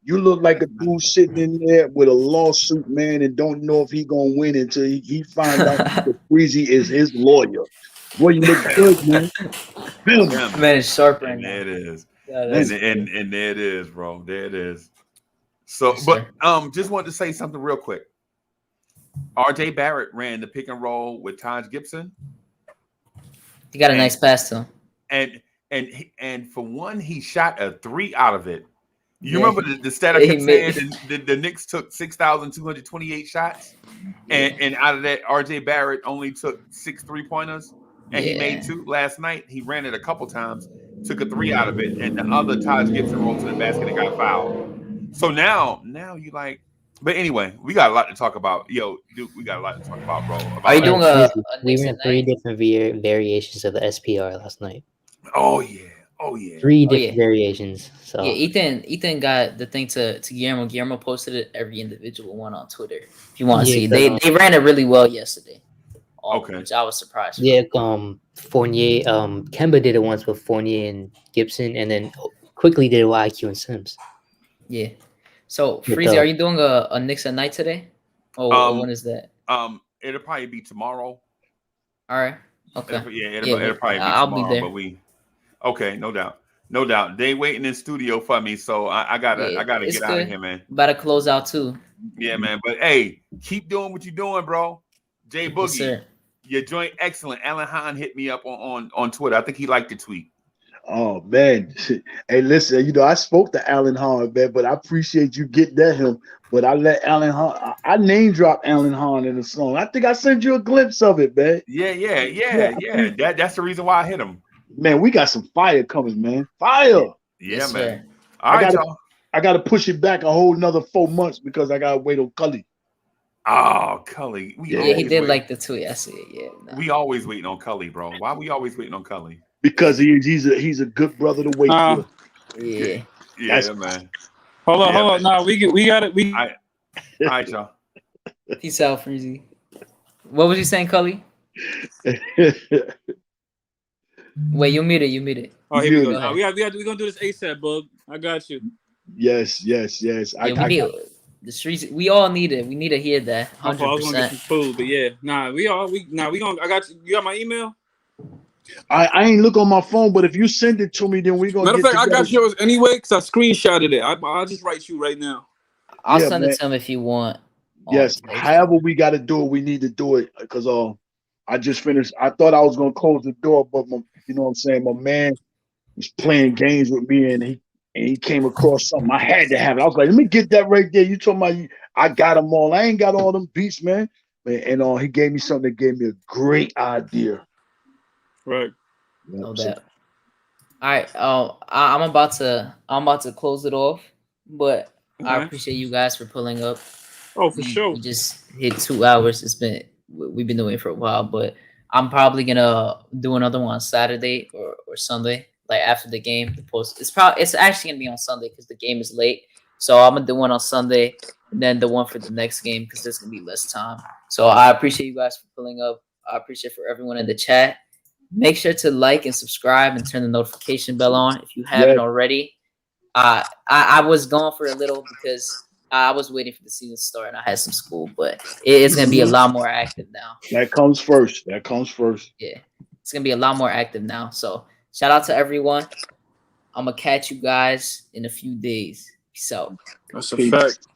You look like a dude sitting in there with a lawsuit, man, and don't know if he gonna win until he finds out that Freezy is his lawyer. Boy, you look good, man. Man, it's sharp right now. There it is. And there it is, bro. There it is. So, yes, but just wanted to say something real quick. RJ Barrett ran the pick and roll with Taj Gibson. He got a nice pass to him. And for one, he shot a 3 out of it. You remember the stat I kept saying? The Knicks took 6,228 shots, and out of that, RJ Barrett only took 6 3-pointers, and he made 2 last night. He ran it a couple times, took a 3 out of it, and the other Taj Gibson rolled to the basket and got fouled. So now you like, but anyway, we got a lot to talk about. Yo, dude, we got a lot to talk about, bro. Are you doing a we ran 3 different variations of the SPR last night. Oh yeah. 3 different variations. So yeah, Ethan got the thing to Guillermo. Guillermo posted it every individual one on Twitter. If you want to see, they ran it really well yesterday. Okay, which I was surprised. Yeah, Fournier, Kemba did it once with Fournier and Gibson, and then quickly did it with IQ and Sims. Yeah. So Freezy, are you doing a Knicks at night today? Or when is that? It'll probably be tomorrow. All right. Okay. It'll probably be I'll tomorrow. Be there. But okay, no doubt. They waiting in studio for me, so I gotta get out of here, man. About to close out too. Yeah, man. But hey, keep doing what you're doing, bro. Jay Boogie, yes, your joint excellent. Alan Hahn hit me up on Twitter. I think he liked the tweet. Oh man, hey, listen, I spoke to Alan Hahn, man, but I appreciate you getting at him. But I let Alan Hahn, I name drop Alan Hahn in the song. I think I sent you a glimpse of it, man. Yeah. That's the reason why I hit him. Man, we got some fire coming, man. Fire. Yeah, yes, man. Sir. All right, y'all. I got to push it back a whole nother 4 months because I got to wait on Cully. Oh, Cully. He did like the tweet. I see it. Yeah. No. We always waiting on Cully, bro. Why we always waiting on Cully? Because he's a good brother to wait for. Yeah. Yeah, man. Hold on. No, we got it. All right, y'all. Peace out, Freezy. What was you saying, Cully? Wait, you mute it. You mute it. Oh, here we go. Go ahead. We gonna do this ASAP, bug. I got you. Yes. Yeah, we need the streets. We all need it. We need to hear that. I was gonna get some 100%. food, but yeah, we gonna. I got you. You got my email. I ain't look on my phone, but if you send it to me, then we gonna. Matter of get fact, I together. got yours anyway because I screenshotted it. I'll just write you right now. I'll Yeah, send man. it to him if you want. Yes, however we got to do it, we need to do it because I just finished. I thought I was gonna close the door, but you know what I'm saying. My man was playing games with me, and he came across something. I had to have it. I was like, let me get that right there. You talking about? I got them all. I ain't got all them beats, man. And he gave me something that gave me a great idea. Right. No doubt. All right. I'm about to close it off, but I appreciate you guys for pulling up. Oh, for sure. We just hit 2 hours. We've been doing it for a while, but I'm probably gonna do another one on Saturday or Sunday, like after the game. The post. It's actually gonna be on Sunday because the game is late. So I'm gonna do one on Sunday and then the one for the next game because there's gonna be less time. So I appreciate you guys for pulling up. I appreciate for everyone in the chat. Make sure to like and subscribe and turn the notification bell on if you haven't already. I was gone for a little because I was waiting for the season to start and I had some school, but it's gonna be a lot more active now. That comes first. Yeah, it's gonna be a lot more active now. So shout out to everyone. I'm gonna catch you guys in a few days. Peace out. That's a fact.